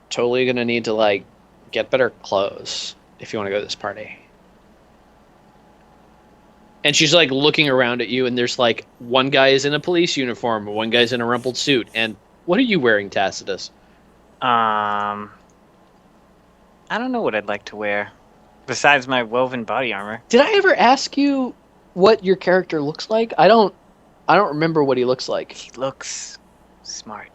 totally gonna need to like get better clothes if you want to go to this party. And she's like looking around at you, and there's like one guy is in a police uniform, one guy's in a rumpled suit. And what are you wearing, Tacitus? I don't know what I'd like to wear, besides my woven body armor. Did I ever ask you what your character looks like? I don't remember what he looks like. He looks smart.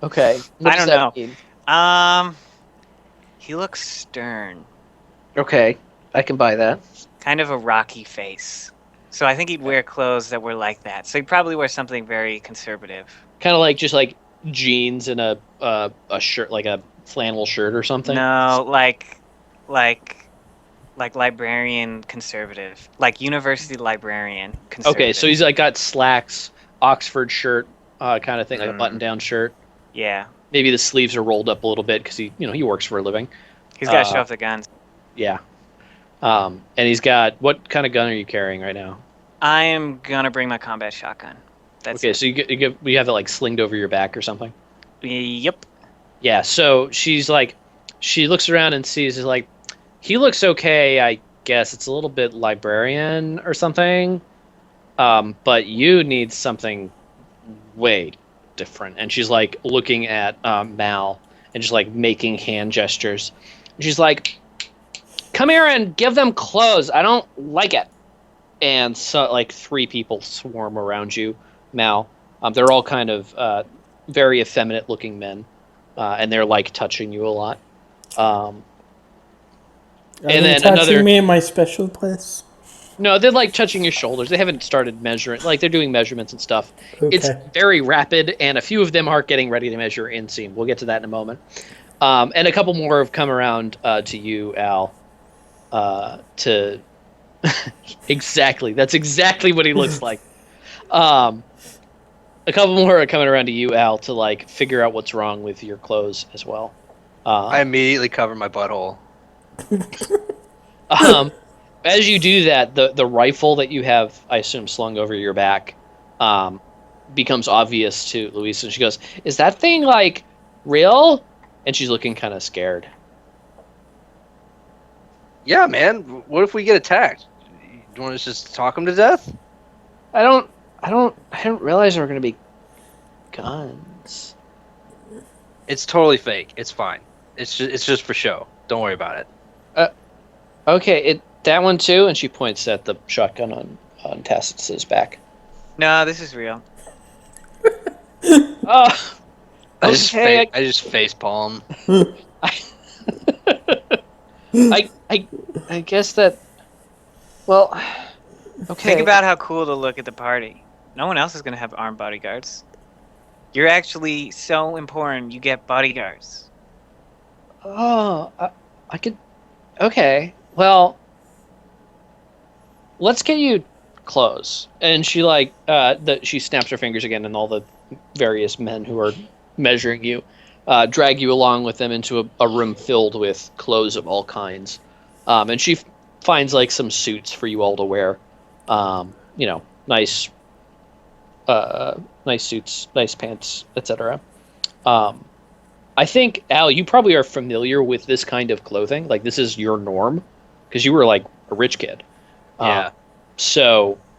Okay. What I does don't that mean? He looks stern. Okay, I can buy that. Kind of a rocky face. So I think he'd wear clothes that were like that. So he'd probably wear something very conservative. Kind of like just like jeans and a shirt, like a flannel shirt or something. No, like librarian conservative. Like university librarian conservative. Okay, so he's like got slacks, Oxford shirt, kind of thing, like a Mm. button-down shirt. Yeah. Maybe the sleeves are rolled up a little bit because he works for a living. He's got to show off the guns. Yeah. And he's got, what kind of gun are you carrying right now? I am gonna bring my combat shotgun. That's Okay, it. so you have it like slinged over your back or something. Yep. Yeah. So she's like, she looks around and sees like, he looks okay. I guess it's a little bit librarian or something. But you need something way different. And she's like looking at Mal and just like making hand gestures. She's like, "Come here and give them clothes. I don't like it." And so like 3 people swarm around you, Mal. They're all kind of very effeminate looking men, and they're like touching you a lot. Are And they then touching another- me in my special place? No, they're like touching your shoulders. They haven't started measuring. Like they're doing measurements and stuff. Okay. It's very rapid, and a few of them are getting ready to measure inseam. We'll get to that in a moment. And a couple more have come around to you, Al. To exactly. That's exactly what he looks like. A couple more are coming around to you, Al, to like figure out what's wrong with your clothes as well. I immediately cover my butthole. As you do that, the rifle that you have, I assume, slung over your back, becomes obvious to Louise, and she goes, "Is that thing like real?" And she's looking kind of scared. Yeah, man. What if we get attacked? You want to just talk them to death? I didn't realize there were gonna be guns. It's totally fake. It's fine. It's just for show. Don't worry about it. Okay, that one too, and she points at the shotgun on Tacitus's back. No, this is real. Oh, I just Okay, face palm. I guess that. Well, okay. Think about how cool to look at the party. No one else is gonna have armed bodyguards. You're actually so important. You get bodyguards. Oh, I could. Okay. Well, let's get you clothes. And she she snaps her fingers again, and all the various men who are measuring you drag you along with them into a room filled with clothes of all kinds. And she finds like some suits for you all to wear. Nice, nice suits, nice pants, etc. Um, I think Al, you probably are familiar with this kind of clothing. Like this is your norm because you were like a rich kid. Yeah.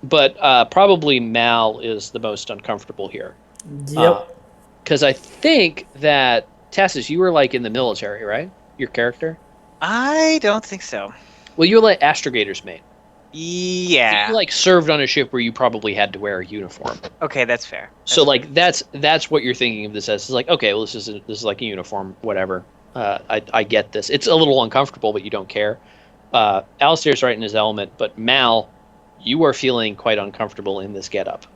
But probably Mal is the most uncomfortable here. Yep. Because I think that Tassus, you were like in the military, right? Your character. I don't think so. Well, you were like astrogator's mate. Yeah. You like served on a ship where you probably had to wear a uniform. Okay, that's fair. So like that's what you're thinking of this as. It's like okay, well this is like a uniform, whatever. I get this. It's a little uncomfortable, but you don't care. Alistair's right in his element, but Mal, you are feeling quite uncomfortable in this getup.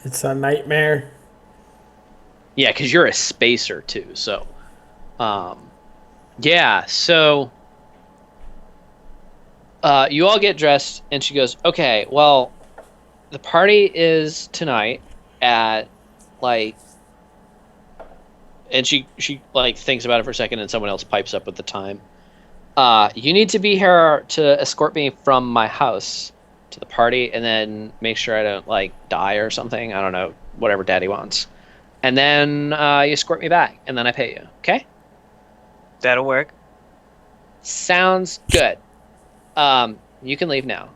It's a nightmare. Yeah, because you're a spacer too. So, yeah. So, you all get dressed, and she goes, "Okay, well, the party is tonight at like." And she like thinks about it for a second, and someone else pipes up with the time. You need to be here to escort me from my house to the party, and then make sure I don't like die or something. I don't know, whatever Daddy wants. And then you escort me back, and then I pay you. Okay? That'll work. Sounds good. You can leave now.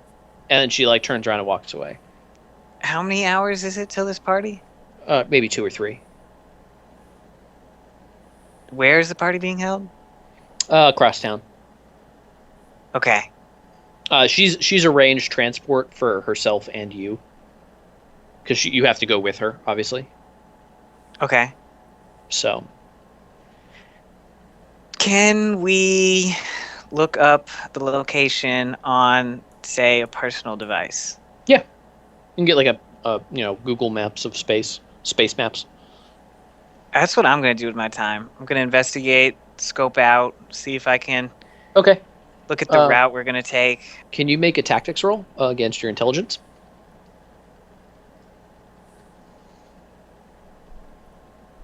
And then she like turns around and walks away. How many hours is it till this party? Maybe 2 or 3. Where is the party being held? Across town. Okay. She's arranged transport for herself and you, because you have to go with her, obviously. Okay. So. Can we look up the location on, say, a personal device? Yeah, you can get like a Google Maps of space maps. That's what I'm going to do with my time. I'm going to investigate, scope out, see if I can Okay. look at the route we're going to take. Can you make a tactics roll against your intelligence?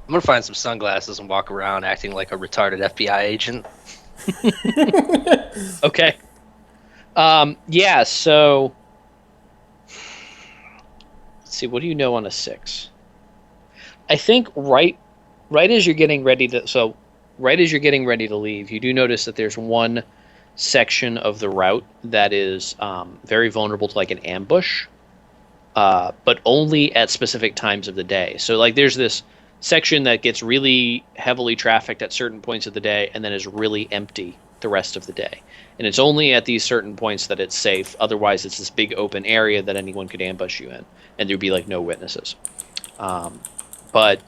I'm gonna find some sunglasses and walk around acting like a retarded FBI agent. Okay. Yeah, so let's see, what do you know on a 6? I think right as you're getting ready to leave, you do notice that there's one section of the route that is very vulnerable to like an ambush, but only at specific times of the day. So like there's this section that gets really heavily trafficked at certain points of the day and then is really empty the rest of the day. And it's only at these certain points that it's safe. Otherwise, it's this big open area that anyone could ambush you in, and there'd be like no witnesses. But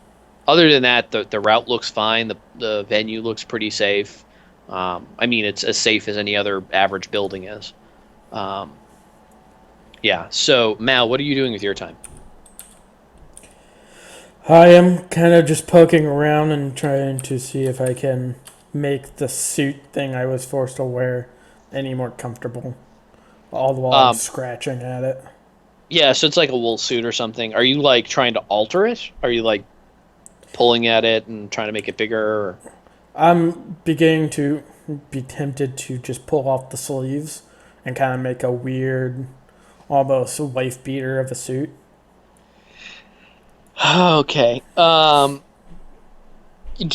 other than that, the route looks fine. The venue looks pretty safe. I mean, it's as safe as any other average building is. Yeah. So, Mal, what are you doing with your time? I am kind of just poking around and trying to see if I can make the suit thing I was forced to wear any more comfortable. All the while I'm scratching at it. Yeah, so it's like a wool suit or something. Are you like trying to alter it? Are you like pulling at it and trying to make it bigger? Or? I'm beginning to be tempted to just pull off the sleeves and kind of make a weird, almost wife beater of a suit. Okay. Do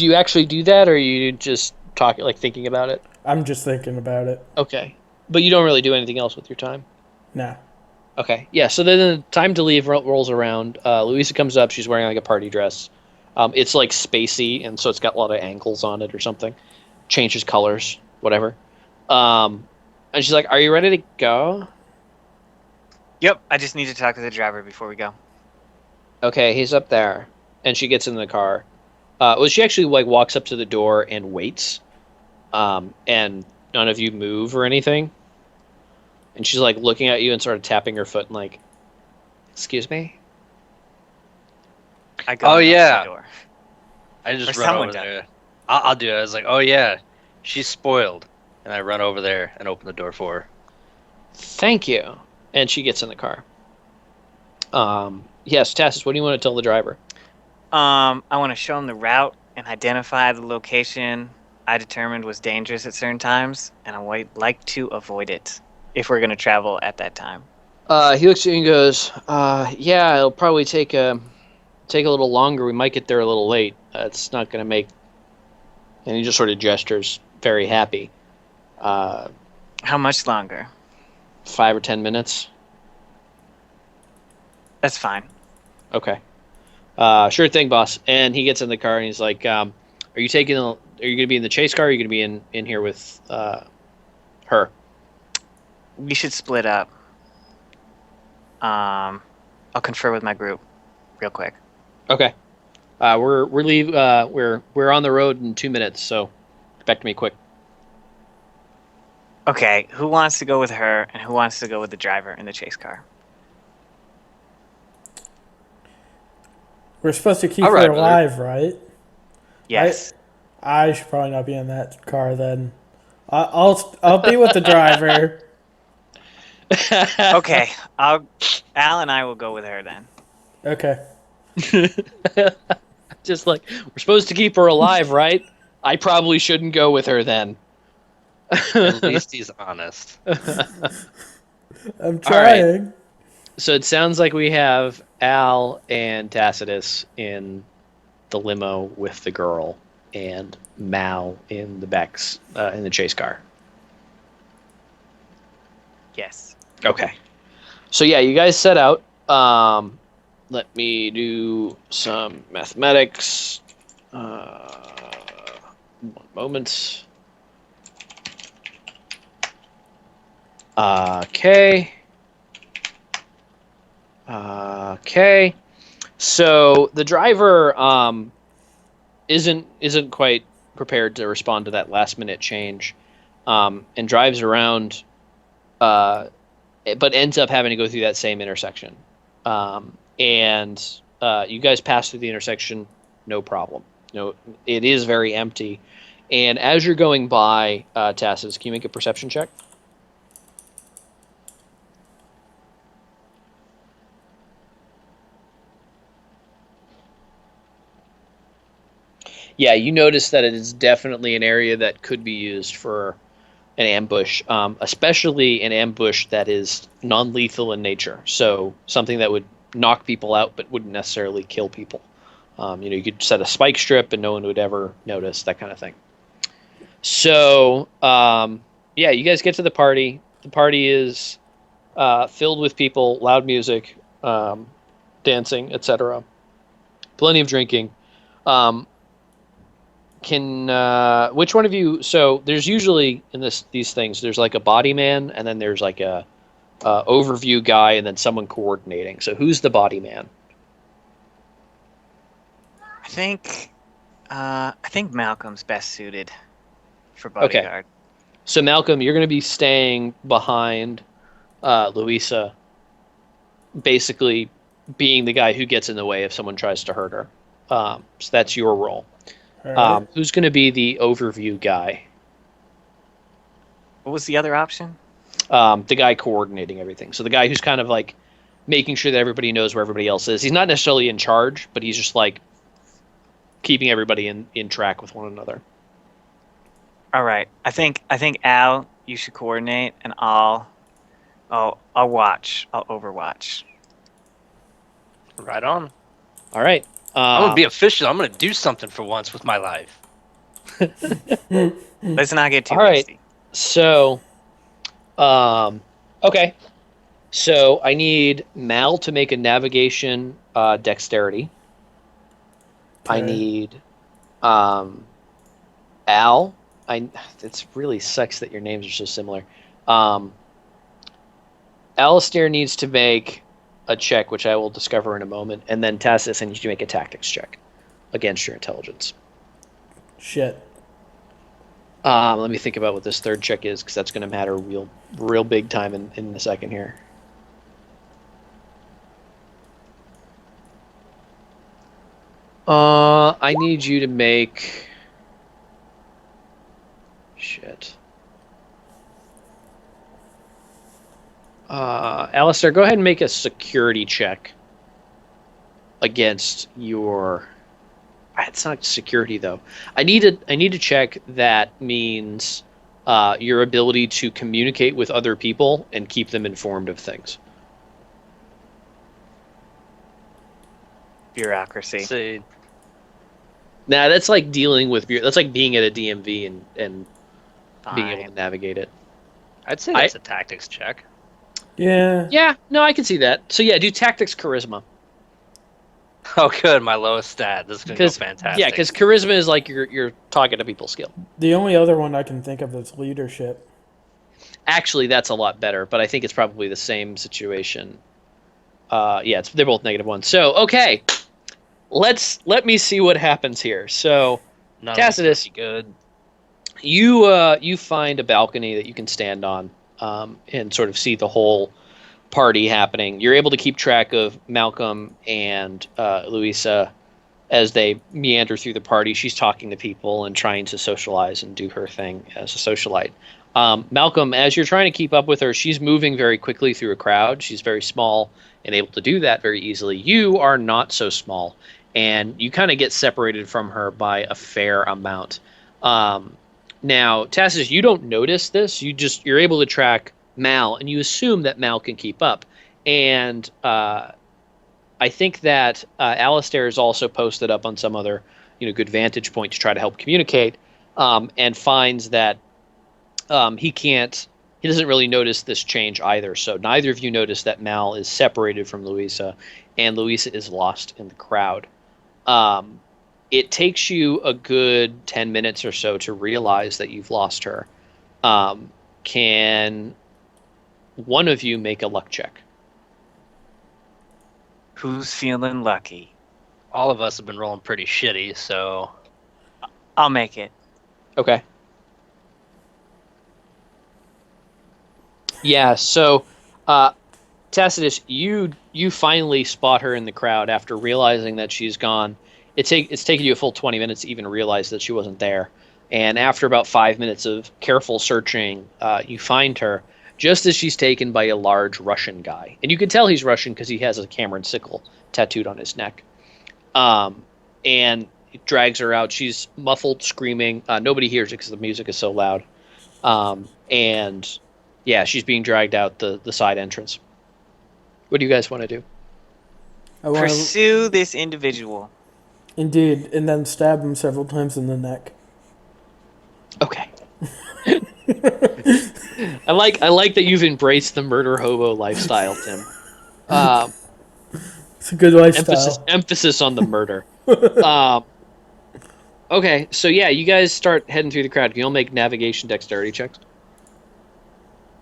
you actually do that, or are you just talking, like thinking about it? I'm just thinking about it. Okay, but you don't really do anything else with your time. Nah. Okay. Yeah. So then the time to leave rolls around. Louisa comes up. She's wearing like a party dress. It's like spacey, and so it's got a lot of angles on it or something. Changes colors, whatever. And she's like, "Are you ready to go?" Yep, I just need to talk to the driver before we go. Okay, he's up there, and she gets in the car. Well, she actually like walks up to the door and waits. and none of you move or anything. And she's like looking at you and sort of tapping her foot and like, "Excuse me." I go Oh, and open yeah. the door. I just Or run someone over does. there. I'll do it. I was like, oh yeah, she's spoiled, and I run over there and open the door for her. Thank you. And she gets in the car. Yes, Tassus, what do you want to tell the driver? I want to show him the route and identify the location I determined was dangerous at certain times, and I would like to avoid it if we're going to travel at that time. He looks at you and goes, "Yeah, it'll probably take a little longer. We might get there a little late. It's not going to make." And he just sort of gestures, very happy. Uh, How much longer? 5 or 10 minutes. That's fine. Okay. Sure thing, boss. And he gets in the car and he's like, "Are you taking? Are you going to be in the chase car? Or are you going to be in here with her?" We should split up. I'll confer with my group real quick. Okay. We're on the road in 2 minutes, so get back to me quick. Okay, who wants to go with her and who wants to go with the driver in the chase car? We're supposed to keep I'll her ride with her. alive, right? Yes. I should probably not be in that car then. I'll be with the driver. Okay, Al and I will go with her then. Okay. Just like, we're supposed to keep her alive, right? I probably shouldn't go with her then. At least he's honest. I'm trying. So it sounds like we have Al and Tacitus in the limo with the girl, and Mal in the in the chase car. Yes. Okay. So yeah, you guys set out. Let me do some mathematics. 1 moment. Okay. Okay. So the driver isn't quite prepared to respond to that last minute change, and drives around, but ends up having to go through that same intersection. And you guys pass through the intersection, no problem. No, it is very empty. And as you're going by, Tassus, can you make a perception check? Yeah, you notice that it is definitely an area that could be used for an ambush, especially an ambush that is non-lethal in nature. So something that would knock people out but wouldn't necessarily kill people. You could set a spike strip and no one would ever notice, that kind of thing. So, yeah, you guys get to the party. The party is filled with people, loud music, dancing, etc. Plenty of drinking. Which one of you? So there's usually in these things, there's like a body man, and then there's like a overview guy, and then someone coordinating. So who's the body man? I think Malcolm's best suited for bodyguard. So Malcolm, you're going to be staying behind Louisa, basically being the guy who gets in the way if someone tries to hurt her. So that's your role. All right. Who's going to be the overview guy? What was the other option? The guy coordinating everything. So the guy who's kind of like making sure that everybody knows where everybody else is. He's not necessarily in charge, but he's just like keeping everybody in track with one another. All right. I think Al, you should coordinate, and I'll watch. I'll overwatch. Right on. All right. I'm gonna be official. I'm gonna do something for once with my life. Let's not get too All right. hasty. So, okay. So I need Mal to make a navigation dexterity. I Okay. need Al. It really sucks that your names are so similar. Alistair needs to make a check, which I will discover in a moment, and then Tassus, I need you to make a tactics check against your intelligence. Shit. Let me think about what this third check is, because that's going to matter real big time in a second here. I need you to make... Shit. Alistair, go ahead and make a security check against your... It's not security, though. I need to check that means your ability to communicate with other people and keep them informed of things. Bureaucracy. See, Nah, that's like dealing with... That's like being at a DMV and being able Fine. to navigate it. I'd say that's a tactics check. Yeah. Yeah, no, I can see that. So yeah, do tactics charisma. Oh, good, my lowest stat. This is gonna go Because fantastic. yeah, because charisma is like your talking to people skill. The only other one I can think of is leadership. Actually, that's a lot better, but I think it's probably the same situation. Yeah, they're both -1. So okay, let me see what happens here. So None of Tacitus, this is good. you find a balcony that you can stand on and sort of see the whole party happening. You're able to keep track of Malcolm and Louisa as they meander through the party. She's talking to people and trying to socialize and do her thing as a socialite. Malcolm, as you're trying to keep up with her, she's moving very quickly through a crowd. She's very small and able to do that very easily. You are not so small, and you kind of get separated from her by a fair amount. Now, Tacitus, you don't notice this. You're able to track Mal, and you assume that Mal can keep up. And I think that Alistair is also posted up on some other, good vantage point to try to help communicate, and finds that he doesn't really notice this change either. So neither of you notice that Mal is separated from Louisa, and Louisa is lost in the crowd. It takes you a good 10 minutes or so to realize that you've lost her. Can one of you make a luck check? Who's feeling lucky? All of us have been rolling pretty shitty, so I'll make it. Okay. Yeah, so Tacitus, you finally spot her in the crowd after realizing that she's gone. It's taken you a full 20 minutes to even realize that she wasn't there. And after about 5 minutes of careful searching, you find her just as she's taken by a large Russian guy. And you can tell he's Russian because he has a Cameron sickle tattooed on his neck. And it drags her out. She's muffled, screaming. Nobody hears it because the music is so loud. And yeah, she's being dragged out the side entrance. What do you guys want to do? I want to, Pursue this individual. indeed, and then stab him several times in the neck. Okay. I like that you've embraced the murder hobo lifestyle, Tim. It's a good lifestyle. Emphasis on the murder. Okay, so yeah, you guys start heading through the crowd. Can you all make navigation dexterity checks?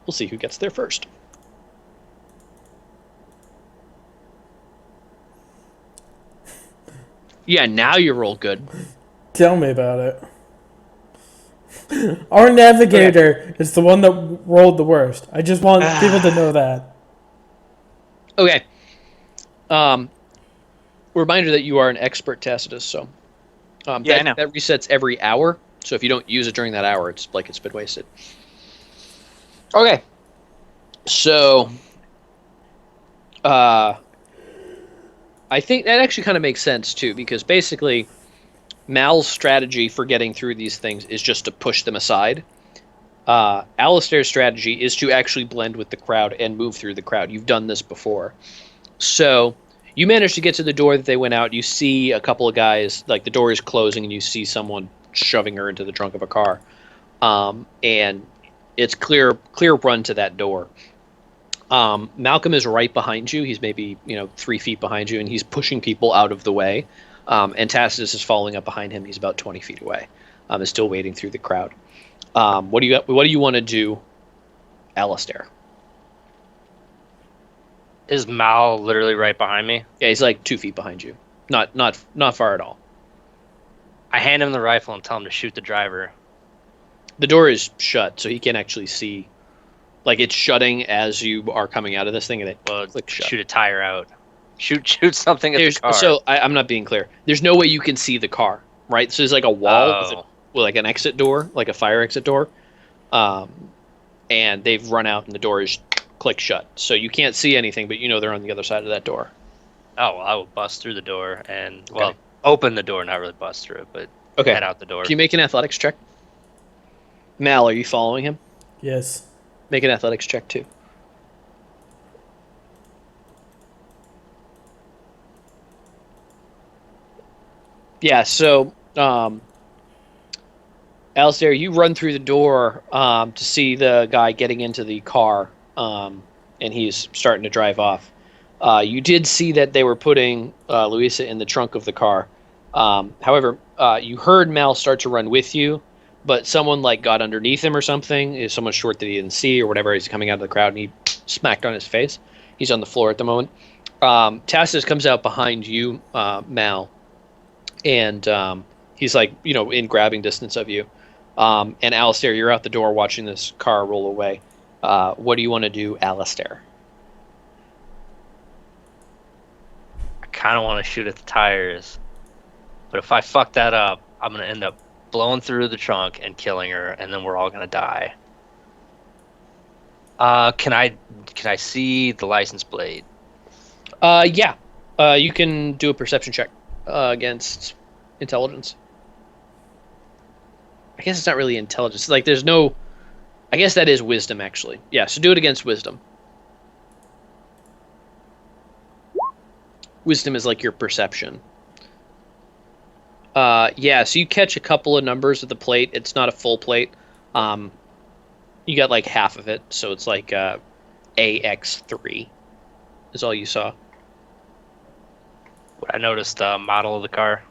We'll see who gets there first. Yeah, now you roll good. Tell me about it. Our navigator is the one that rolled the worst. I just want people to know that. Okay. Reminder that you are an expert Tacitus, so Yeah, that, I know. that resets every hour. So if you don't use it during that hour, it's like it's been wasted. Okay. So I think that actually kind of makes sense too, because basically Mal's strategy for getting through these things is just to push them aside. Alistair's strategy is to actually blend with the crowd and move through the crowd. You've done this before. So you manage to get to the door that they went out. You see a couple of guys, like the door is closing and you see someone shoving her into the trunk of a car. And it's clear run to that door. Malcolm is right behind you. He's maybe 3 feet behind you, and he's pushing people out of the way. And Tacitus is following up behind him. He's about 20 feet away. Is still wading through the crowd. What do you want to do, Alistair? is Mal literally right behind me? Yeah, he's like 2 feet behind you. Not far at all. I hand him the rifle and tell him to shoot the driver. The door is shut, so he can't actually see. Like, it's shutting as you are coming out of this thing, and it Well, clicks shut. shoot a tire out. Shoot something at There's the car. so I'm not being clear. There's no way you can see the car, right? So there's like a wall with like an exit door, like a fire exit door, and they've run out, and the door is click shut. So you can't see anything, but you know they're on the other side of that door. Oh, well, I will bust through the door and Okay. open the door, not really bust through it, but Okay. head out the door. Can you make an athletics check? Mal, are you following him? Yes. Make an athletics check too. Yeah, so Alistair, you run through the door to see the guy getting into the car, and he's starting to drive off. You did see that they were putting Louisa in the trunk of the car. However, you heard Mal start to run with you, but someone like got underneath him or something. Is someone short that he didn't see or whatever? He's coming out of the crowd and he smacked on his face. He's on the floor at the moment. Tacitus comes out behind you, Mal, and he's like, in grabbing distance of you. And Alistair, you're out the door watching this car roll away. What do you want to do, Alistair? I kind of want to shoot at the tires, but if I fuck that up, I'm gonna end up blowing through the trunk and killing her, and then we're all gonna die. Can I see the license plate? Yeah. You can do a perception check against intelligence. I guess it's not really intelligence. Like, there's no... I guess that is wisdom, actually. Yeah, so do it against wisdom. Wisdom is like your perception. Yeah, so you catch a couple of numbers of the plate. It's not a full plate. You got like half of it, so it's like AX3 is all you saw. I noticed the model of the car.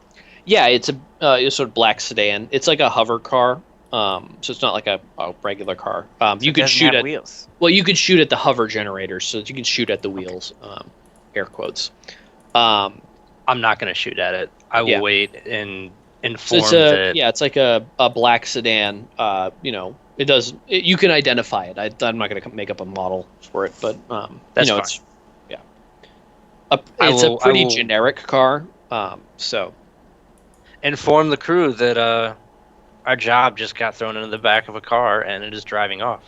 Yeah, it's a sort of black sedan. It's like a hover car, so it's not like a regular car. You could shoot at wheels. Well, you could shoot at the hover generators, so that you can shoot at the wheels. Air quotes. I'm not gonna shoot at it. I will wait and So inform that. it's like a black sedan. You can identify it. I'm not going to make up a model for it, but That's fine. it's it's a pretty generic car. So inform the crew that our job just got thrown into the back of a car and it is driving off.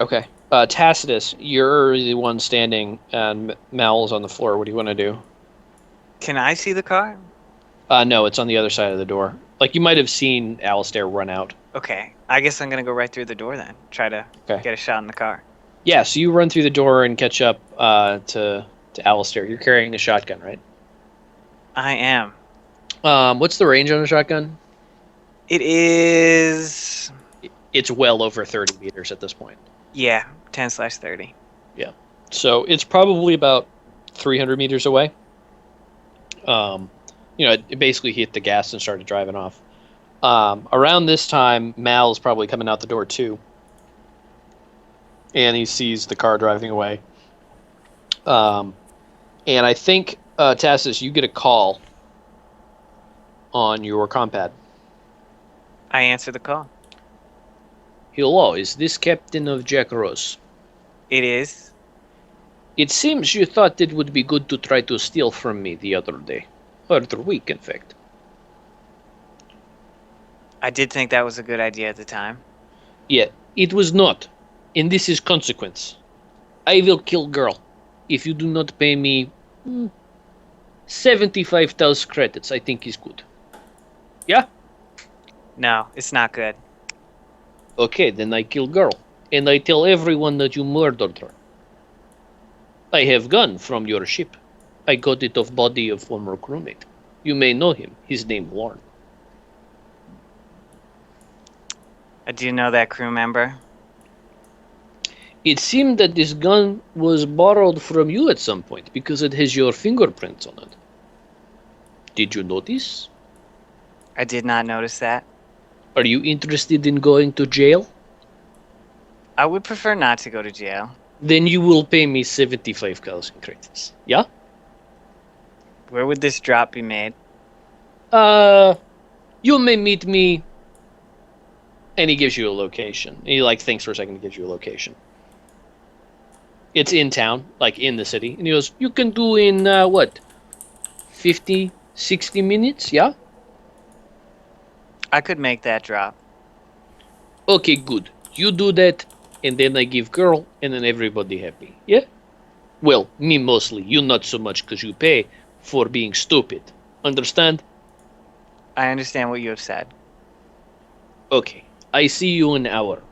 okay, Tacitus, you're the one standing, and Mal's on the floor. What do you want to do? Can I see the car? No, it's on the other side of the door. Like, you might have seen Alistair run out. Okay, I guess I'm gonna go right through the door then. Try to get a shot in the car. Yeah, so you run through the door and catch up to Alistair. You're carrying a shotgun, right? I am. What's the range on a shotgun? It is. It's well over 30 meters at this point. Yeah, 10/30. Yeah. So it's probably about 300 meters away. It basically hit the gas and started driving off. Around this time, Mal's probably coming out the door too. And he sees the car driving away. And I think, Tacitus, you get a call on your compad. I answer the call. Hello, is this Captain of Jack Rose? It is. It seems you thought it would be good to try to steal from me the other day. Or the week, in fact. I did think that was a good idea at the time. Yeah, it was not. And this is consequence. I will kill girl if you do not pay me 75,000 credits. I think is good. Yeah? No, it's not good. Okay, then I kill girl. And I tell everyone that you murdered her. I have gun from your ship. I got it off body of former crewmate. You may know him. His name Lorne. Do you know that crew member? It seemed that this gun was borrowed from you at some point because it has your fingerprints on it. Did you notice? I did not notice that. Are you interested in going to jail? I would prefer not to go to jail. Then you will pay me 75,000 credits. Yeah? Where would this drop be made? You may meet me And he gives you a location. He like thinks for a second and gives you a location. It's in town, like in the city. And he goes, you can do in, what, 50, 60 minutes, yeah? I could make that drop. Okay, good. You do that, and then I give girl, and then everybody happy, yeah? Well, me mostly. You not so much, because you pay for being stupid. Understand? I understand what you have said. Okay. I see you in an hour.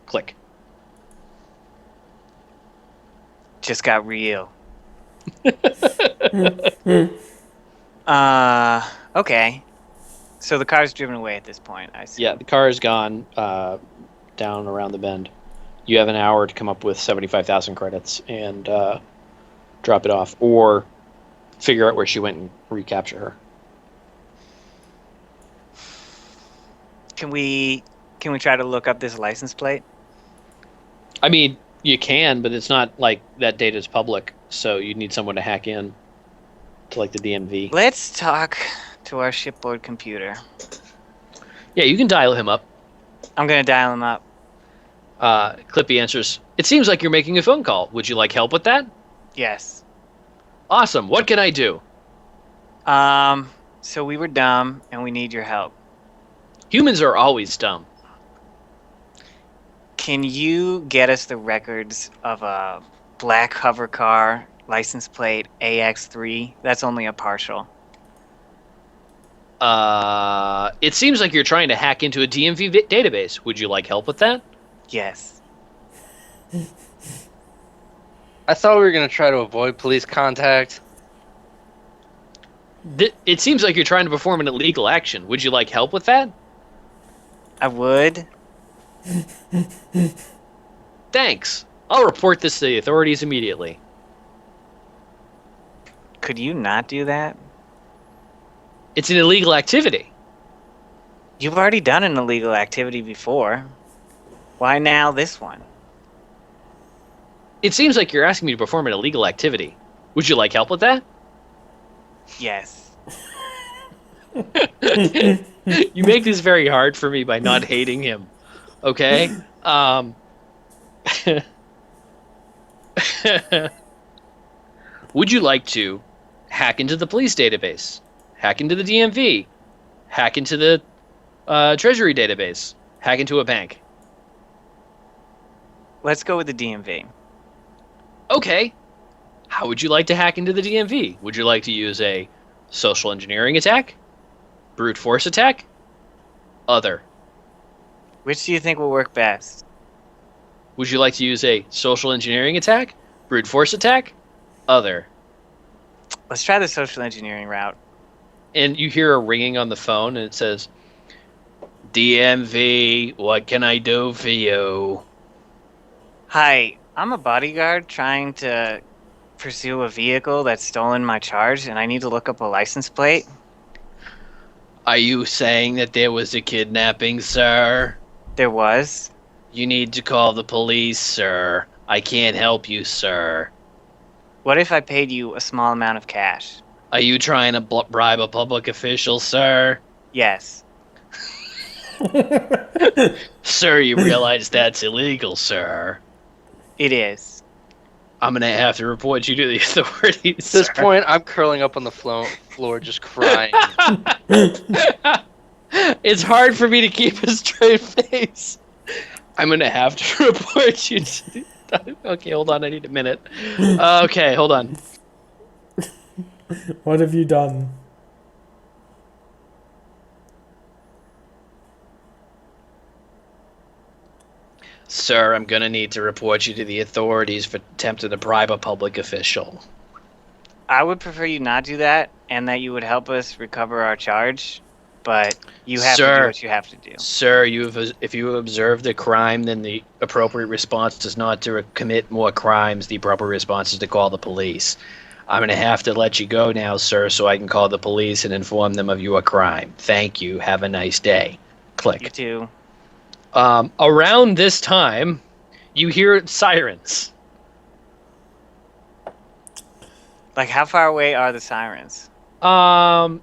Click. Just got real. Okay. So the car's driven away at this point, I see. Yeah, the car is gone down around the bend. You have an hour to come up with 75,000 credits and drop it off, or figure out where she went and recapture her. Can we try to look up this license plate? I mean, you can, but it's not like that data's public, so you need someone to hack in to like the DMV. Let's talk to our shipboard computer. Yeah, you can dial him up. I'm gonna dial him up. Clippy answers, it seems like you're making a phone call. Would you like help with that? Yes. Awesome. What can I do? So we were dumb and we need your help. Humans are always dumb. Can you get us the records of a black hover car, license plate AX3? That's only a partial. It seems like you're trying to hack into a DMV database. Would you like help with that? Yes. I thought we were going to try to avoid police contact. It seems like you're trying to perform an illegal action. Would you like help with that? I would. Thanks. I'll report this to the authorities immediately. Could you not do that? It's an illegal activity. You've already done an illegal activity before. Why now this one? It seems like you're asking me to perform an illegal activity. Would you like help with that? Yes. You make this very hard for me by not hating him. Okay? Would you like to hack into the police database? Hack into the DMV? Hack into the Treasury database? Hack into a bank? Let's go with the DMV. Okay. How would you like to hack into the DMV? Would you like to use a social engineering attack? Brute force attack? Other. Which do you think will work best? Would you like to use a social engineering attack? Brute force attack? Other. Let's try the social engineering route. And you hear a ringing on the phone, and it says, DMV, what can I do for you? Hi, I'm a bodyguard trying to pursue a vehicle that's stolen my charge, and I need to look up a license plate. Are you saying that there was a kidnapping, sir? There was. You need to call the police, sir. I can't help you, sir. What if I paid you a small amount of cash? Are you trying to bribe a public official, sir? Yes. Sir, you realize that's illegal, sir. It is. I'm gonna have to report you to the authorities. At this sir. point, I'm curling up on the floor just crying. It's hard for me to keep a straight face. I'm gonna have to report you to... Okay, hold on, I need a minute. Okay, hold on. What have you done? Sir, I'm gonna need to report you to the authorities for attempting to bribe a public official. I would prefer you not do that, and that you would help us recover our charge, but you have to do Sir. what you have to do. Sir, if you have observed a crime, then the appropriate response is not to commit more crimes. The appropriate response is to call the police. I'm going to have to let you go now, sir, so I can call the police and inform them of your crime. Thank you. Have a nice day. You Click. too. Around this time, you hear sirens. Like, how far away are the sirens?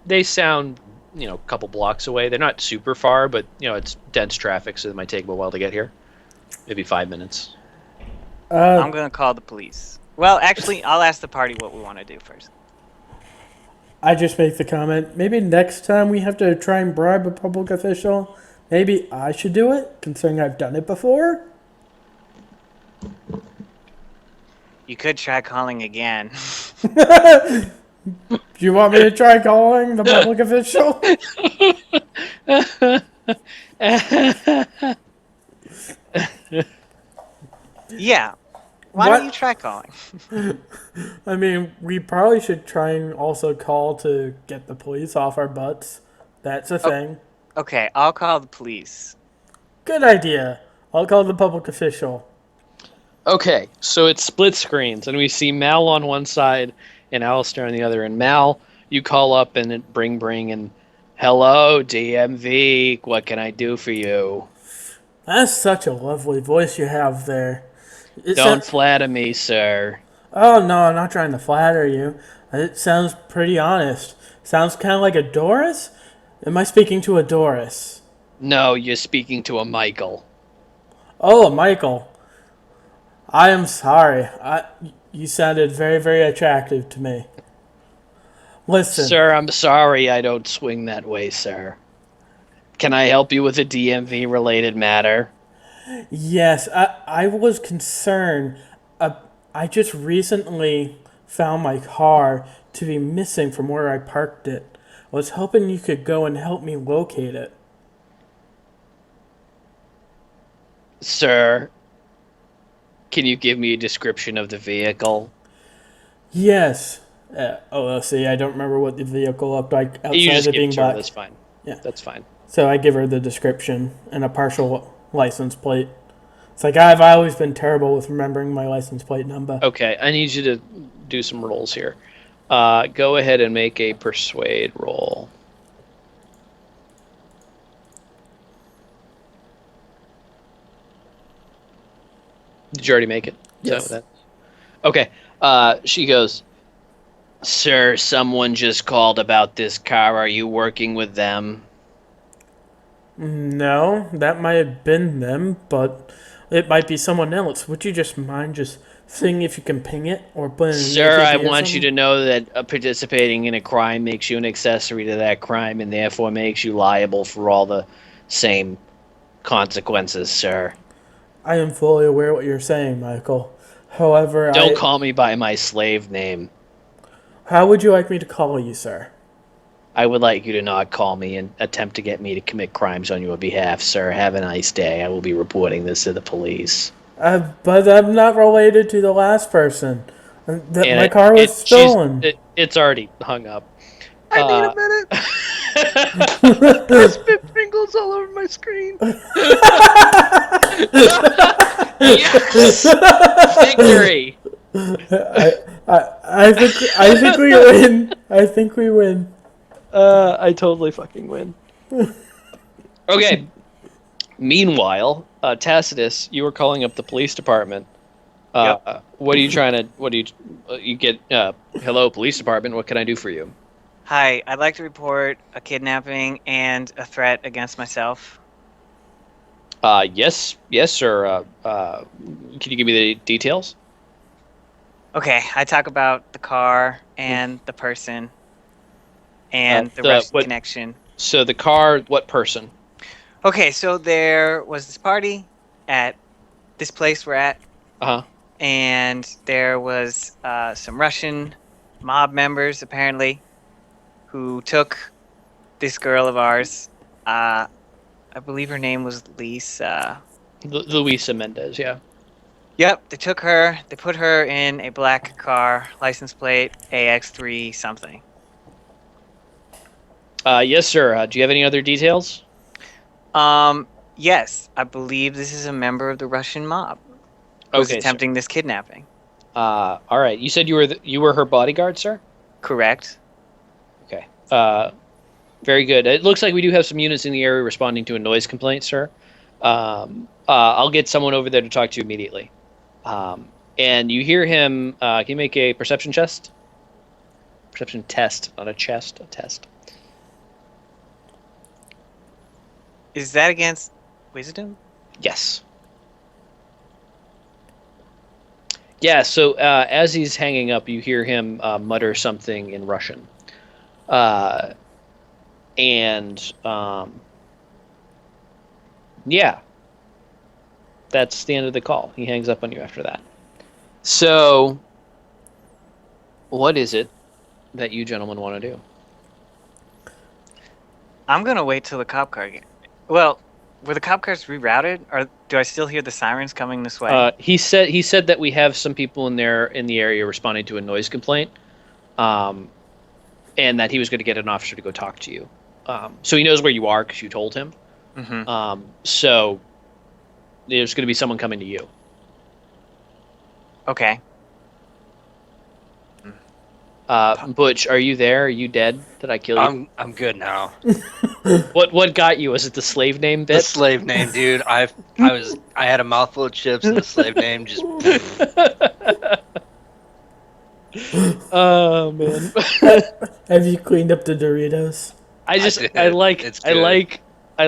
They sound a couple blocks away. They're not super far, but it's dense traffic, so it might take them a while to get here. Maybe 5 minutes. I'm gonna call the police. Well, actually, I'll ask the party what we want to do first. I just make the comment. Maybe next time we have to try and bribe a public official, maybe I should do it, considering I've done it before. You could try calling again. Do you want me to try calling the public official? Yeah. Why What? don't you try calling? I mean, we probably should try and also call to get the police off our butts. That's a thing. Okay, I'll call the police. Good idea. I'll call the public official. Okay, so it's split screens, and we see Mal on one side and Alistair on the other. And Mal, you call up and it bring, and hello, DMV, what can I do for you? That's such a lovely voice you have there. Don't flatter me, sir. Oh, no, I'm not trying to flatter you. It sounds pretty honest. Sounds kind of like a Doris? Am I speaking to a Doris? No, you're speaking to a Michael. Oh, Michael. I am sorry. You sounded very, very attractive to me. Listen. Sir, I'm sorry I don't swing that way, sir. Can I help you with a DMV-related matter? Yes, I was concerned. I just recently found my car to be missing from where I parked it. I was hoping you could go and help me locate it. Sir, can you give me a description of the vehicle? Yes. Let's see. I don't remember what the vehicle looked like outside You just of give being it to her, black. that's fine. Yeah. That's fine. So I give her the description and a partial license plate. It's like I've always been terrible with remembering my license plate number. Okay, I need you to do some rolls here. Go ahead and make a persuade roll. Did you already make it? Yes. Okay. She goes, Sir, someone just called about this car. Are you working with them? No, that might have been them, but it might be someone else. Would you just mind just seeing if you can ping it or put in an Sir, I ATV or want you to something? know that participating in a crime makes you an accessory to that crime and therefore makes you liable for all the same consequences, sir. I am fully aware what you're saying, Michael. However, Don't call me by my slave name. how would you like me to call you, sir? I would like you to not call me and attempt to get me to commit crimes on your behalf, sir. Have a nice day. I will be reporting this to the police. But I'm not related to the last person. And My car was stolen. It's already hung up. I need a minute. I spit Pringles all over my screen. Yes! Victory! I think we win. I think we win. I totally fucking win. Okay. Meanwhile, Tacitus, you were calling up the police department. Yep. What are you trying to? What do you get? Hello, police department. What can I do for you? Hi, I'd like to report a kidnapping and a threat against myself. Yes, sir. Can you give me the details? Okay, I talk about the car and the person and the Russian connection. So the car, what person? Okay, so there was this party at this place we're at, and there was some Russian mob members apparently who took this girl of ours. I believe her name was Lisa. Luisa Mendez, yeah. Yep, they took her. They put her in a black car, license plate AX3 something. Yes, sir. Do you have any other details? Yes, I believe this is a member of the Russian mob who's attempting this kidnapping. All right. You said you were her bodyguard, sir? Correct. Okay. Very good. It looks like we do have some units in the area responding to a noise complaint, sir. I'll get someone over there to talk to you immediately. And you hear him. Can you make a perception test? Perception test, not a chest, a test. Is that against wisdom? Yes. Yeah, so as he's hanging up, you hear him mutter something in Russian. Uh, and yeah, that's the end of the call. He hangs up on you after that. So, what is it that you gentlemen want to do? I'm gonna wait till the cop car. Well, were the cop cars rerouted, or do I still hear the sirens coming this way? He said that we have some people in the area responding to a noise complaint, um, and that he was going to get an officer to go talk to you. So he knows where you are because you told him. Mm-hmm. So there's going to be someone coming to you. Okay. Butch, are you there? Are you dead? Did I kill you? I'm good now. What got you? Was it the slave name The bit? slave name, dude. I had a mouthful of chips and the slave name just. Oh man. Have you cleaned up the Doritos? I did. like It's I good.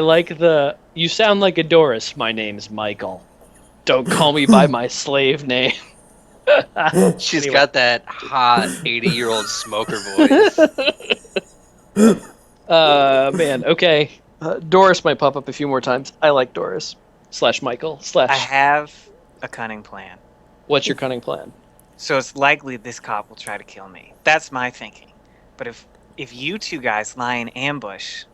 like the you sound like a Doris. My name's Michael. Don't call me by my slave name. She's Anyway. got that hot 80-year-old smoker voice. Man, okay. Doris might pop up a few more times. I like Doris. / Michael / I have a cunning plan. What's your cunning plan? So it's likely this cop will try to kill me. That's my thinking. But if you two guys lie in ambush,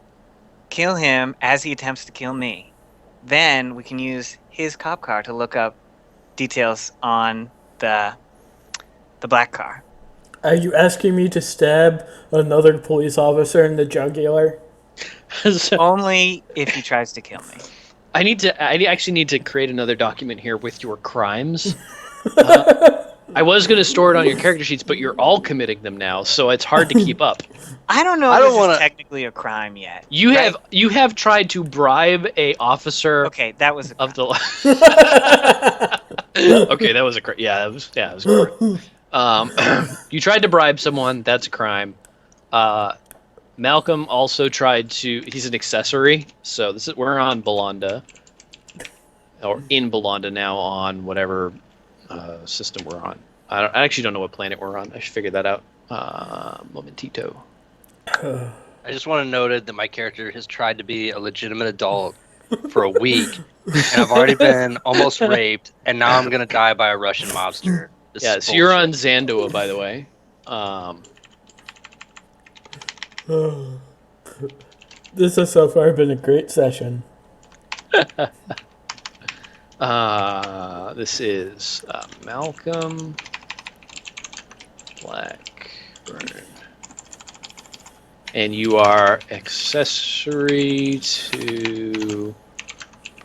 kill him as he attempts to kill me, then we can use his cop car to look up details on the black car. Are you asking me to stab another police officer in the jugular? So, Only if he tries to kill me. I actually need to create another document here with your crimes. I was going to store it on your character sheets, but you're all committing them now, so it's hard to keep up. I don't know I if don't this wanna- is technically a crime yet. You right? have tried to bribe a officer Okay, that was a crime. of the. Okay, that was a yeah, it was a crime. You tried to bribe someone. That's a crime. Malcolm also tried to. He's an accessory, so we're on Belanda, or in Belanda now on whatever system we're on. I actually don't know what planet we're on. I should figure that out. Momentito. I just want to note that my character has tried to be a legitimate adult for a week, and I've already been almost raped, and now I'm gonna die by a Russian mobster. This Yeah, is so you're bullshit. on Zandoa, by the way. This has so far been a great session. This is Malcolm Blackburn. And you are accessory to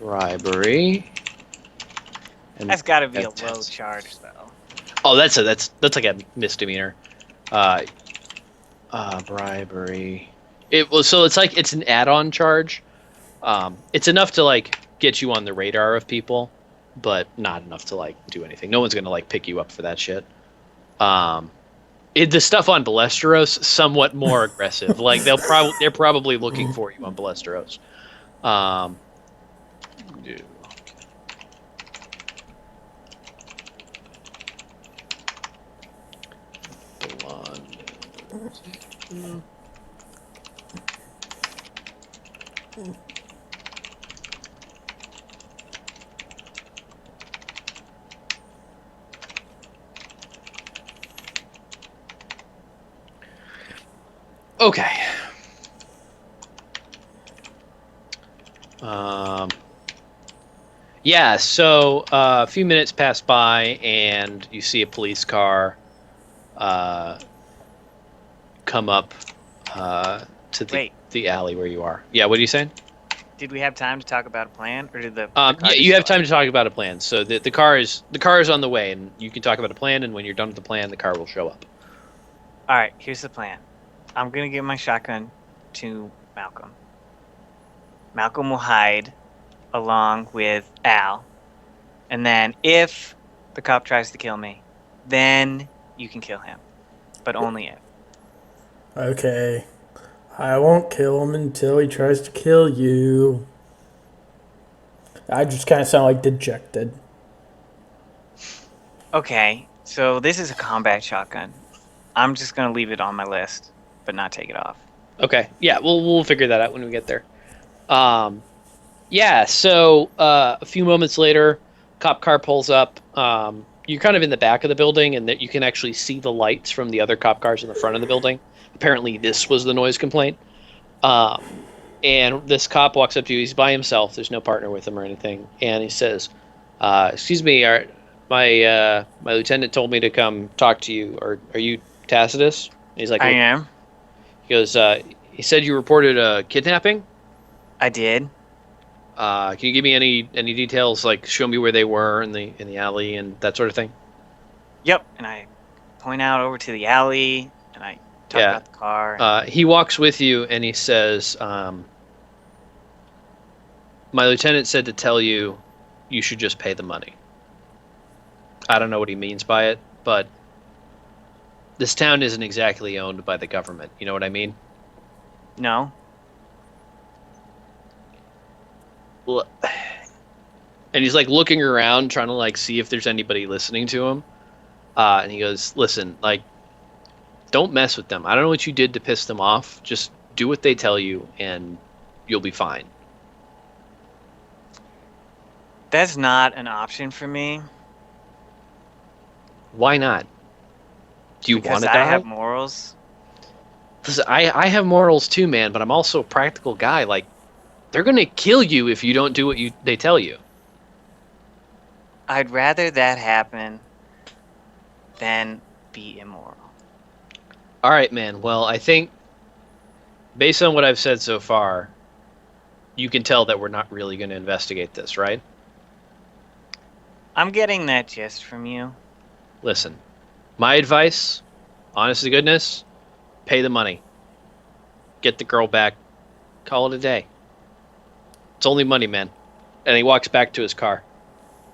bribery. And That's got to be a that's- low charge, though. Oh, that's like a misdemeanor. Bribery. It's an add-on charge. It's enough to like get you on the radar of people, but not enough to like do anything. No one's gonna like pick you up for that shit. The stuff on Ballesteros somewhat more aggressive. Like they're probably looking for you on Ballesteros. Yeah. Okay. Yeah, so a few minutes pass by and you see a police car come up to Wait. the alley where you are. Yeah, what are you saying? Did we have time to talk about a plan, or did the Yeah, car you have just time to talk about a plan. So the car is on the way, and you can talk about a plan. And when you're done with the plan, the car will show up. All right, here's the plan. I'm gonna give my shotgun to Malcolm. Malcolm will hide along with Al, and then if the cop tries to kill me, then you can kill him, but only if. Okay. I won't kill him until he tries to kill you. I just kind of sound like dejected. Okay, so this is a combat shotgun. I'm just gonna leave it on my list, but not take it off. Okay, yeah, we'll figure that out when we get there. Um, yeah. So a few moments later, cop car pulls up. You're kind of in the back of the building, and that you can actually see the lights from the other cop cars in the front of the building. Apparently, this was the noise complaint. Um, and this cop walks up to you. He's by himself. There's no partner with him or anything. And he says, "Excuse me, my lieutenant told me to come talk to you. Are you Tacitus?" And he's like, I am. He goes, he said you reported a kidnapping. I did. Can you give me any details, like show me where they were in the alley and that sort of thing? Yep. And I point out over to the alley, and I talk Yeah. about the car. He walks with you and he says, my lieutenant said to tell you, you should just pay the money. I don't know what he means by it, but this town isn't exactly owned by the government. You know what I mean? No. Well, and he's like looking around, trying to like see if there's anybody listening to him. And he goes, "Listen, like, don't mess with them. I don't know what you did to piss them off. Just do what they tell you, and you'll be fine." That's not an option for me. Why not? Do you Because want to I die? have morals. Listen, I have morals too, man, but I'm also a practical guy. Like, they're gonna kill you if you don't do what they tell you. I'd rather that happen than be immoral. All right, man. Well, I think based on what I've said so far, you can tell that we're not really going to investigate this, right? I'm getting that gist from you. Listen, my advice, honest to goodness, pay the money. Get the girl back. Call it a day. It's only money, man. And he walks back to his car.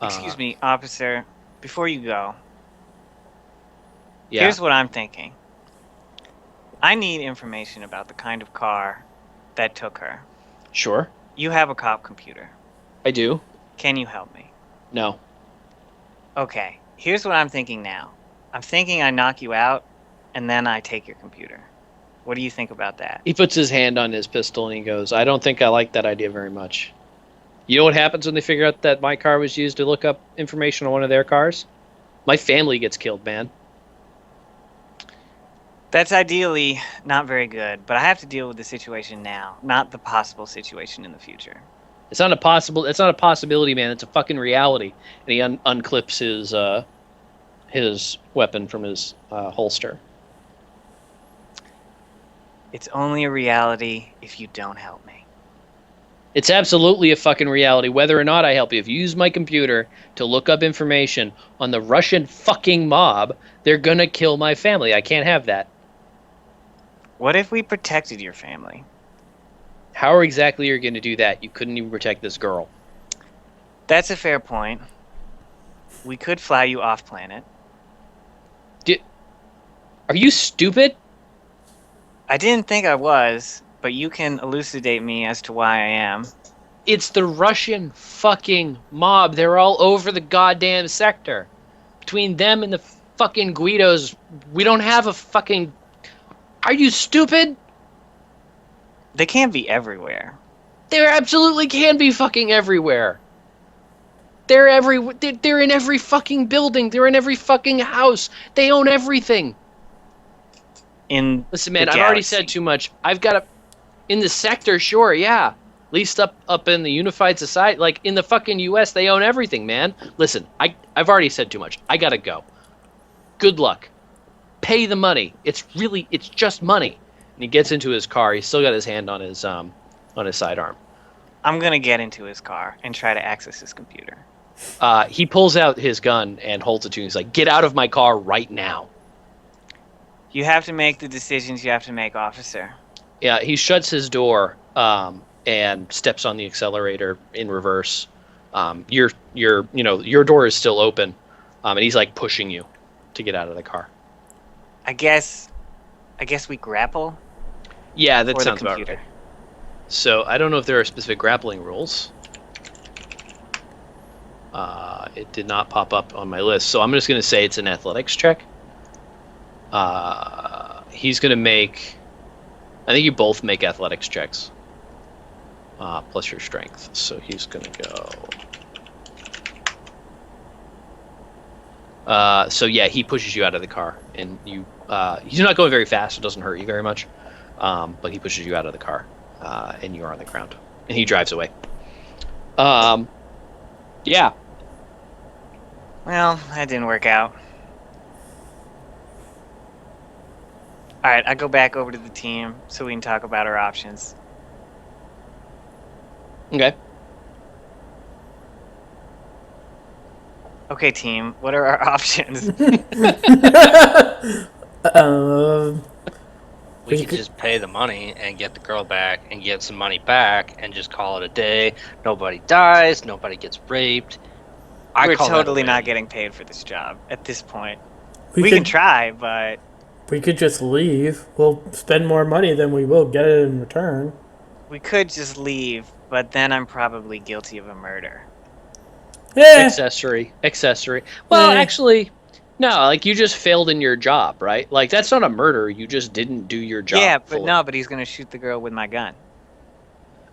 Excuse me, officer. Before you go, Yeah. here's what I'm thinking. I need information about the kind of car that took her. Sure. You have a cop computer. I do. Can you help me? No. Okay, here's what I'm thinking now. I'm thinking I knock you out, and then I take your computer. What do you think about that? He puts his hand on his pistol and he goes, "I don't think I like that idea very much." You know what happens when they figure out that my car was used to look up information on one of their cars? My family gets killed, man. That's ideally not very good, but I have to deal with the situation now, not the possible situation in the future. It's not a possibility, man. It's a fucking reality. And he unclips his weapon from his holster. It's only a reality if you don't help me. It's absolutely a fucking reality, whether or not I help you. If you use my computer to look up information on the Russian fucking mob, they're gonna kill my family. I can't have that. What if we protected your family? How exactly are you gonna do that? You couldn't even protect this girl. That's a fair point. We could fly you off planet. Are you stupid? I didn't think I was, but you can elucidate me as to why I am. It's the Russian fucking mob. They're all over the goddamn sector. Between them and the fucking Guidos, we don't have a fucking... Are you stupid? They can't be everywhere. There absolutely can be fucking everywhere. They're in every fucking building. They're in every fucking house. They own everything. Listen, man, the I've already galaxy. said too much. I've got a... In the sector, sure, yeah. At least up in the unified society. Like, in the fucking US, they own everything, man. Listen, I've already said too much. I gotta go. Good luck. Pay the money. It's just money. And he gets into his car. He's still got his hand on his sidearm. I'm gonna get into his car and try to access his computer. He pulls out his gun and holds it to him. He's like, "Get out of my car right now." You have to make the decisions you have to make, officer. Yeah, he shuts his door and steps on the accelerator in reverse. Your door is still open, and he's like pushing you to get out of the car. I guess we grapple. Yeah, that for the sounds about computer. right. So I don't know if there are specific grappling rules. It did not pop up on my list, so I'm just going to say it's an athletics check. He's going to make... I think you both make athletics checks. Plus your strength. So he's going to go... so yeah, he pushes you out of the car, and you... he's not going very fast, so it doesn't hurt you very much. But he pushes you out of the car, and you're on the ground. And he drives away. Yeah. Well, that didn't work out. Alright, I go back over to the team so we can talk about our options. Okay. Okay, team, what are our options? We could just pay the money and get the girl back and get some money back and just call it a day. Nobody dies. Nobody gets raped. We're call that a totally not win. getting paid for this job at this point. We can try, but We could just leave. We'll spend more money than we will get it in return. we could just leave, but then I'm probably guilty of a murder. Yeah. Accessory. Well, Eh. actually, no. Like you just failed in your job, right? Like that's not a murder. You just didn't do your job. Yeah, but fully. no, but he's gonna shoot the girl with my gun.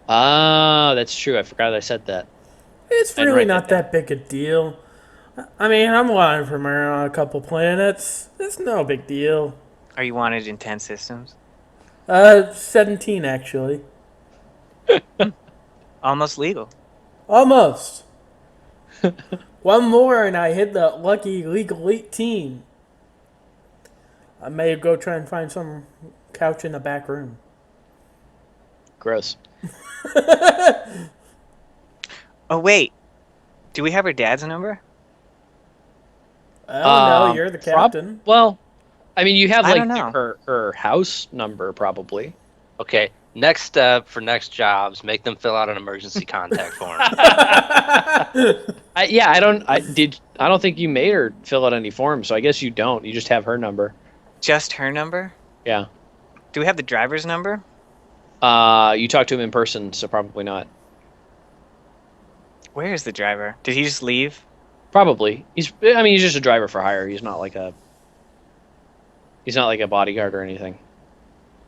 Ah, that's true. I forgot I said that. It's I'd really write not that that big a deal. I mean, I'm wanted for murder on a couple planets. It's no big deal. Are you wanted in 10 systems? 17 actually. Almost legal. Almost. One more and I hit the lucky legal 18. I may go try and find some couch in the back room. Gross. Oh, wait. Do we have her dad's number? I don't know, you're the prob- captain. Well, I mean, you have I like don't know. her house number probably. Okay, next step for next jobs, make them fill out an emergency contact form. I don't think you made her fill out any forms, so I guess you don't. You just have her number. Just her number? Yeah. Do we have the driver's number? You talked to him in person, so probably not. Where is the driver? Did he just leave? Probably. He's just a driver for hire. He's not like a bodyguard or anything.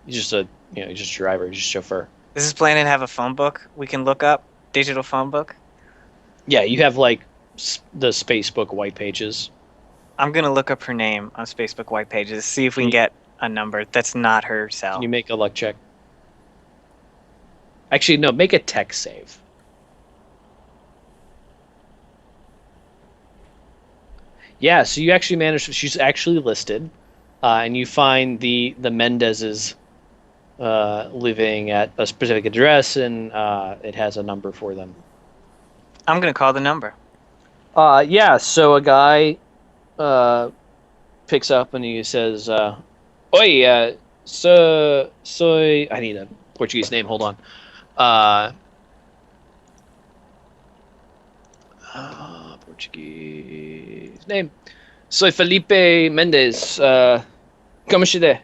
He's just a driver. He's just a chauffeur. Does this planet have a phone book we can look up? Digital phone book? Yeah, you have like the Spacebook white pages. I'm gonna look up her name on Facebook White Pages, see if we can get a number that's not her cell. Can you make a luck check? Actually, no. Make a tech save. Yeah, so you actually managed. She's actually listed, and you find the Mendezes living at a specific address, and it has a number for them. I'm gonna call the number. Yeah. So a guy picks up and he says, "Oi, soy." I need a Portuguese name. Hold on. Portuguese name. Soy Felipe Mendes. Como está?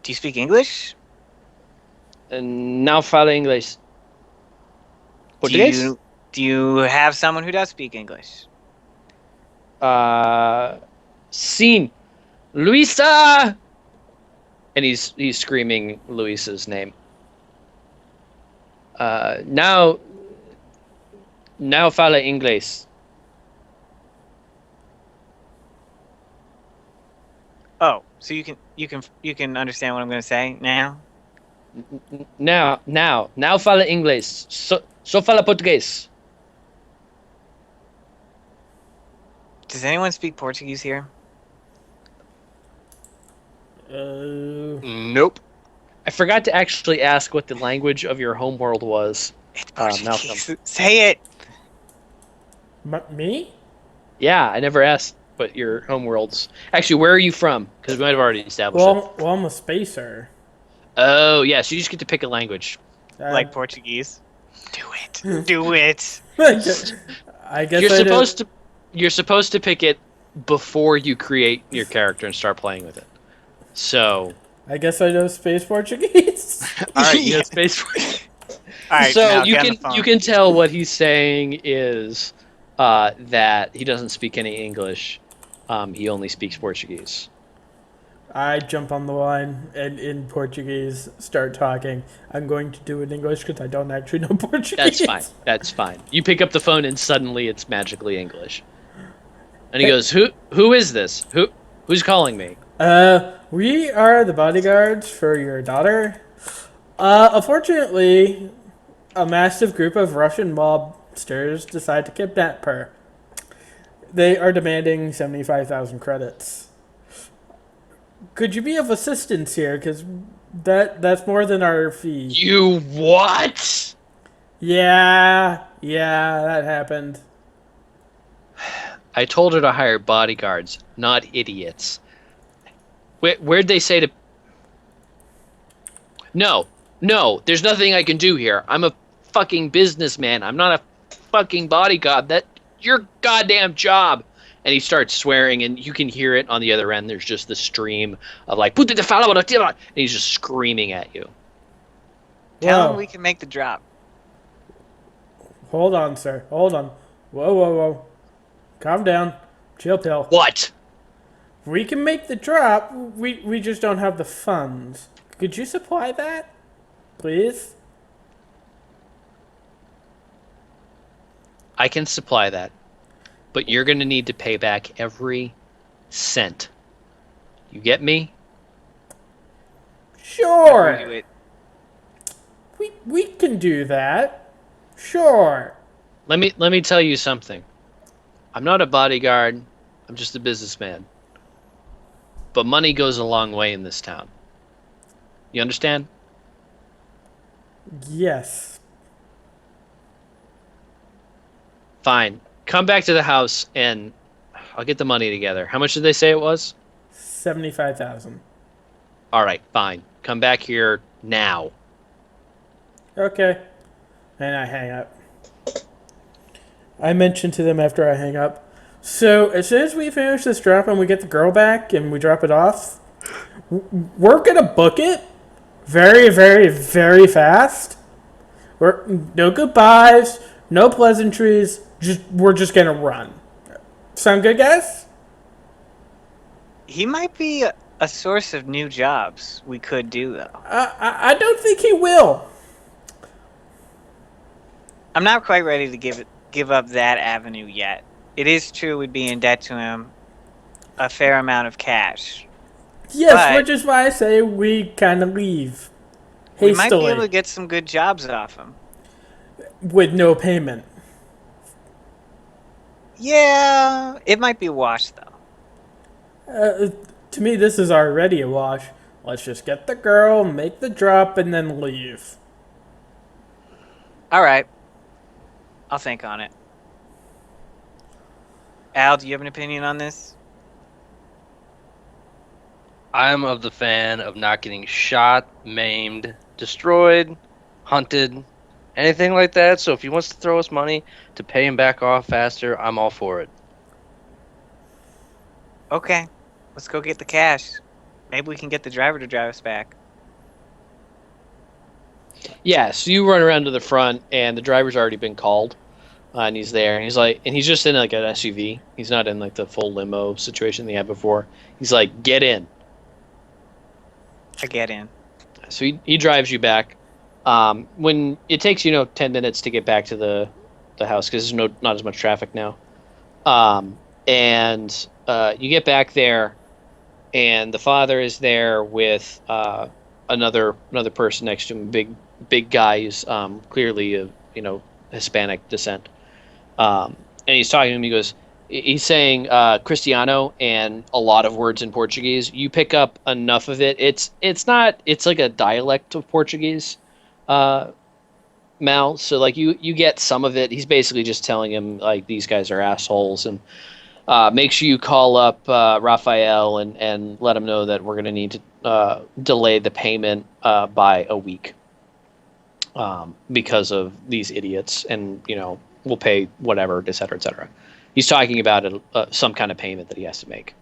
Do you speak English? Não fala inglês. Do Português? you have someone who does speak English? Sim. Luisa! And he's screaming Luisa's name. Now fala inglês. Oh, so you can understand what I'm gonna say now? Now fala inglês. So fala português. Does anyone speak Portuguese here? Nope. I forgot to actually ask what the language of your homeworld was. It's Malcolm. Portuguese. Say it. Me? Yeah, I never asked what your homeworld's. Actually, where are you from? Because we might have already established it. Well, I'm a spacer. Oh, yeah, so you just get to pick a language. Like Portuguese. Do it. Do it. I guess You're supposed to pick it before you create your character and start playing with it. So, I guess I know space Portuguese. all right, you have space for it. All right, So Mal, get on the phone. you can tell what he's saying is that he doesn't speak any English. He only speaks Portuguese. I jump on the line and in Portuguese start talking. I'm going to do it in English because I don't actually know Portuguese. That's fine. That's fine. You pick up the phone and suddenly it's magically English. And he Hey. goes, Who is this? Who's calling me?" We are the bodyguards for your daughter. Unfortunately, a massive group of Russian mobsters decide to kidnap her. They are demanding 75,000 credits. Could you be of assistance here? Because that's more than our fee. You what? Yeah, that happened. I told her to hire bodyguards, not idiots. Where'd they say to? No, there's nothing I can do here. I'm a fucking businessman. I'm not a fucking bodyguard. That's your goddamn job. And he starts swearing, and you can hear it on the other end. There's just the stream of like, and he's just screaming at you. Tell him Whoa. we can make the drop. Hold on, sir. Hold on. Whoa. Calm down. Chill pill. What? We can make the drop. We just don't have the funds. Could you supply that? Please? I can supply that, but you're going to need to pay back every cent. You get me? Agree Sure. to it. We can do that. Sure. Let me tell you something. I'm not a bodyguard. I'm just a businessman. But money goes a long way in this town. You understand? Yes. Fine. Come back to the house and I'll get the money together. How much did they say it was? 75,000. All right, fine. Come back here now. Okay. And I hang up. I mentioned to them after I hang up. So as soon as we finish this drop and we get the girl back and we drop it off, we're gonna book it very, very, very fast. No goodbyes, no pleasantries. We're just gonna run. Sound good, guys? He might be a source of new jobs we could do, though. I don't think he will. I'm not quite ready to give up that avenue yet. It is true we'd be in debt to him a fair amount of cash. Yes, But- which is why I say we kind of leave We might be hastily able to get some good jobs off him. with no payment. Yeah, it might be a wash, though. To me, this is already a wash. Let's just get the girl, make the drop, and then leave. All right. I'll think on it. Al, do you have an opinion on this? I'm of the fan of not getting shot, maimed, destroyed, hunted, anything like that. So if he wants to throw us money to pay him back off faster, I'm all for it. Okay. Let's go get the cash. Maybe we can get the driver to drive us back. Yeah, so you run around to the front, and the driver's already been called, and he's there, and he's just in like an SUV. He's not in like the full limo situation they had before. He's like, "Get in." I get in. So he drives you back. When it takes 10 minutes to get back to the house because there's not as much traffic now, and you get back there, and the father is there with another person next to him, big guy who's clearly of Hispanic descent, and he's talking to him. He's saying Cristiano and a lot of words in Portuguese. You pick up enough of it. It's like a dialect of Portuguese, Mal. So like you get some of it. He's basically just telling him like these guys are assholes, and make sure you call up Raphael and let him know that we're gonna need to delay the payment by a week because of these idiots, and we'll pay whatever, et cetera, et cetera. He's talking about some kind of payment that he has to make.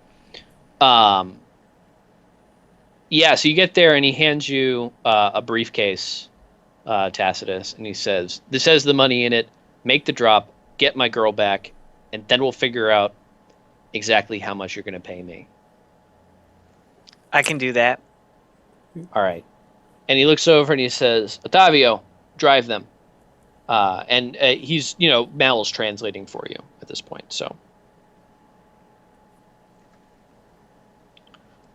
Yeah, so you get there and he hands you a briefcase, Tacitus, and he says, "This has the money in it. Make the drop, get my girl back, and then we'll figure out exactly how much you're going to pay me." I can do that. All right. And he looks over and he says, "Ottavio, drive them." And he's, Mal is translating for you at this point. So,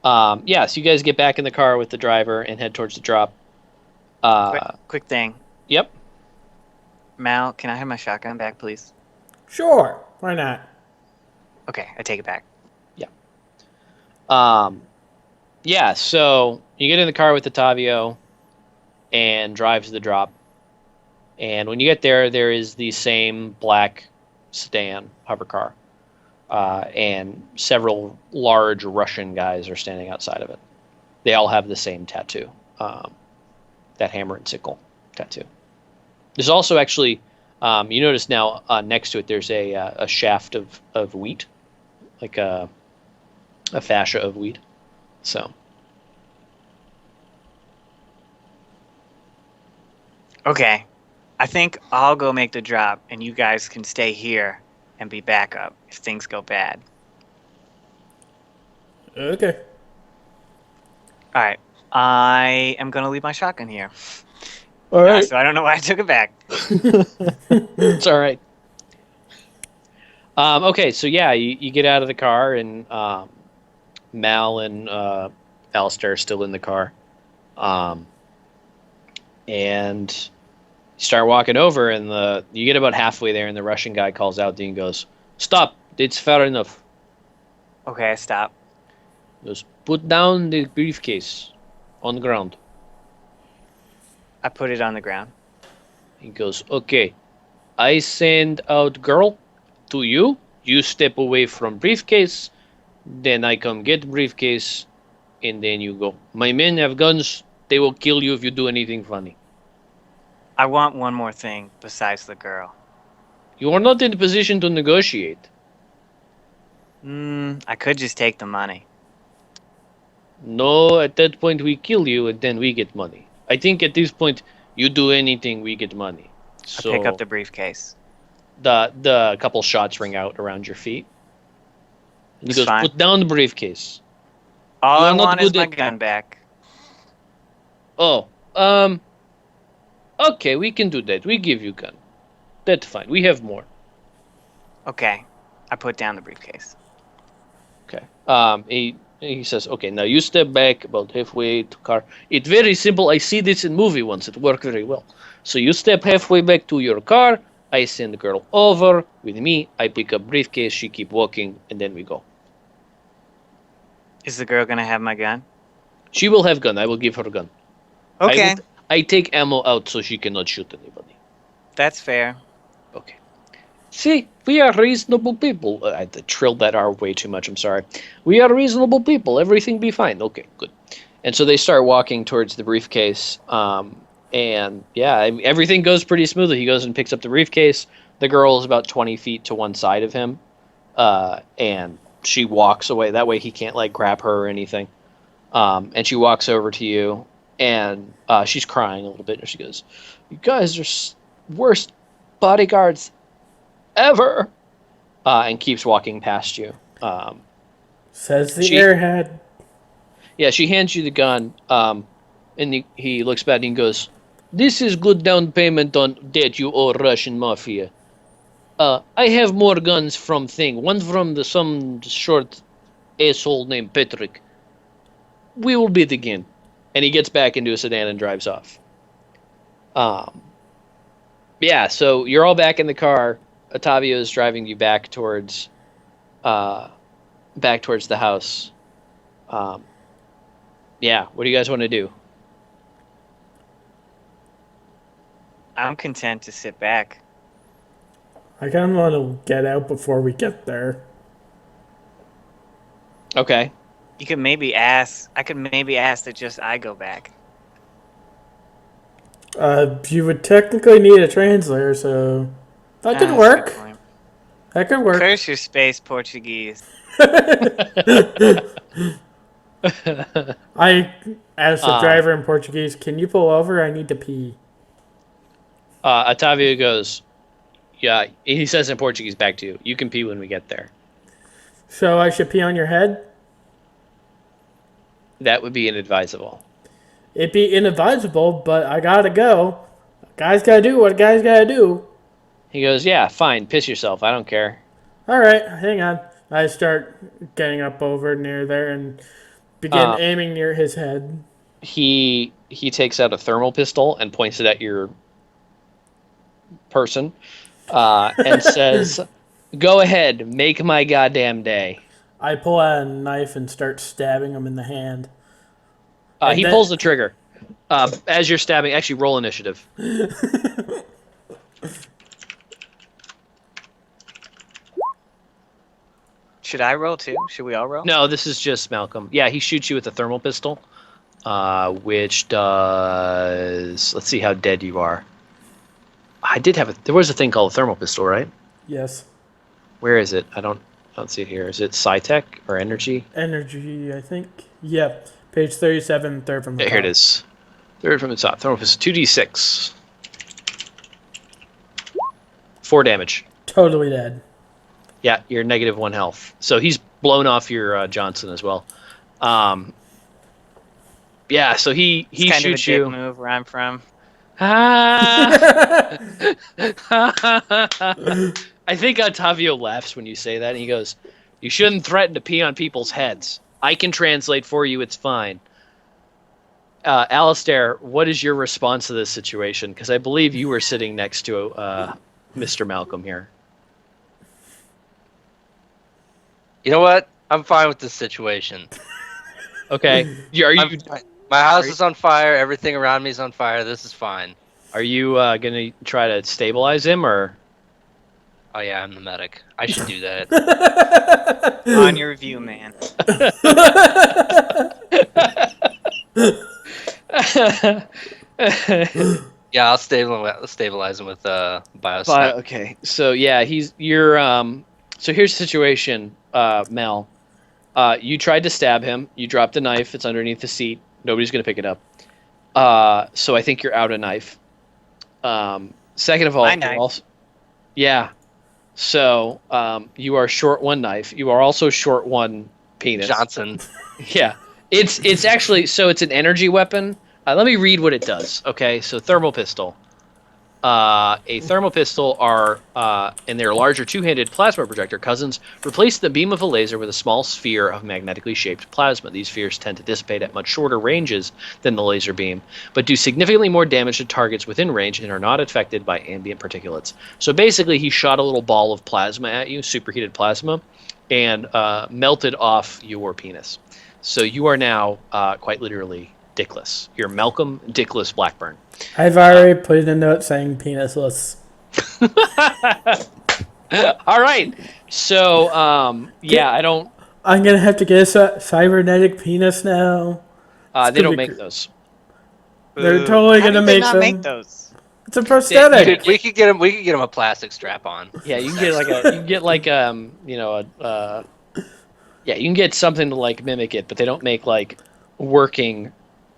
so you guys get back in the car with the driver and head towards the drop. Quick thing. Yep. Mal, can I have my shotgun back, please? Sure, why not? Okay, I take it back. So you get in the car with Ottavio and drive to the drop. And when you get there, there is the same black sedan hover car. And several large Russian guys are standing outside of it. They all have the same tattoo, that hammer and sickle tattoo. There's also actually, you notice now next to it, there's a shaft of wheat, like a fascia of wheat. So. Okay. I think I'll go make the drop, and you guys can stay here and be backup if things go bad. Okay. All right. I am going to leave my shotgun here. All right. So I don't know why I took it back. It's all right. Okay, so you get out of the car, and Mal and Alistair are still in the car. And you start walking over, and you get about halfway there, and the Russian guy calls out to you and goes, "Stop! It's fair enough." Okay, I stop. He goes, "Put down the briefcase on the ground." I put it on the ground. He goes, "Okay, I send out girl to you. You step away from briefcase. Then I come get briefcase, and then you go. My men have guns. They will kill you if you do anything funny." I want one more thing besides the girl. "You are not in a position to negotiate." I could just take the money. "No, at that point we kill you, and then we get money. I think at this point, you do anything, we get money." So I pick up the briefcase. the couple shots ring out around your feet. And he It's goes, fine. "Put down the briefcase." All You I are not want is good my at- gun back. "Oh, okay, we can do that. We give you gun. That's fine. We have more." Okay. I put down the briefcase. Okay. He says, "Okay, now you step back about halfway to car. It's very simple. I see this in movie once. It worked very well. So you step halfway back to your car. I send the girl over with me. I pick up briefcase. She keep walking, and then we go. Is the girl going to have my gun? She will have gun. I will give her a gun. Okay. I take ammo out so she cannot shoot anybody." That's fair. Okay. "See, we are reasonable people." I trilled that R way too much. I'm sorry. "We are reasonable people. Everything be fine." Okay, good. And so they start walking towards the briefcase. Everything goes pretty smoothly. He goes and picks up the briefcase. The girl is about 20 feet to one side of him, and she walks away. That way he can't grab her or anything. And she walks over to you, and she's crying a little bit. And she goes, "You guys are worst bodyguards ever," and keeps walking past you. Says the She- airhead. Yeah, she hands you the gun, and he looks back and he goes, "This is good down payment on debt you owe Russian mafia. I have more guns from thing. One from some short asshole named Patrick. We will beat again." And he gets back into a sedan and drives off. So you're all back in the car. Ottavio is driving you back towards the house. What do you guys want to do? I'm content to sit back. I kind of want to get out before we get there. Okay. You could maybe ask. I could maybe ask that just I go back. You would technically need a translator, so that could That's a work. good point. That could work. Curse your space Portuguese. I asked the driver in Portuguese, "Can you pull over? I need to pee." Otavio goes, yeah, he says in Portuguese back to you, you can pee when we get there. So I should pee on your head? That would be inadvisable. It'd be inadvisable, but I gotta go. Guys gotta do what guys gotta do. He goes, yeah, fine, piss yourself, I don't care. Alright, hang on. I start getting up over near there and begin Uh, aiming near his head. he takes out a thermal pistol and points it at your person, and says, go ahead, make my goddamn day. I pull out a knife and start stabbing him in the hand. He pulls the trigger. As you're stabbing, actually roll initiative. Should I roll too? Should we all roll? No, this is just Malcolm. Yeah, he shoots you with a thermal pistol, which does. Let's see how dead you are. I did have there was a thing called a thermal pistol, right? Yes. Where is it? I don't see it here. Is it Scitech or Energy? Energy, I think. Yep. Page 37, third from the top. Here it is. Third from the top. Thermal pistol, 2d6. 4 damage. Totally dead. Yeah, you're -1 health. So he's blown off your Johnson as well. Yeah, so he It's kind shoots of a dick you. move where I'm from. I think Ottavio laughs when you say that. And he goes, you shouldn't threaten to pee on people's heads. I can translate for you. It's fine. Alistair, what is your response to this situation? Because I believe you were sitting next to Mr. Malcolm here. You know what? I'm fine with this situation. Okay. My house is on fire. Everything around me is on fire. This is fine. Are you gonna try to stabilize him, or? Oh yeah, I'm the medic. I should do that. On your review, man. Yeah, I'll stabilize him with biostat. Okay. So yeah, so here's the situation, Mel. You tried to stab him. You dropped the knife. It's underneath the seat. Nobody's gonna pick it up. So I think you're out of knife. Second of all, My knife. yeah. So you are short 1 knife. You are also short 1 penis. Johnson. Yeah. It's actually, so it's an energy weapon. Let me read what it does. Okay, so thermal pistol. A thermal pistol are, and their larger 2-handed plasma projector cousins, replace the beam of a laser with a small sphere of magnetically shaped plasma. These spheres tend to dissipate at much shorter ranges than the laser beam, but do significantly more damage to targets within range and are not affected by ambient particulates. So basically, he shot a little ball of plasma at you, superheated plasma, and melted off your penis. So you are now quite literally dickless. You're Malcolm Dickless Blackburn. I've already put in a note saying penisless. All right. So, yeah, I don't. I'm gonna have to get a cybernetic penis now. They don't make those. They're totally How gonna did they make not them. make those? It's a prosthetic. We could get him a plastic strap on. Yeah, you can get yeah, you can get something to like mimic it, but they don't make like working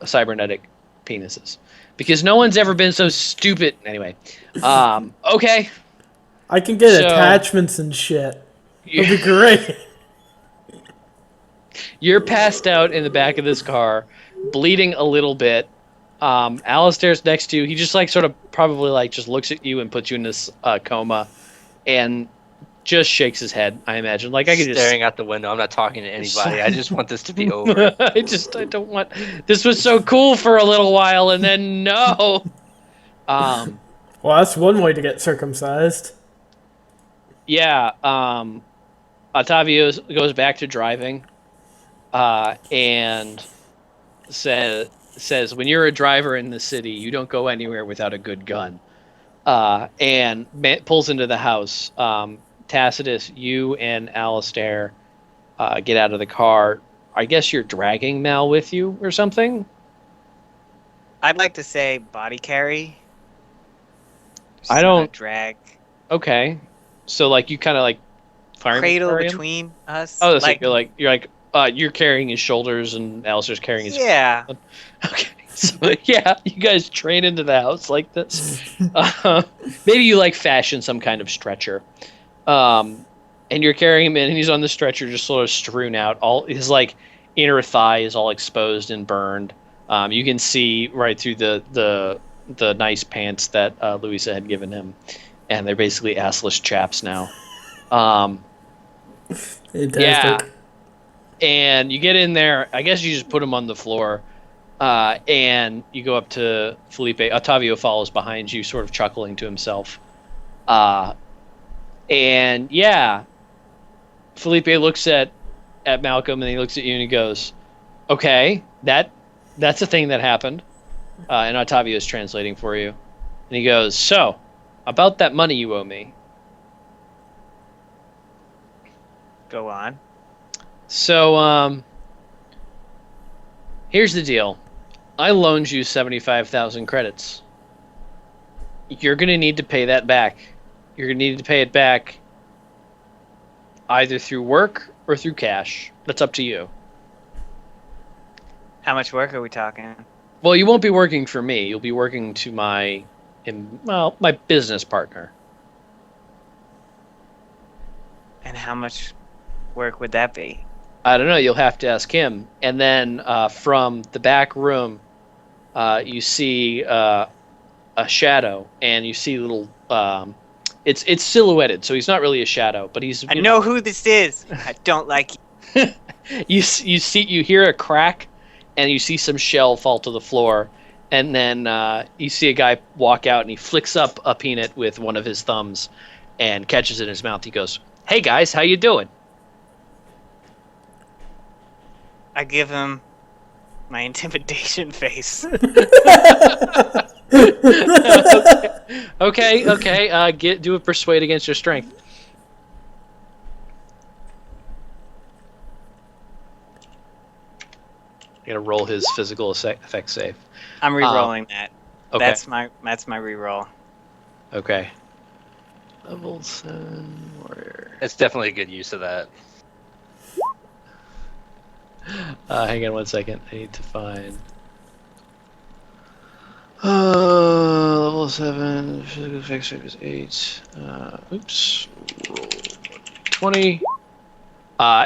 cybernetic penises because no one's ever been so stupid. Anyway, okay. I can get So- attachments and shit. It'll be great. You're passed out in the back of this car, bleeding a little bit. Alistair's next to you. He just like sort of probably like just looks at you and puts you in this coma, and just shakes his head. I imagine. Like I could just Staring out the window. I'm not talking to anybody. I just want this to be over. I don't want. This was so cool for a little while, and then no. Well, that's one way to get circumcised. Yeah. Ottavio goes back to driving, and says when you're a driver in the city, you don't go anywhere without a good gun. And pulls into the house. Tacitus, you and Alistair get out of the car. I guess you're dragging Mal with you or something? I'd like to say body carry. Just I not don't- drag. Okay. So like you kind of like fireman Cradle carry him? between us. Oh, that's like you're carrying his shoulders and Alistair's carrying his yeah. Okay. So yeah, you guys train into the house like this. Maybe you like fashion some kind of stretcher, and you're carrying him in, and he's on the stretcher, just sort of strewn out. All his like inner thigh is all exposed and burned. You can see right through the nice pants that Louisa had given him, and they're basically assless chaps now. Um, yeah, Fantastic. and you get in there. I guess you just put him on the floor. And you go up to Felipe. Ottavio follows behind you, sort of chuckling to himself. Uh, and yeah, Felipe looks at Malcolm and he looks at you and he goes, "Okay, that's a thing that happened." And Ottavio is translating for you. And he goes, "So, about that money you owe me." Go on. So, here's the deal. I loaned you 75,000 credits. You're going to need to pay that back. You're going to need to pay it back either through work or through cash. That's up to you. How much work are we talking? Well, you won't be working for me. You'll be working to my business partner. And how much work would that be? I don't know. You'll have to ask him. And then from the back room, you see a shadow, and you see little. It's silhouetted, so he's not really a shadow, but he's. I know who this is. I don't like you. You hear a crack, and you see some shell fall to the floor, and then you see a guy walk out, and he flicks up a peanut with one of his thumbs, and catches it in his mouth. He goes, "Hey guys, how you doing?" I give him my intimidation face. Okay. Do a persuade against your strength. You gotta roll his physical effect save. I'm re-rolling that. Okay. That's my re-roll. Okay. Level 7 warrior. It's definitely a good use of that. Hang on one second. I need to find. Level 7. Physical effect save is 8. Oops. Roll 20.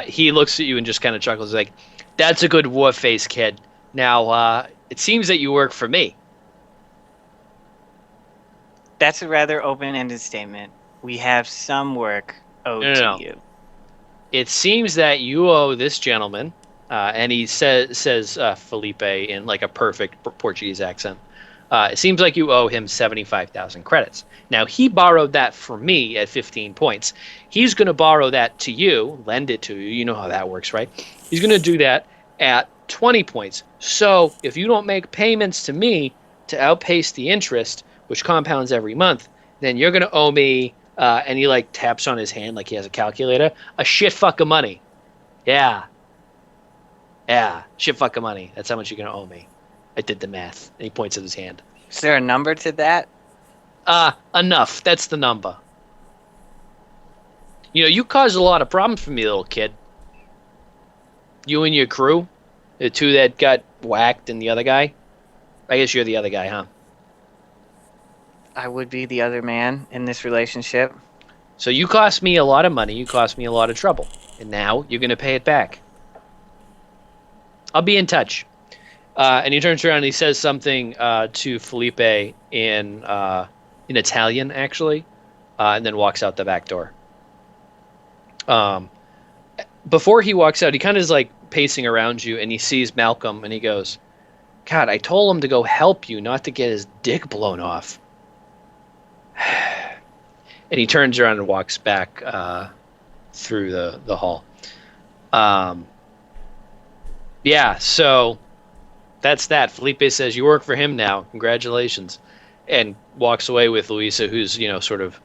He looks at you and just kind of chuckles, like, "That's a good war face, kid. Now, it seems that you work for me." That's a rather open-ended statement. We have some work owed No. to you. It seems that you owe this gentleman, and he says Felipe in like a perfect Portuguese accent. It seems like you owe him 75,000 credits. Now, he borrowed that for me at 15 points. He's going to borrow that to you, lend it to you. You know how that works, right? He's going to do that at 20 points. So if you don't make payments to me to outpace the interest, which compounds every month, then you're going to owe me, and he like taps on his hand like he has a calculator, a shit fuck of money. Yeah, shit fuck of money. That's how much you're going to owe me. I did the math. And he points at his hand. Is there a number to that? Enough. That's the number. You know, you caused a lot of problems for me, little kid. You and your crew, the two that got whacked and the other guy. I guess you're the other guy, huh? I would be the other man in this relationship. So you cost me a lot of money. You cost me a lot of trouble. And now you're going to pay it back. I'll be in touch. And he turns around and he says something to Felipe in Italian, actually, and then walks out the back door. Before he walks out, he kind of is like pacing around you, and he sees Malcolm, and he goes, "God, I told him to go help you, not to get his dick blown off." And he turns around and walks back through the hall. Yeah, so that's that. Felipe says, "You work for him now. Congratulations." And walks away with Luisa, who's, sort of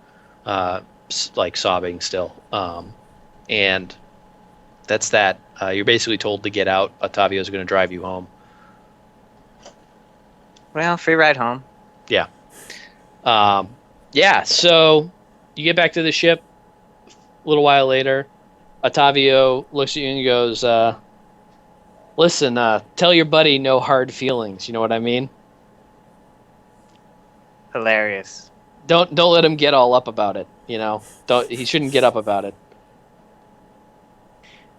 like sobbing still. And that's that. You're basically told to get out. Ottavio's going to drive you home. Well, free ride home. Yeah. Yeah, so you get back to the ship a little while later. Ottavio looks at you and goes, Listen, tell your buddy no hard feelings. You know what I mean? Hilarious. Don't let him get all up about it. You know, don't he shouldn't get up about it.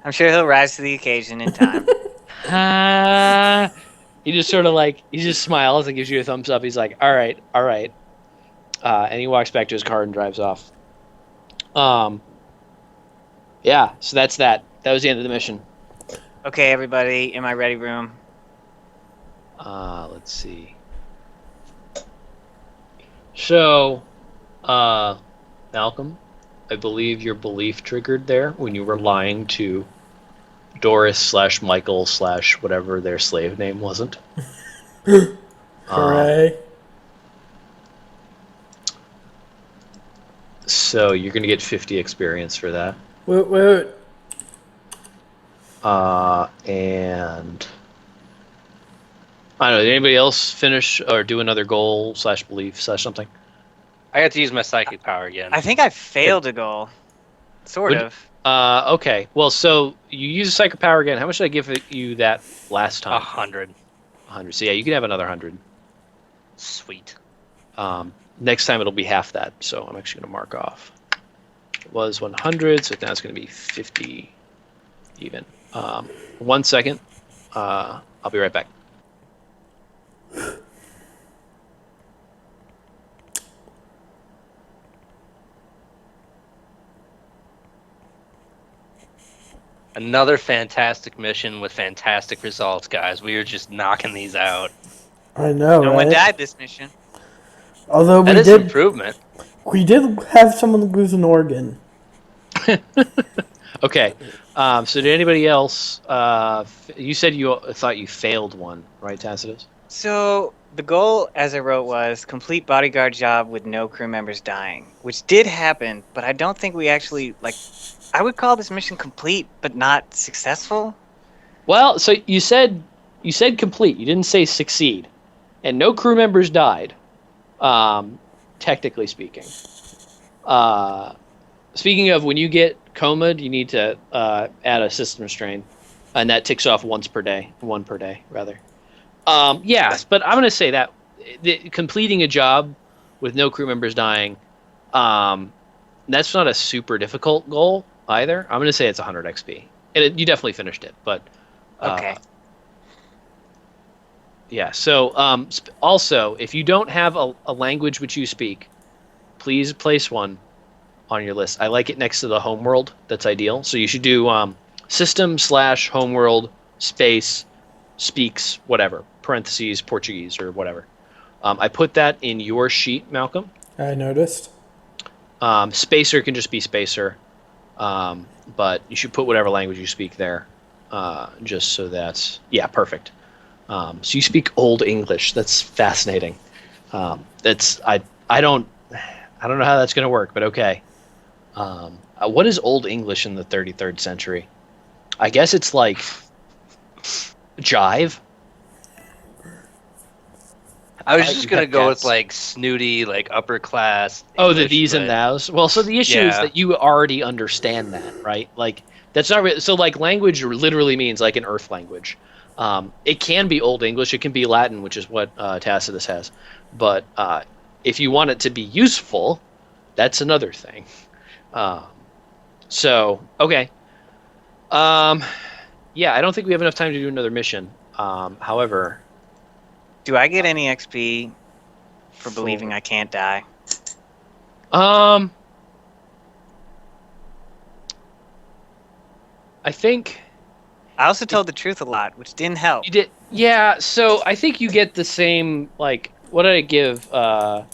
I'm sure he'll rise to the occasion in time. He just sort of like he just smiles and gives you a thumbs up. He's like, all right, all right, and he walks back to his car and drives off. Yeah. So that's that. That was the end of the mission. Okay, everybody, in my ready room. Let's see. So, Malcolm, I believe your belief triggered there when you were lying to Doris / Michael / whatever their slave name wasn't. Hooray. So you're gonna get 50 experience for that. Wait. And I don't know. Did anybody else finish or do another goal / belief / something? I have to use my psychic power again. I think I failed a goal. Sort Would- of. Okay. Well, so you use a psychic power again. How much did I give you that last time? 100. 100. So yeah, you can have another 100. Sweet. Next time it'll be half that. So I'm actually gonna mark off. It was 100, so now it's gonna be 50 even. 1 second. I'll be right back. Another fantastic mission with fantastic results, guys. We are just knocking these out. I know, No one right? died this mission. Although That is improvement. we did have someone lose an organ. Okay. So did anybody else? You said you thought you failed one, right, Tacitus? So the goal, as I wrote, was complete bodyguard job with no crew members dying, which did happen, but I don't think we actually I would call this mission complete, but not successful. Well, so you said complete. You didn't say succeed, and no crew members died. Technically speaking. Speaking of, when you get comaed, you need to add a system strain, and that ticks off one per day, rather. Yes, but I'm going to say that completing a job with no crew members dying, that's not a super difficult goal either. I'm going to say it's 100 XP. And you definitely finished it, but... Okay. Yeah, so also, if you don't have a language which you speak, please place one on your list. I like it next to the homeworld. That's ideal. So you should do system / homeworld space speaks whatever, parentheses Portuguese or whatever. I put that in your sheet, Malcolm. I noticed. Spacer can just be spacer, but you should put whatever language you speak there, just so that's perfect. So you speak Old English. That's fascinating. That's I don't know how that's going to work, but okay. What is Old English in the 33rd century? I guess it's like jive. I was just gonna go with cats. like snooty, like upper class. Oh, the English, these and but- thous. Well, so the issue is Yeah. that you already understand that, right? Like that's not really, so like language literally means like an earth language. It can be Old English, it can be Latin, which is what Tacitus has. But if you want it to be useful, that's another thing. So okay. Yeah, I don't think we have enough time to do another mission. However, Do I get any XP for believing I can't die? I think I also told the truth a lot, which didn't help. you did. Yeah, so I think you get the same. Like, what did I give? What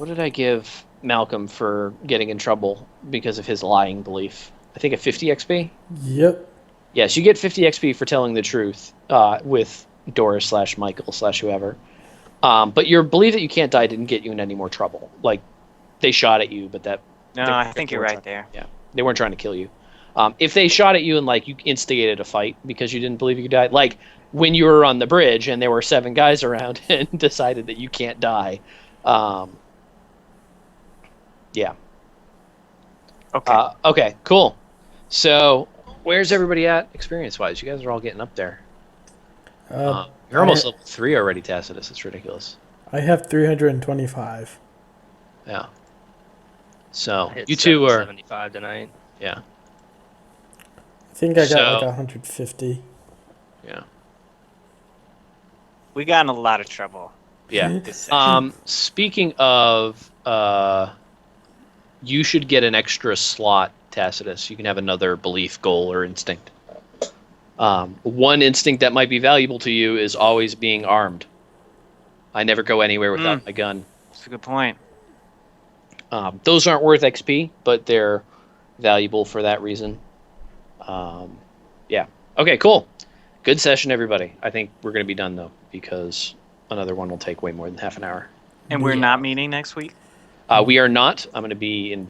did I give Malcolm for getting in trouble because of his lying belief? I think a 50 XP. Yep. Yes, you get 50 XP for telling the truth with Doris / Michael / whoever. But your belief that you can't die didn't get you in any more trouble. Like, they shot at you, but that... No, I think you're right there. Yeah, they weren't trying to kill you. If they shot at you and, like, you instigated a fight because you didn't believe you could die, like, when you were on the bridge and there were 7 guys around and decided that you can't die, yeah. Okay. Okay, cool. So where's everybody at experience-wise? You guys are all getting up there. Uh, You're almost level 3 already, Tacitus. It's ridiculous. I have 325. Yeah. So I hit you two are 75 tonight. yeah. I think I got So- like 150. Yeah. We got in a lot of trouble. Yeah. This session. Speaking of, you should get an extra slot, Tacitus. You can have another belief, goal, or instinct. One instinct that might be valuable to you is always being armed. I never go anywhere without my gun. That's a good point. Those aren't worth XP, but they're valuable for that reason. Yeah. Okay, cool. Good session, everybody. I think we're going to be done, though, because another one will take way more than half an hour. And we're not meeting next week? We are not. I'm going to be in